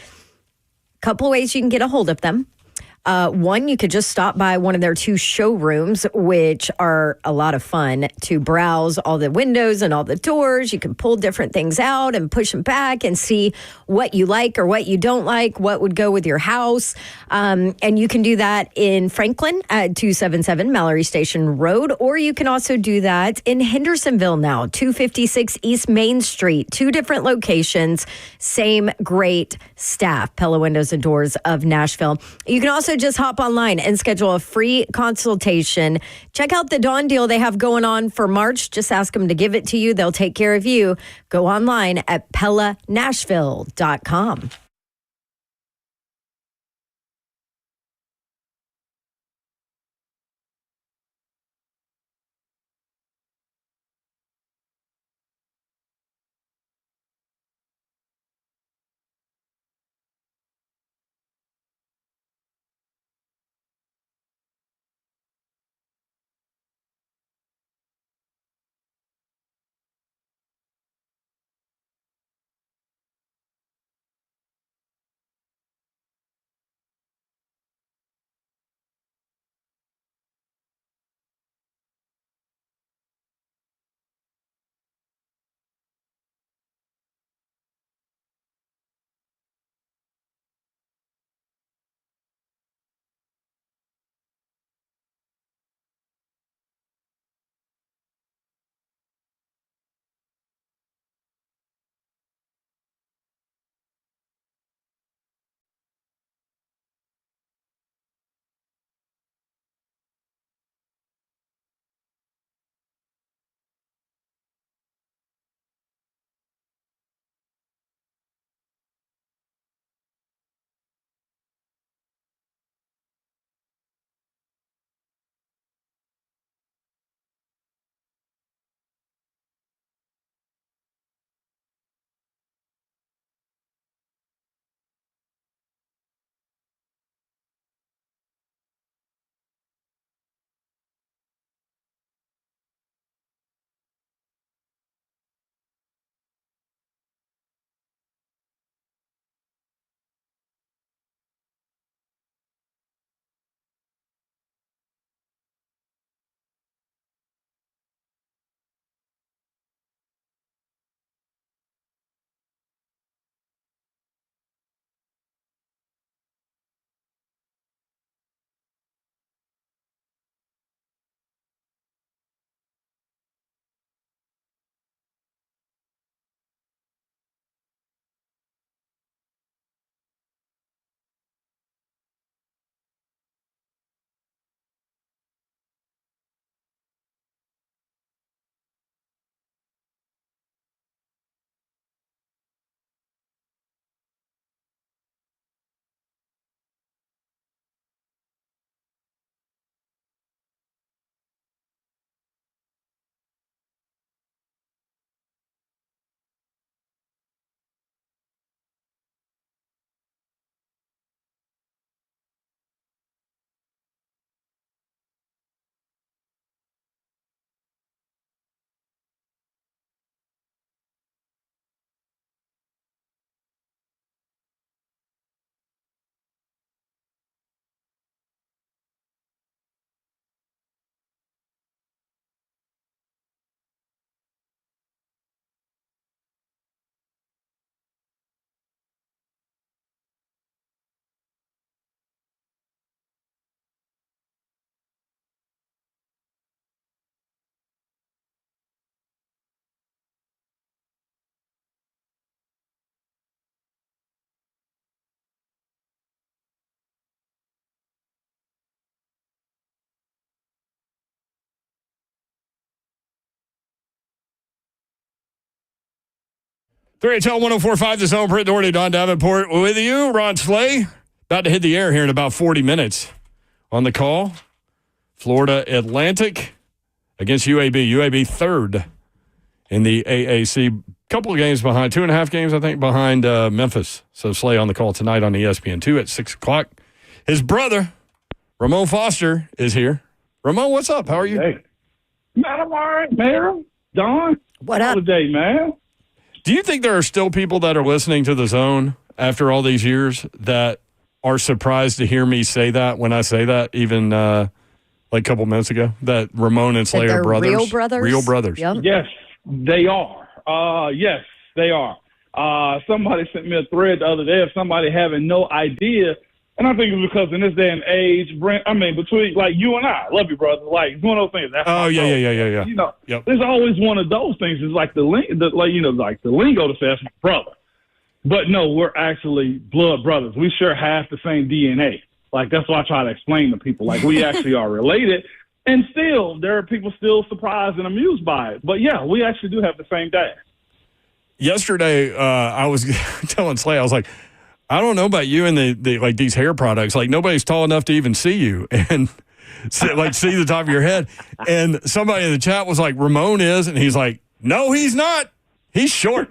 S3: Couple of ways you can get a hold of them. One, you could just stop by one of their two showrooms, which are a lot of fun to browse all the windows and all the doors. You can pull different things out and push them back and see what you like or what you don't like, what would go with your house. And you can do that in Franklin at 277 Mallory Station Road, or you can also do that in Hendersonville now, 256 East Main Street, two different locations, same great staff, Pella Windows and Doors of Nashville. You can also just hop online and schedule a free consultation. Check out the Dawn deal they have going on for March. Just ask them to give it to you. They'll take care of you. Go online at PellaNashville.com.
S2: 3HL 104.5, The Zone. Brent Doherty, Don Davenport with you. Ron Slay, about to hit the air here in about 40 minutes. On the call, Florida Atlantic against UAB. UAB third in the AAC. Couple of games behind, 2.5 games, I think, behind Memphis. So Slay on the call tonight on ESPN2 at 6 o'clock. His brother, Ramon Foster, is here. Ramon, what's up? How are you?
S15: Hey. Man, I'm all right, man. Don?
S3: What up?
S15: Today, man.
S2: Do you think there are still people that are listening to The Zone after all these years that are surprised to hear me say that when I say that, even like a couple minutes ago, that Ramon and Slay are brothers?
S3: Real brothers?
S2: Real brothers.
S3: Yep.
S15: Yes, they are. Yes, they are. Somebody sent me a thread the other day of somebody having no idea. And I think it's because in this day and age, Brent, I mean, between like you and I love you, brother. Like it's one of those things. That's
S2: yeah.
S15: You know, There's always one of those things. It's like the lingo to say that's my brother. But no, we're actually blood brothers. We share half the same DNA. Like that's what I try to explain to people. Like we actually are related. And still, there are people still surprised and amused by it. But yeah, we actually do have the same dad.
S2: Yesterday, I was telling Slay, I was like, I don't know about you and the like these hair products. Like nobody's tall enough to even see you and like see the top of your head. And somebody in the chat was like, Ramon is, and he's like, no, he's not. He's short.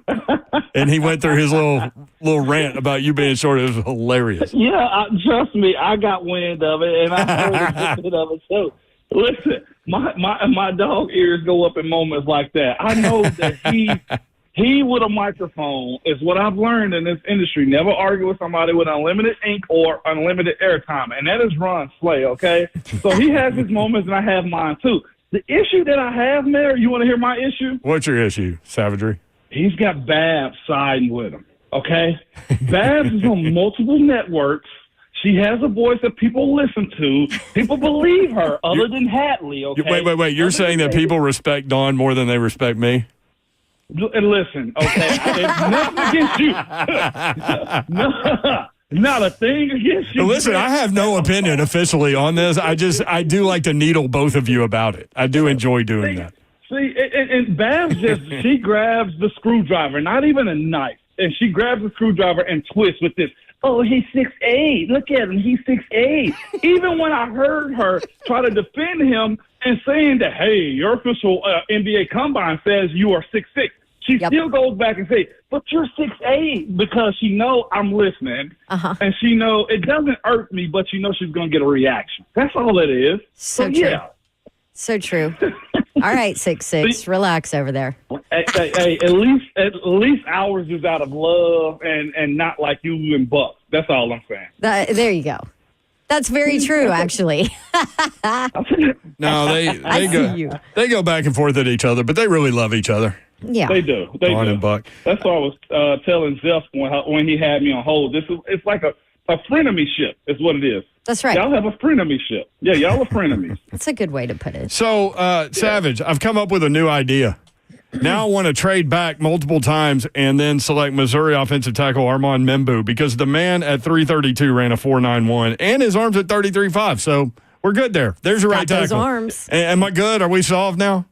S2: And he went through his little rant about you being short. It was hilarious.
S15: Yeah, trust me, I got wind of it, and I heard a bit of it. So listen, my dog ears go up in moments like that. I know that he with a microphone is what I've learned in this industry. Never argue with somebody with unlimited ink or unlimited airtime. And that is Ron Slay, okay? So he has his moments and I have mine too. The issue that I have, Mayor, you want to hear my issue?
S2: What's your issue, Savagery?
S15: He's got Babs siding with him, okay? Babs is on multiple networks. She has a voice that people listen to. People believe her other than Hatley, okay?
S2: Wait. You're saying that people respect Dawn more than they respect me?
S15: And listen, okay, it's nothing against you. Not a thing against you.
S2: Listen, I have no opinion officially on this. I do like to needle both of you about it. I do enjoy doing that.
S15: See, and Babs she grabs the screwdriver, not even a knife, and she grabs the screwdriver and twists with this. Oh, he's 6'8". Look at him, he's 6'8". Even when I heard her try to defend him and saying that, hey, your official NBA combine says you are 6'6", she still goes back and says, but you're 6'8", because she know I'm listening, and she know it doesn't irk me, but she know she's going to get a reaction. That's all it is.
S3: So true. Yeah. So true. All right, 6'6", relax over there.
S15: Hey, at least ours is out of love and not like you and Buck. That's all I'm saying.
S3: There you go. That's very true, actually.
S2: No, they go back and forth at each other, but they really love each other.
S3: Yeah,
S15: they do. Dawn
S2: and Buck.
S15: That's what I was telling Zeph when he had me on hold. It's like a frenemy-ship is what it is.
S3: That's right.
S15: Y'all have a frenemy-ship. Yeah, y'all are frenemies.
S3: That's a good way to put it.
S2: So, Savage, I've come up with a new idea. Now I want to trade back multiple times and then select Missouri offensive tackle Armand Membu because the man at 332 ran a 4.91 and his arms at 33.5. So we're good there. There's your right tackle.
S3: Those arms.
S2: Am I good? Are we solved now?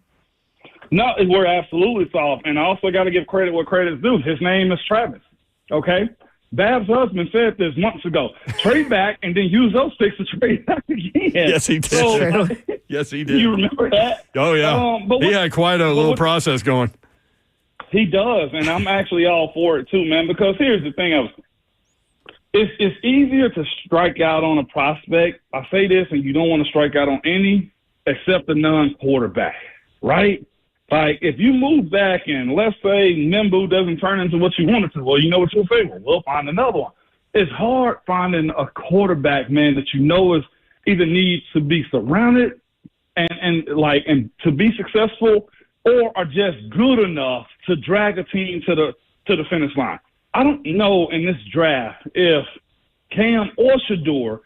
S15: No, we're absolutely solved. And I also got to give credit where credit is due. His name is Travis. Okay? Babs' husband said this months ago. Trade back and then use those picks to trade back again.
S2: Yes, he did.
S15: So,
S2: yes, he did.
S15: You remember that?
S2: Oh, yeah. He had quite a little process going.
S15: He does, and I'm actually all for it too, man, because here's the thing. It's easier to strike out on a prospect. I say this, and you don't want to strike out on any except the non-quarterback, right? Like, if you move back and let's say Membu doesn't turn into what you want it to, well, you know what you'll say? Well, we'll find another one. It's hard finding a quarterback, man, that you know is either needs to be surrounded and to be successful or are just good enough to drag a team to the finish line. I don't know in this draft if Cam or Shador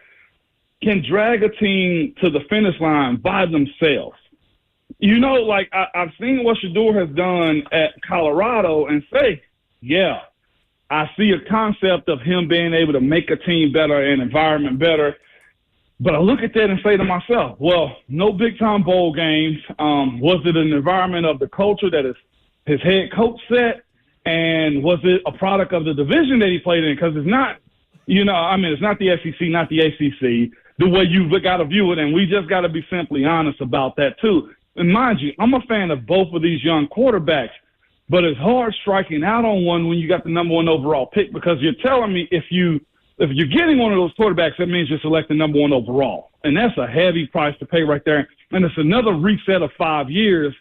S15: can drag a team to the finish line by themselves. You know, like I've seen what Shador has done at Colorado and say, yeah, I see a concept of him being able to make a team better and environment better. But I look at that and say to myself, well, no big-time bowl games. Was it an environment of the culture that his head coach set? And was it a product of the division that he played in? Because it's not, it's not the SEC, not the ACC, the way you've got to view it. And we just got to be simply honest about that, too. And mind you, I'm a fan of both of these young quarterbacks, but it's hard striking out on one when you got the number 1 overall pick, because you're telling me if you're getting one of those quarterbacks, that means you're selecting number 1 overall. And that's a heavy price to pay right there. And it's another reset of 5 years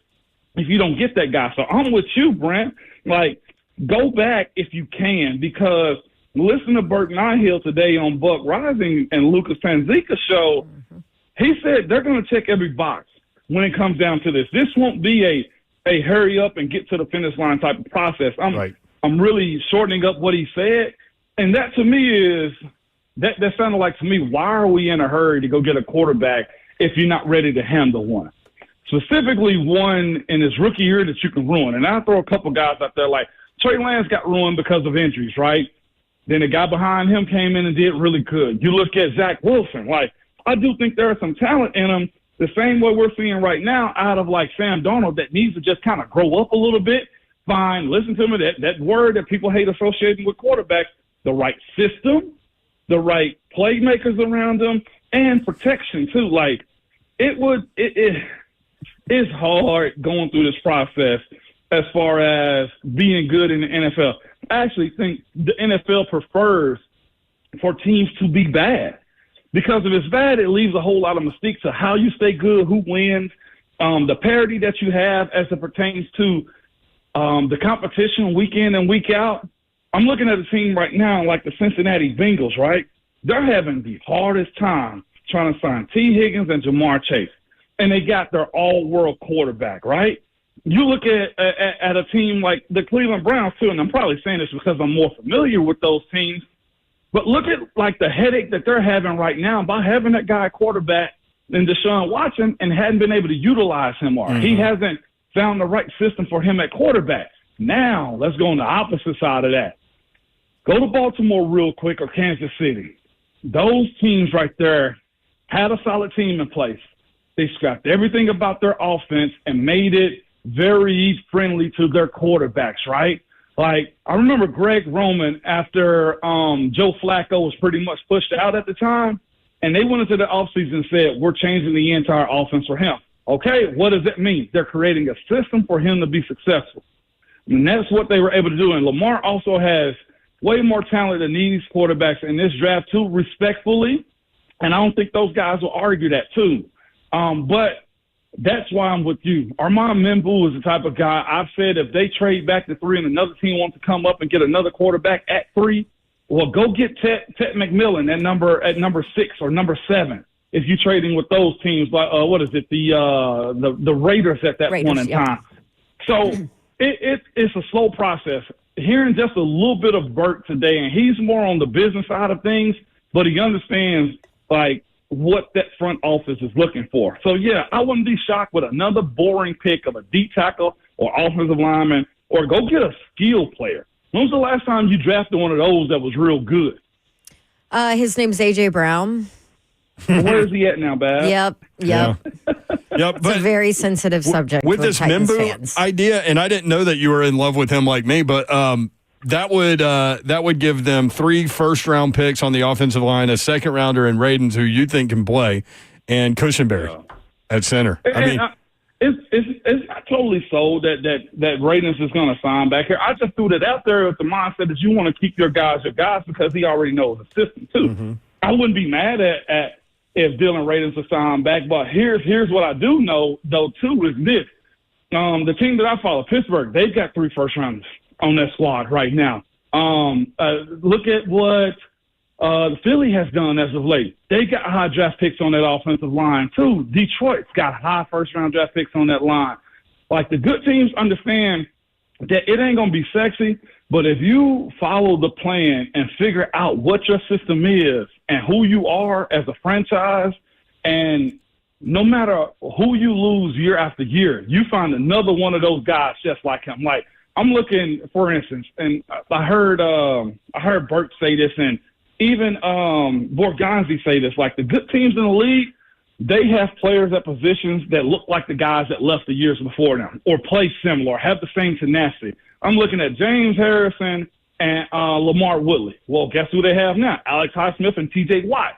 S15: if you don't get that guy. So I'm with you, Brent. Like, go back if you can, because listen to Bert Nihill today on Buck Rising and Lucas Panzica's show. He said they're going to check every box when it comes down to this. This won't be a hurry up and get to the finish line type of process. I'm really shortening up what he said. And that to me is that sounded like to me, why are we in a hurry to go get a quarterback if you're not ready to handle one? Specifically one in his rookie year that you can ruin. And I'll throw a couple guys out there like Trey Lance got ruined because of injuries, right? Then the guy behind him came in and did really good. You look at Zach Wilson. Like, I do think there is some talent in him, the same way we're seeing right now out of like Sam Darnold, that needs to just kind of grow up a little bit. Fine, listen to me, that word that people hate associating with quarterbacks, the right system, the right playmakers around them, and protection too. Like, it's hard going through this process as far as being good in the NFL. I actually think the NFL prefers for teams to be bad, because if it's bad, it leaves a whole lot of mystique to how you stay good, who wins, the parity that you have as it pertains to the competition week in and week out. I'm looking at a team right now like the Cincinnati Bengals, right? They're having the hardest time trying to sign T. Higgins and Jamar Chase, and they got their all-world quarterback, right? You look at a team like the Cleveland Browns, too, and I'm probably saying this because I'm more familiar with those teams, but look at, like, the headache that they're having right now by having that guy quarterback in Deshaun Watson and hadn't been able to utilize him or he hasn't found the right system for him at quarterback. Now, let's go on the opposite side of that. Go to Baltimore real quick or Kansas City. Those teams right there had a solid team in place. They scrapped everything about their offense and made it very friendly to their quarterbacks, right? Like, I remember Greg Roman after Joe Flacco was pretty much pushed out at the time, and they went into the offseason and said, we're changing the entire offense for him. Okay, what does that mean? They're creating a system for him to be successful. And that's what they were able to do. And Lamar also has way more talent than these quarterbacks in this draft, too, respectfully. And I don't think those guys will argue that, too. But that's why I'm with you. Armand Membu is the type of guy I've said if they trade back to 3 and another team wants to come up and get another quarterback at 3, well, go get Ted McMillan at number 6 or number 7. If you're trading with those teams, like the Raiders at that point in time. So it's a slow process. Hearing just a little bit of Bert today, and he's more on the business side of things, but he understands like what that front office is looking for. So yeah, I wouldn't be shocked with another boring pick of a deep tackle or offensive lineman, or go get a skill player. When was the last time you drafted one of those that was real good?
S3: His name's A.J. Brown.
S15: Where is he at now, Bab?
S3: Yep.
S2: Yep,
S3: It's a very sensitive subject
S2: with this
S3: Titans
S2: Membu
S3: fans.
S2: idea, and I didn't know that you were in love with him like me, but that would give them 3 first-round picks on the offensive line, a second-rounder in Radens, who you think can play, and Cushenberry at center.
S15: It's not totally sold that Radens is going to sign back here. I just threw that out there with the mindset that you want to keep your guys because he already knows the system too.
S2: Mm-hmm.
S15: I wouldn't be mad at if Dylan Radens will sign back, but here's what I do know though too is this: the team that I follow, Pittsburgh, they've got 3 first rounders on that squad right now. Look at what Philly has done as of late. They got high draft picks on that offensive line, too. Detroit's got high first-round draft picks on that line. Like, the good teams understand that it ain't going to be sexy, but if you follow the plan and figure out what your system is and who you are as a franchise, and no matter who you lose year after year, you find another one of those guys just like him. Like, I'm looking, for instance, and I heard Bert say this, and even Borgonzi say this, like the good teams in the league, they have players at positions that look like the guys that left the years before them or play similar, have the same tenacity. I'm looking at James Harrison and Lamar Woodley. Well, guess who they have now? Alex Highsmith and T.J. Watt.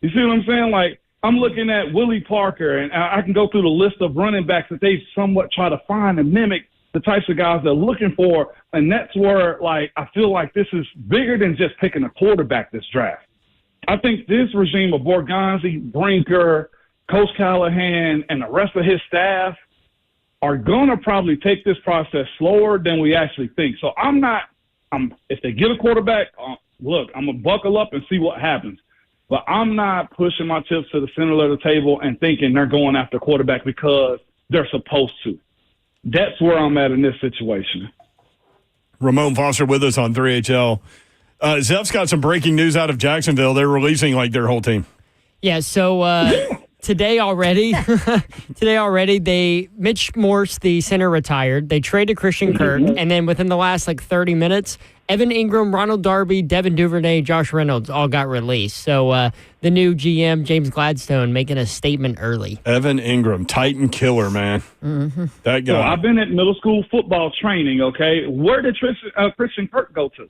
S15: You see what I'm saying? Like, I'm looking at Willie Parker, and I can go through the list of running backs that they somewhat try to find and mimic the types of guys they're looking for. And that's where, like, I feel like this is bigger than just picking a quarterback this draft. I think this regime of Borgonzi, Brinker, Coach Callahan, and the rest of his staff are going to probably take this process slower than we actually think. So if they get a quarterback, look, I'm going to buckle up and see what happens. But I'm not pushing my chips to the center of the table and thinking they're going after quarterback because they're supposed to. That's where I'm at in this situation.
S2: Ramon Foster with us on 3HL. Zeph's got some breaking news out of Jacksonville. They're releasing, like, their whole team.
S1: Yeah, so today already, Mitch Morse, the center, retired. They traded Christian Kirk, and then within the last, 30 minutes, Evan Ingram, Ronald Darby, Devin Duvernay, Josh Reynolds all got released. So the new GM, James Gladstone, making a statement early.
S2: Evan Ingram, Titan killer, man.
S1: Mm-hmm.
S2: That guy.
S15: So I've been at middle school football training, okay? Where did Christian Kirk go to?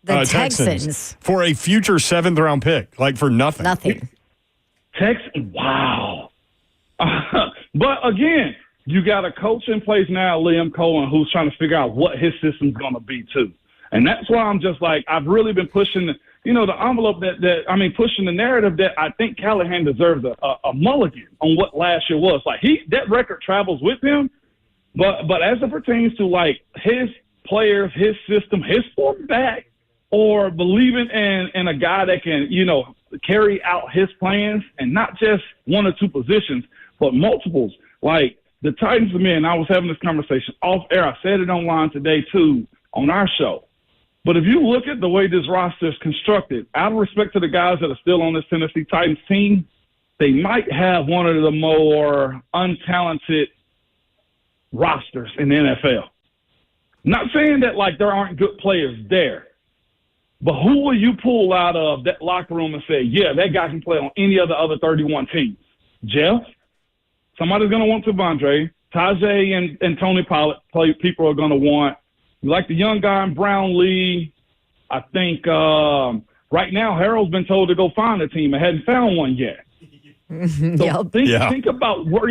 S3: The Texans.
S2: For a future 7th-round pick, for nothing.
S3: Nothing.
S15: Texans, wow. But, again, you got a coach in place now, Liam Cohen, who's trying to figure out what his system's going to be, too. And that's why I'm just I've really been pushing, the envelope pushing the narrative that I think Callahan deserves a mulligan on what last year was. That record travels with him, but as it pertains to, his players, his system, his quarterback, or believing in a guy that can, carry out his plans and not just one or two positions, but multiples. The Titans are men. I was having this conversation off air. I said it online today, too, on our show. But if you look at the way this roster is constructed, out of respect to the guys that are still on this Tennessee Titans team, they might have one of the more untalented rosters in the NFL. Not saying that, there aren't good players there. But who will you pull out of that locker room and say, yeah, that guy can play on any of the other 31 teams? Jeff? Somebody's going to want Tavondre. Tajay and Tony Pollard people are going to want. You like the young guy in Brownlee. I think right now Harold's been told to go find a team and hadn't found one yet. So think about where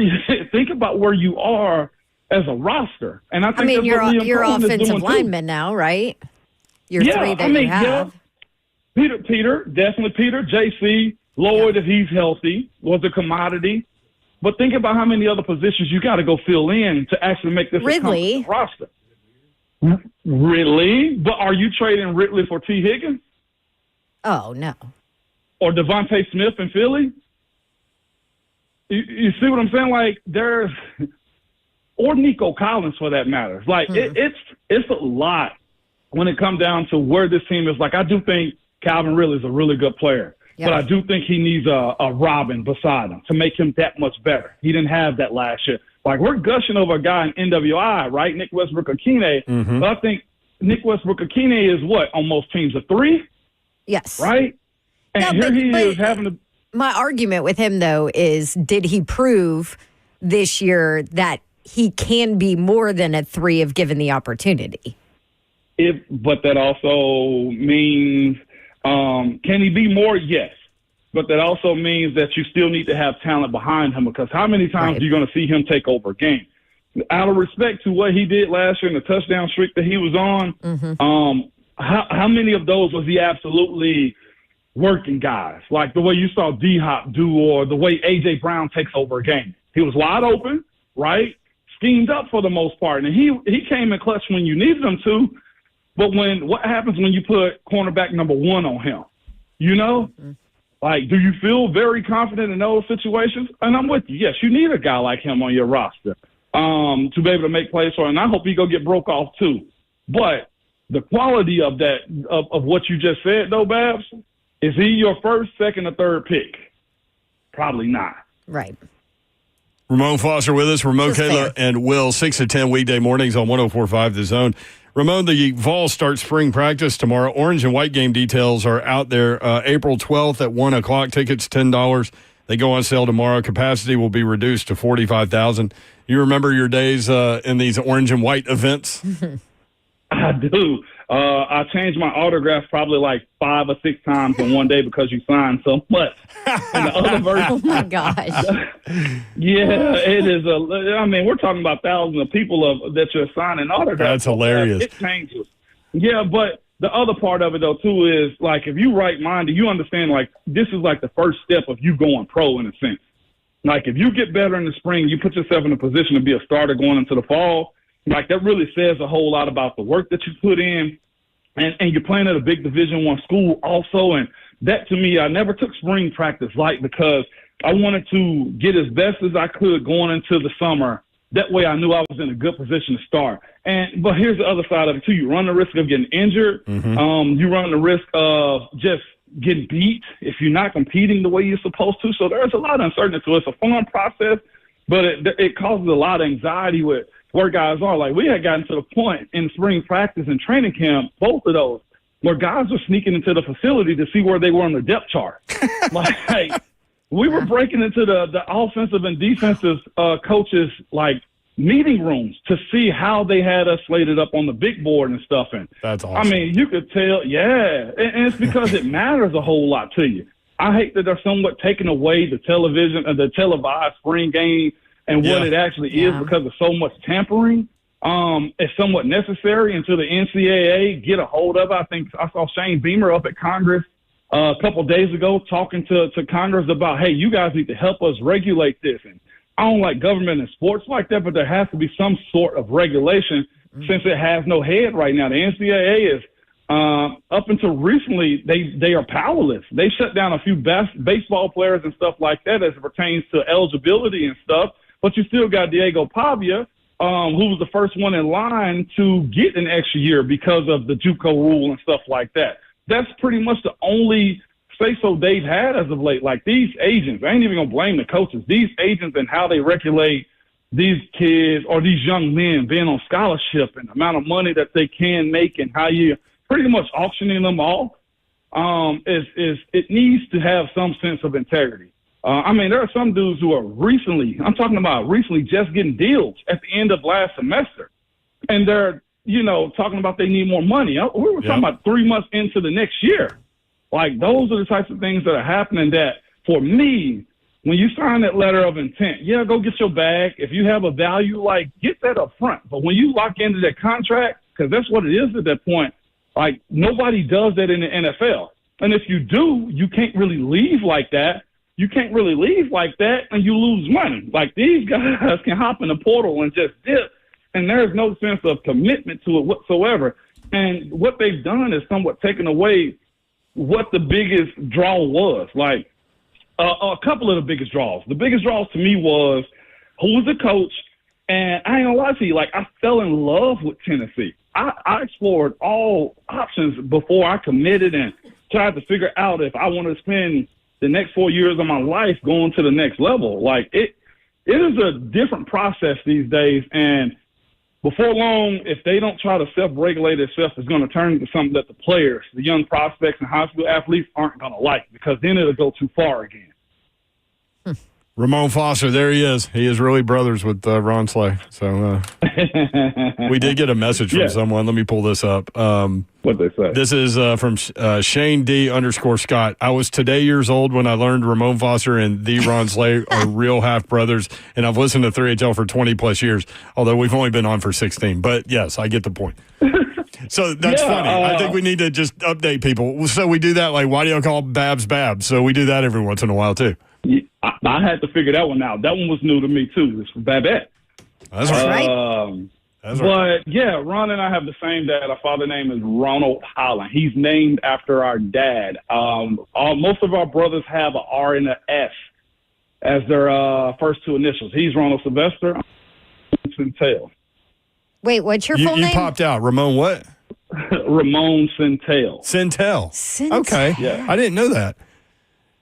S15: you are as a roster. And I think
S3: you're offensive lineman now, right? Your three that you have.
S15: Yeah. Peter, definitely Peter. JC, Lloyd, if he's healthy, was a commodity. But think about how many other positions you got to go fill in to actually make this a competent roster. Ridley? But are you trading Ridley for T. Higgins?
S3: Oh, no.
S15: Or Devontae Smith in Philly? You see what I'm saying? Or Nico Collins for that matter. It's a lot when it comes down to where this team is. I do think Calvin Ridley is a really good player. Yeah. But I do think he needs a Robin beside him to make him that much better. He didn't have that last year. We're gushing over a guy in NWI, right? Nick Westbrook-Akine. Mm-hmm. But I think Nick Westbrook-Akine is what, on most teams, a 3?
S3: Yes.
S15: Right? And here he is having to.
S3: My argument with him, though, is did he prove this year that he can be more than a 3 if given the opportunity?
S15: But that also means, can he be more? Yes. But that also means that you still need to have talent behind him, because how many times are you going to see him take over a game? Out of respect to what he did last year in the touchdown streak that he was on, how many of those was he absolutely working guys? Like the way you saw D-Hop do, or the way A.J. Brown takes over a game. He was wide open, right? Schemed up for the most part. And he came in clutch when you needed him to. But what happens when you put cornerback number 1 on him? Do you feel very confident in those situations? And I'm with you. Yes, you need a guy like him on your roster to be able to make plays for him. And I hope he go get broke off too. But the quality of that, of what you just said, though, Babs, is he your first, second, or third pick? Probably not.
S3: Right.
S2: Ramon Foster with us. Ramon, Kayla, and Will, 6 to 10 weekday mornings on 104.5 The Zone. Ramon, the Vols start spring practice tomorrow. Orange and white game details are out there. April 12th at 1 o'clock. Tickets, $10. They go on sale tomorrow. Capacity will be reduced to 45,000. You remember your days in these orange and white events?
S15: I do. I changed my autographs probably like 5 or 6 times in one day because you signed so much. And the other version,
S3: Oh my gosh.
S15: yeah, it is. I mean, we're talking about thousands of people that you're signing autographs.
S2: That's hilarious.
S15: It changes. Yeah, but the other part of it though too is like if you right-minded, you understand like this is like the first step of you going pro in a sense. Like if you get better in the spring, you put yourself in a position to be a starter going into the fall. Like that really says a whole lot about the work that you put in, and you're playing at a big Division I school also. And that to me, I never took spring practice light because I wanted to get as best as I could going into the summer. That way, I knew I was in a good position to start. But here's the other side of it too: you run the risk of getting injured.
S2: Mm-hmm.
S15: You run the risk of just getting beat if you're not competing the way you're supposed to. So there's a lot of uncertainty. So it's a fun process, but it causes a lot of anxiety with where guys are. Like we had gotten to the point in spring practice and training camp, both of those, where guys were sneaking into the facility to see where they were on the depth chart. Like we were breaking into the offensive and defensive coaches like meeting rooms to see how they had us slated up on the big board and stuff. And
S2: that's awesome.
S15: I mean, you could tell, yeah, and it's because it matters a whole lot to you. I hate that they're somewhat taking away the television and the televised spring game and what it actually is because of so much tampering. It's somewhat necessary until the NCAA get a hold of it. I think I saw Shane Beamer up at Congress a couple of days ago talking to Congress about, hey, you guys need to help us regulate this. And I don't like government in sports like that, but there has to be some sort of regulation since it has no head right now. The NCAA is, up until recently, they are powerless. They shut down a few baseball players and stuff like that as it pertains to eligibility and stuff. But you still got Diego Pavia, who was the first one in line to get an extra year because of the JUCO rule and stuff like that. That's pretty much the only say-so they've had as of late. Like these agents, I ain't even going to blame the coaches. These agents and how they regulate these kids or these young men being on scholarship and the amount of money that they can make and how you pretty much auctioning them off, it needs to have some sense of integrity. I mean, there are some dudes who are recently just getting deals at the end of last semester. And they're, talking about they need more money. We were talking about 3 months into the next year. Like, those are the types of things that are happening that, for me, when you sign that letter of intent, go get your bag. If you have a value, like, get that up front. But when you lock into that contract, because that's what it is at that point, like, nobody does that in the NFL. And if you do, you can't really leave like that. You can't really leave like that and you lose money. Like, these guys can hop in the portal and just dip, and there's no sense of commitment to it whatsoever. And what they've done is somewhat taken away what the biggest draw was. Like, a couple of the biggest draws. The biggest draws to me was who was the coach, and I ain't gonna lie to you, like, I fell in love with Tennessee. I explored all options before I committed and tried to figure out if I want to spend the next 4 years of my life going to the next level. Like, it is a different process these days, and before long, if they don't try to self-regulate itself, it's going to turn into something that the players, the young prospects and high school athletes aren't going to like, because then it'll go too far again.
S2: Ramon Foster, there he is. He is really brothers with Ron Slay. So we did get a message from someone. Let me pull this up.
S15: What they say?
S2: This is from Shane D_Scott. I was today years old when I learned Ramon Foster and the Ron Slay are real half brothers, and I've listened to 3HL for 20 plus years, although we've only been on for 16. But yes, I get the point. So that's funny. I think we need to just update people. So we do that, like, why do you call Babs Babs? So we do that every once in a while too.
S15: I had to figure that one out. That one was new to me too. It's Babette.
S2: That's right.
S15: Ron and I have the same dad. Our father's name is Ronald Holland. He's named after our dad. Most of our brothers have an R and an S as their first two initials. He's Ronald Sylvester. Centel.
S3: Wait, what's your full name?
S2: You popped out. Ramon what?
S15: Ramon Centel.
S2: Centel. Okay. Yeah. I didn't know that.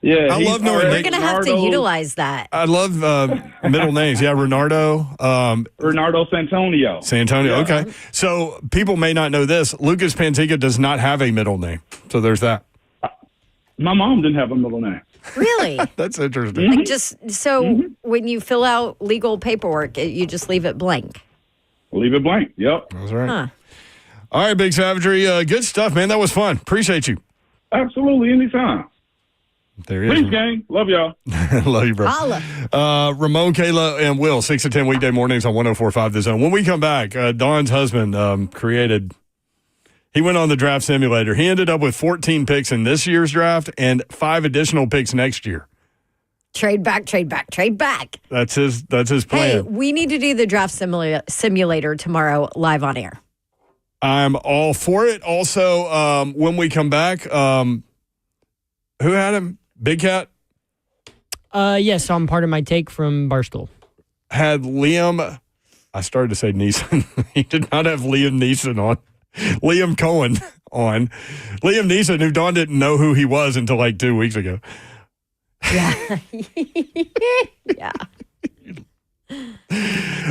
S15: Yeah,
S2: I love knowing.
S3: We're going to have to utilize that.
S2: I love middle names. Yeah, Renardo.
S15: Renardo Santonio.
S2: Santonio, okay. So people may not know this. Lucas Pantiga does not have a middle name. So there's that.
S15: My mom didn't have a middle name.
S3: Really?
S2: That's interesting.
S3: Like when you fill out legal paperwork, you just leave it blank.
S15: Leave it blank. Yep.
S2: That's right. All right, Big Savagery. Good stuff, man. That was fun. Appreciate you.
S15: Absolutely, anytime.
S2: There he is.
S15: Peace, gang. Love y'all.
S2: Love you, bro. Ramon, Kayla, and Will, 6 to 10 weekday mornings on 104.5 The Zone. When we come back, Dawn's husband he went on the draft simulator. He ended up with 14 picks in this year's draft and 5 additional picks next year.
S3: Trade back, trade back, trade back.
S2: That's his plan.
S3: Hey, we need to do the draft simulator tomorrow live on air.
S2: I'm all for it. Also, when we come back, who had him? Big Cat?
S1: Yes, I'm part of my take from Barstool.
S2: Had Liam, I started to say Neeson. He did not have Liam Neeson on. Liam Cohen on. Liam Neeson, who Dawn didn't know who he was until like 2 weeks ago.
S3: Yeah. Yeah.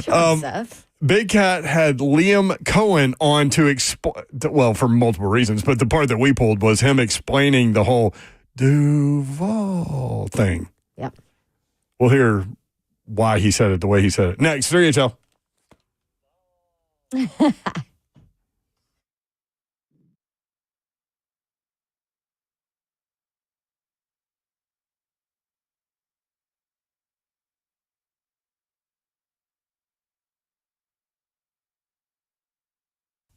S3: Joseph.
S2: Big Cat had Liam Cohen on to explain, well, for multiple reasons, but the part that we pulled was him explaining the whole Duval thing.
S3: Yep.
S2: We'll hear why he said it the way he said it. Next, 3HL.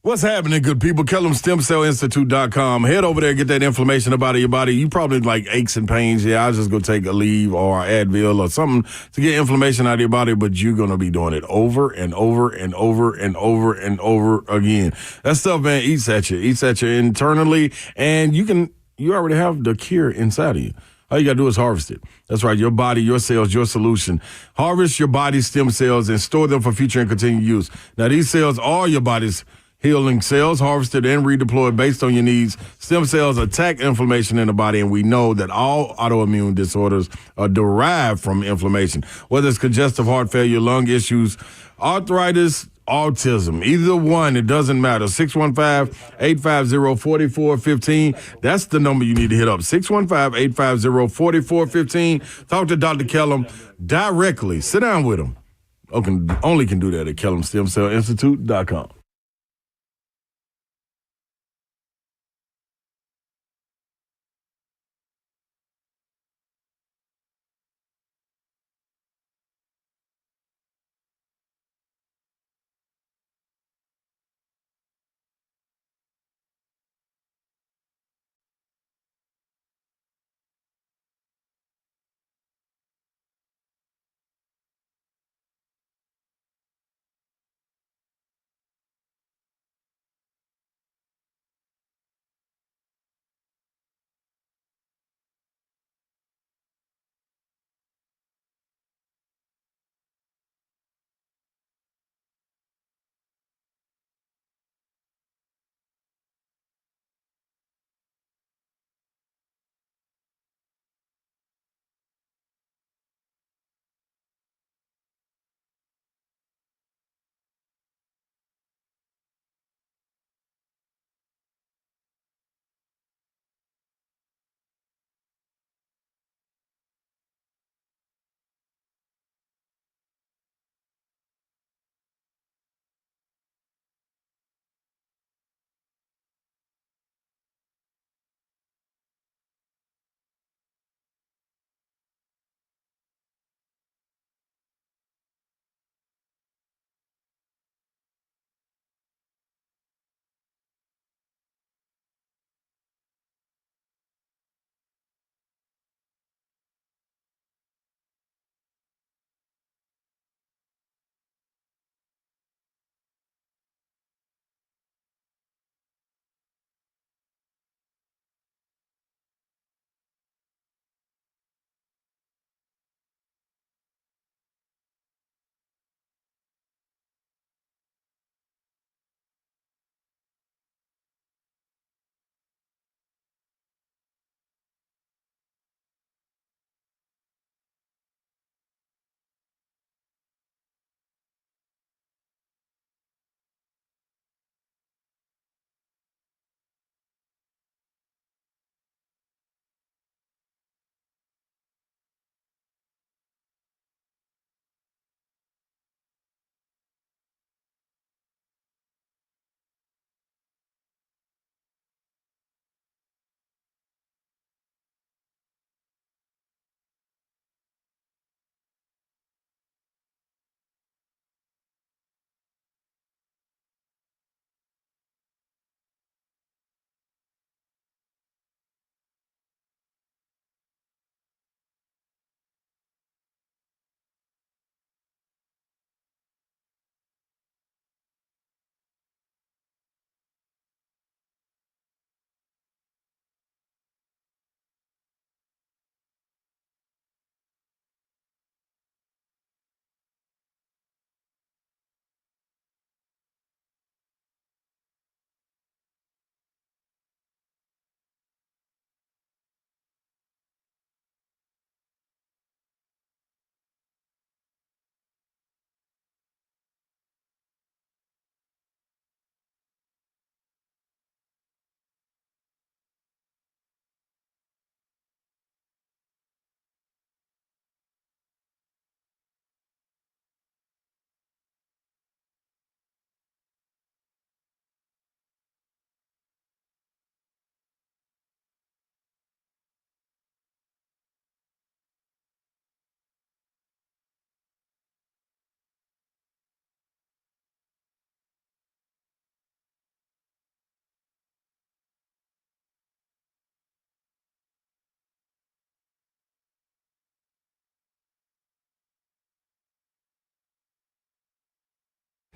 S4: What's happening, good people? KellumStemCellInstitute.com. Head over there and get that inflammation about your body. You probably like aches and pains. Yeah, I was just going to take a leave or Advil or something to get inflammation out of your body, but you're going to be doing it over and over and over and over and over again. That stuff, man, eats at you internally, and you already have the cure inside of you. All you got to do is harvest it. That's right. Your body, your cells, your solution. Harvest your body's stem cells and store them for future and continued use. Now, these cells are your body's healing cells, harvested and redeployed based on your needs. Stem cells attack inflammation in the body, and we know that all autoimmune disorders are derived from inflammation, whether it's congestive heart failure, lung issues, arthritis, autism. Either one, it doesn't matter. 615-850-4415. That's the number you need to hit up. 615-850-4415. Talk to Dr. Kellum directly. Sit down with him. Only can do that at KellumStemCellInstitute.com.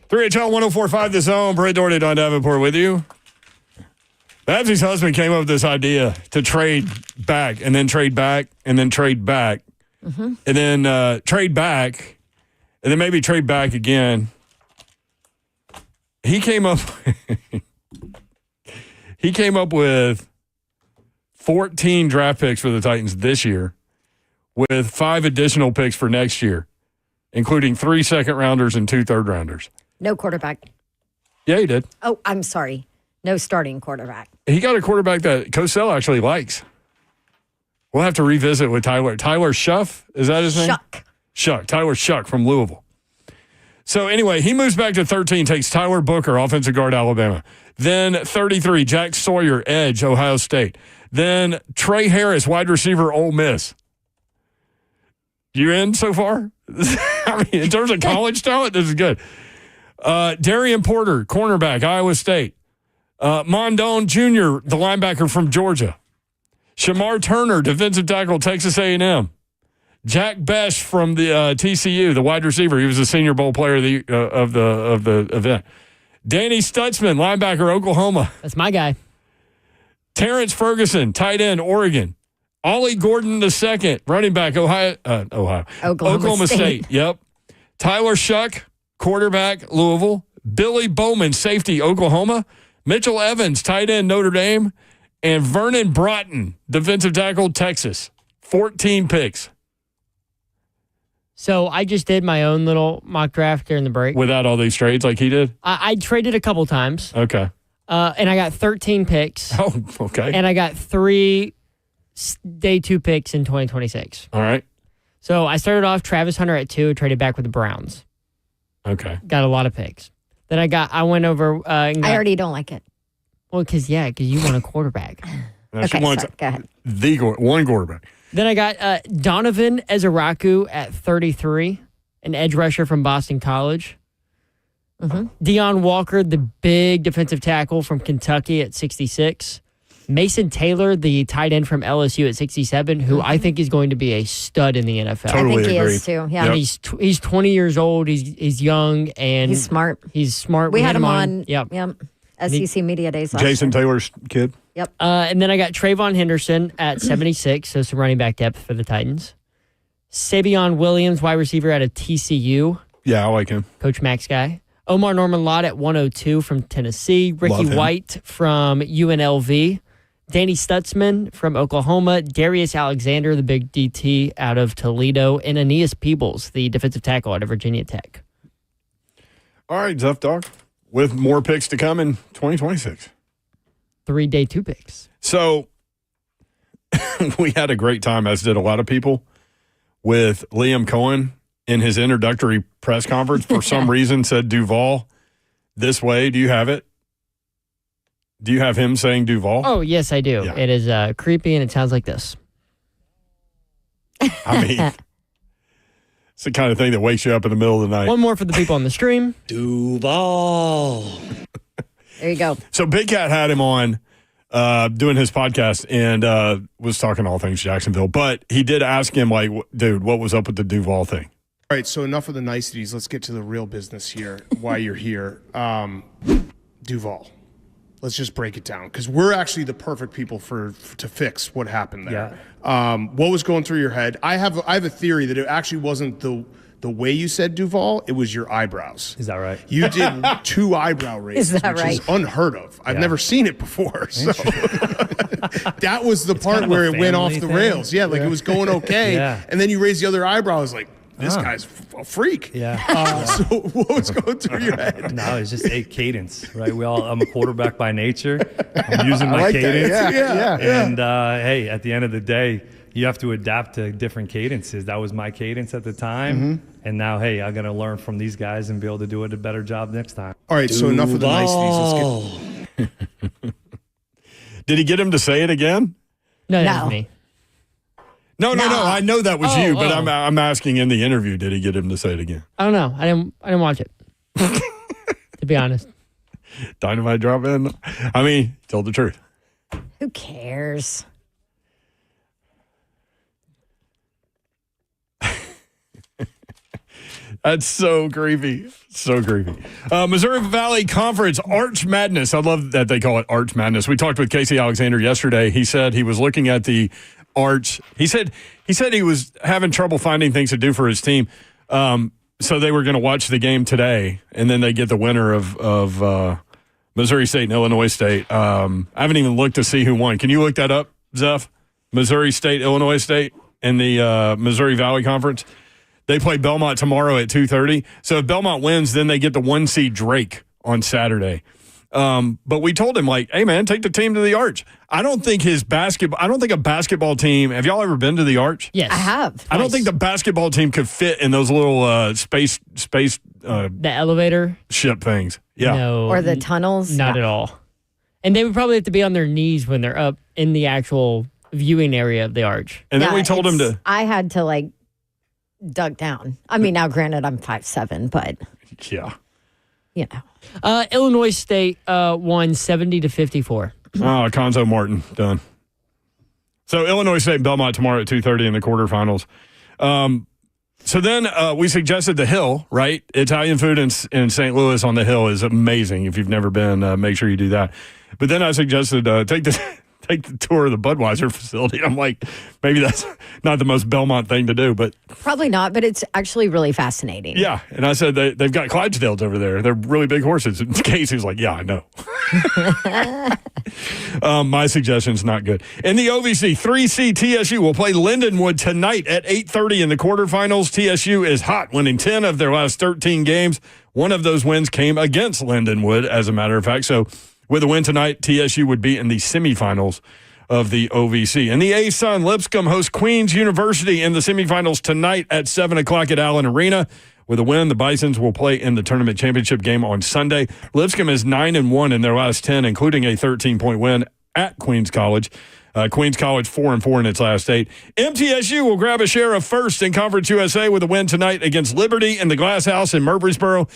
S2: 3HL 104.5 The Zone. Brett Doherty, Don Davenport with you. Babsy's husband came up with this idea to trade back and then trade back and then trade back and then trade back and then maybe trade back again. He came up with 14 draft picks for the Titans this year with 5 additional picks for next year, including 3 second-rounders and 2 third-rounders.
S3: No quarterback.
S2: Yeah, he did.
S3: Oh, I'm sorry. No starting quarterback.
S2: He got a quarterback that Cosell actually likes. We'll have to revisit with Tyler. Tyler Shuck, is that his name? Shuck. Tyler Shuck from Louisville. So anyway, he moves back to 13, takes Tyler Booker, offensive guard, Alabama. Then 33, Jack Sawyer, edge, Ohio State. Then Trey Harris, wide receiver, Ole Miss. You in so far? I mean, in terms of college talent, this is good. Darian Porter, cornerback, Iowa State. Mondone Jr., the linebacker from Georgia. Shamar Turner, defensive tackle, Texas A&M. Jack Besh from the TCU, the wide receiver. He was the Senior Bowl player of the event. Danny Stutzman, linebacker, Oklahoma.
S1: That's my guy.
S2: Terrence Ferguson, tight end, Oregon. Ollie Gordon II, running back, Oklahoma State. Yep. Tyler Shuck, quarterback, Louisville. Billy Bowman, safety, Oklahoma. Mitchell Evans, tight end, Notre Dame. And Vernon Broughton, defensive tackle, Texas. 14 picks.
S1: So I just did my own little mock draft during the break.
S2: Without all these trades like he did?
S1: I traded a couple times.
S2: Okay.
S1: And I got 13 picks.
S2: Oh, okay.
S1: And I got 3 day 2 picks in 2026.
S2: All right.
S1: So I started off Travis Hunter at 2, traded back with the Browns.
S2: Okay.
S1: Got a lot of picks. Then I went over.
S3: I already don't like it.
S1: Well, because you want a quarterback.
S3: Okay, sorry, go ahead.
S2: One quarterback.
S1: Then I got Donovan Ezeraku at 33, an edge rusher from Boston College. Deion Walker, the big defensive tackle from Kentucky at 66. Mason Taylor, the tight end from LSU at 67, who I think is going to be a stud in the NFL.
S3: Totally I think he is too. Yeah,
S1: and he's 20 years old. He's young and
S3: he's smart.
S1: He's smart.
S3: We had him on.
S1: Yep.
S3: SEC Media Days.
S2: Jason Taylor's kid.
S3: Yep.
S1: And then I got Trayvon Henderson at 76, so some running back depth for the Titans. Savion Williams, wide receiver out of TCU.
S2: Yeah, I like him.
S1: Coach Max guy. Omar Norman Lott at 102 from Tennessee. Ricky White from UNLV. Danny Stutzman from Oklahoma. Darius Alexander, the big DT out of Toledo. And Aeneas Peebles, the defensive tackle out of Virginia Tech.
S2: All right, Zuff Dog. With more picks to come in 2026.
S1: 3 day 2 picks.
S2: So we had a great time, as did a lot of people, with Liam Cohen in his introductory press conference. For some reason, said Duval this way. Do you have it? Do you have him saying Duval?
S1: Oh, yes, I do. Yeah. It is creepy, and it sounds like this.
S2: I mean, it's the kind of thing that wakes you up in the middle of the night.
S1: One more for the people on the stream.
S2: Duval.
S3: There you go.
S2: So Big Cat had him on doing his podcast and was talking all things Jacksonville. But he did ask him, like, dude, what was up with the Duval thing?
S16: All right, so enough of the niceties. Let's get to the real business here, why you're here. Duval. Let's just break it down, because we're actually the perfect people to fix what happened there. Yeah. What was going through your head? I have a theory that it actually wasn't the way you said Duval, it was your eyebrows.
S17: Is that right?
S16: You did 2 eyebrow raises,
S3: is that
S16: which
S3: right?
S16: is unheard of. I've never seen it before. So that was the part where it went off the rails. Yeah, like it was going okay. And then you raised the other eyebrow. I was like, this guy's a freak.
S17: Yeah.
S16: So what was going through your head?
S17: No, it's just a cadence, right? I'm a quarterback by nature. I'm using my cadence.
S16: Yeah.
S17: And hey, at the end of the day, you have to adapt to different cadences. That was my cadence at the time. And now, hey, I'm going to learn from these guys and be able to do a better job next time.
S16: All right, so enough of the niceties. Let's get...
S2: Did he get him to say it again?
S1: No, that was me.
S2: No. I know that was you, but I'm asking in the interview, did he get him to say it again?
S1: I don't know. I didn't watch it. To be honest.
S2: Dynamite drop in. I mean, told the truth.
S3: Who cares?
S2: That's so creepy. So creepy. Missouri Valley Conference Arch Madness. I love that they call it Arch Madness. We talked with Casey Alexander yesterday. He said he was looking at the Arch. He said he was having trouble finding things to do for his team. So they were going to watch the game today, and then they get the winner of Missouri State and Illinois State. I haven't even looked to see who won. Can you look that up, Zeph? Missouri State, Illinois State in the Missouri Valley Conference. They play Belmont tomorrow at 2:30. So if Belmont wins, then they get the 1 seed Drake on Saturday. But we told him, like, hey, man, take the team to the Arch. I don't think a basketball team, have y'all ever been to the Arch?
S3: Yes. I have.
S2: I don't think the basketball team could fit in those little space
S1: the elevator
S2: ship things. Yeah.
S1: No.
S3: Or the tunnels.
S1: Not at all. And they would probably have to be on their knees when they're up in the actual viewing area of the Arch.
S2: And then we told them to.
S3: I had to, like, duck down. I mean, now granted, I'm 5'7", but.
S2: Yeah.
S3: You know.
S1: Illinois State won 70-54.
S2: Oh, Conzo Martin, done. So Illinois State and Belmont tomorrow at 2:30 in the quarterfinals. So then we suggested the Hill, right? Italian food in St. Louis on the Hill is amazing. If you've never been, make sure you do that. But then I suggested take the tour of the Budweiser facility. I'm like, maybe that's not the most Belmont thing to do, but
S3: probably not. But it's actually really fascinating.
S2: Yeah, and I said they've got Clydesdales over there. They're really big horses. And Casey's like, yeah, I know. My suggestion's not good. In the OVC, 3C TSU will play Lindenwood tonight at 8:30 in the quarterfinals. TSU is hot, winning 10 of their last 13 games. One of those wins came against Lindenwood, as a matter of fact. So with a win tonight, TSU would be in the semifinals of the OVC. And the A-Sun, Lipscomb hosts Queens University in the semifinals tonight at 7 o'clock at Allen Arena. With a win, the Bisons will play in the tournament championship game on Sunday. Lipscomb is 9-1 in their last 10, including a 13-point win at Queens College. Queens College 4-4 in its last 8. MTSU will grab a share of first in Conference USA with a win tonight against Liberty in the Glass House in Murfreesboro.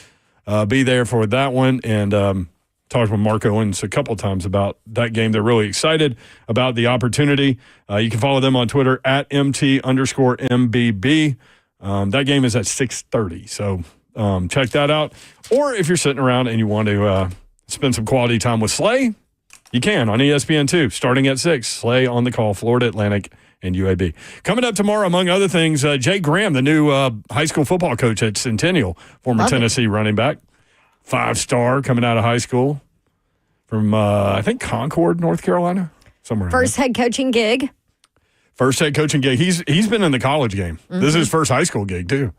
S2: Be there for that one. And talked with Mark Owens a couple times about that game. They're really excited about the opportunity. You can follow them on Twitter at MT_MBB. That game is at 6:30. So check that out. Or if you're sitting around and you want to spend some quality time with Slay, you can on ESPN2, starting at 6. Slay on the call, Florida Atlantic and UAB. Coming up tomorrow, among other things, Jay Graham, the new high school football coach at Centennial, former Tennessee running back. 5-star coming out of high school from, I think, Concord, North Carolina, somewhere.
S3: First head coaching gig.
S2: First head coaching gig. He's been in the college game. Mm-hmm. This is his first high school gig, too.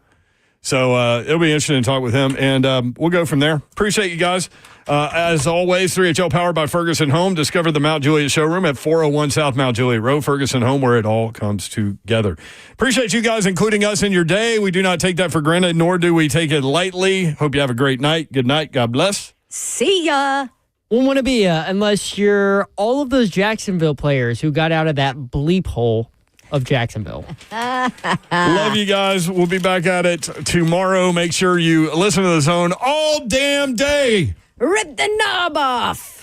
S2: So it'll be interesting to talk with him, and we'll go from there. Appreciate you guys. As always, 3HL powered by Ferguson Home. Discover the Mount Juliet showroom at 401 South Mount Juliet Road, Ferguson Home, where it all comes together. Appreciate you guys including us in your day. We do not take that for granted, nor do we take it lightly. Hope you have a great night. Good night. God bless.
S3: See ya.
S1: Won't want to be unless you're all of those Jacksonville players who got out of that bleep hole of Jacksonville.
S2: Love you guys. We'll be back at it tomorrow. Make sure you listen to The Zone all damn day.
S3: Rip the knob off.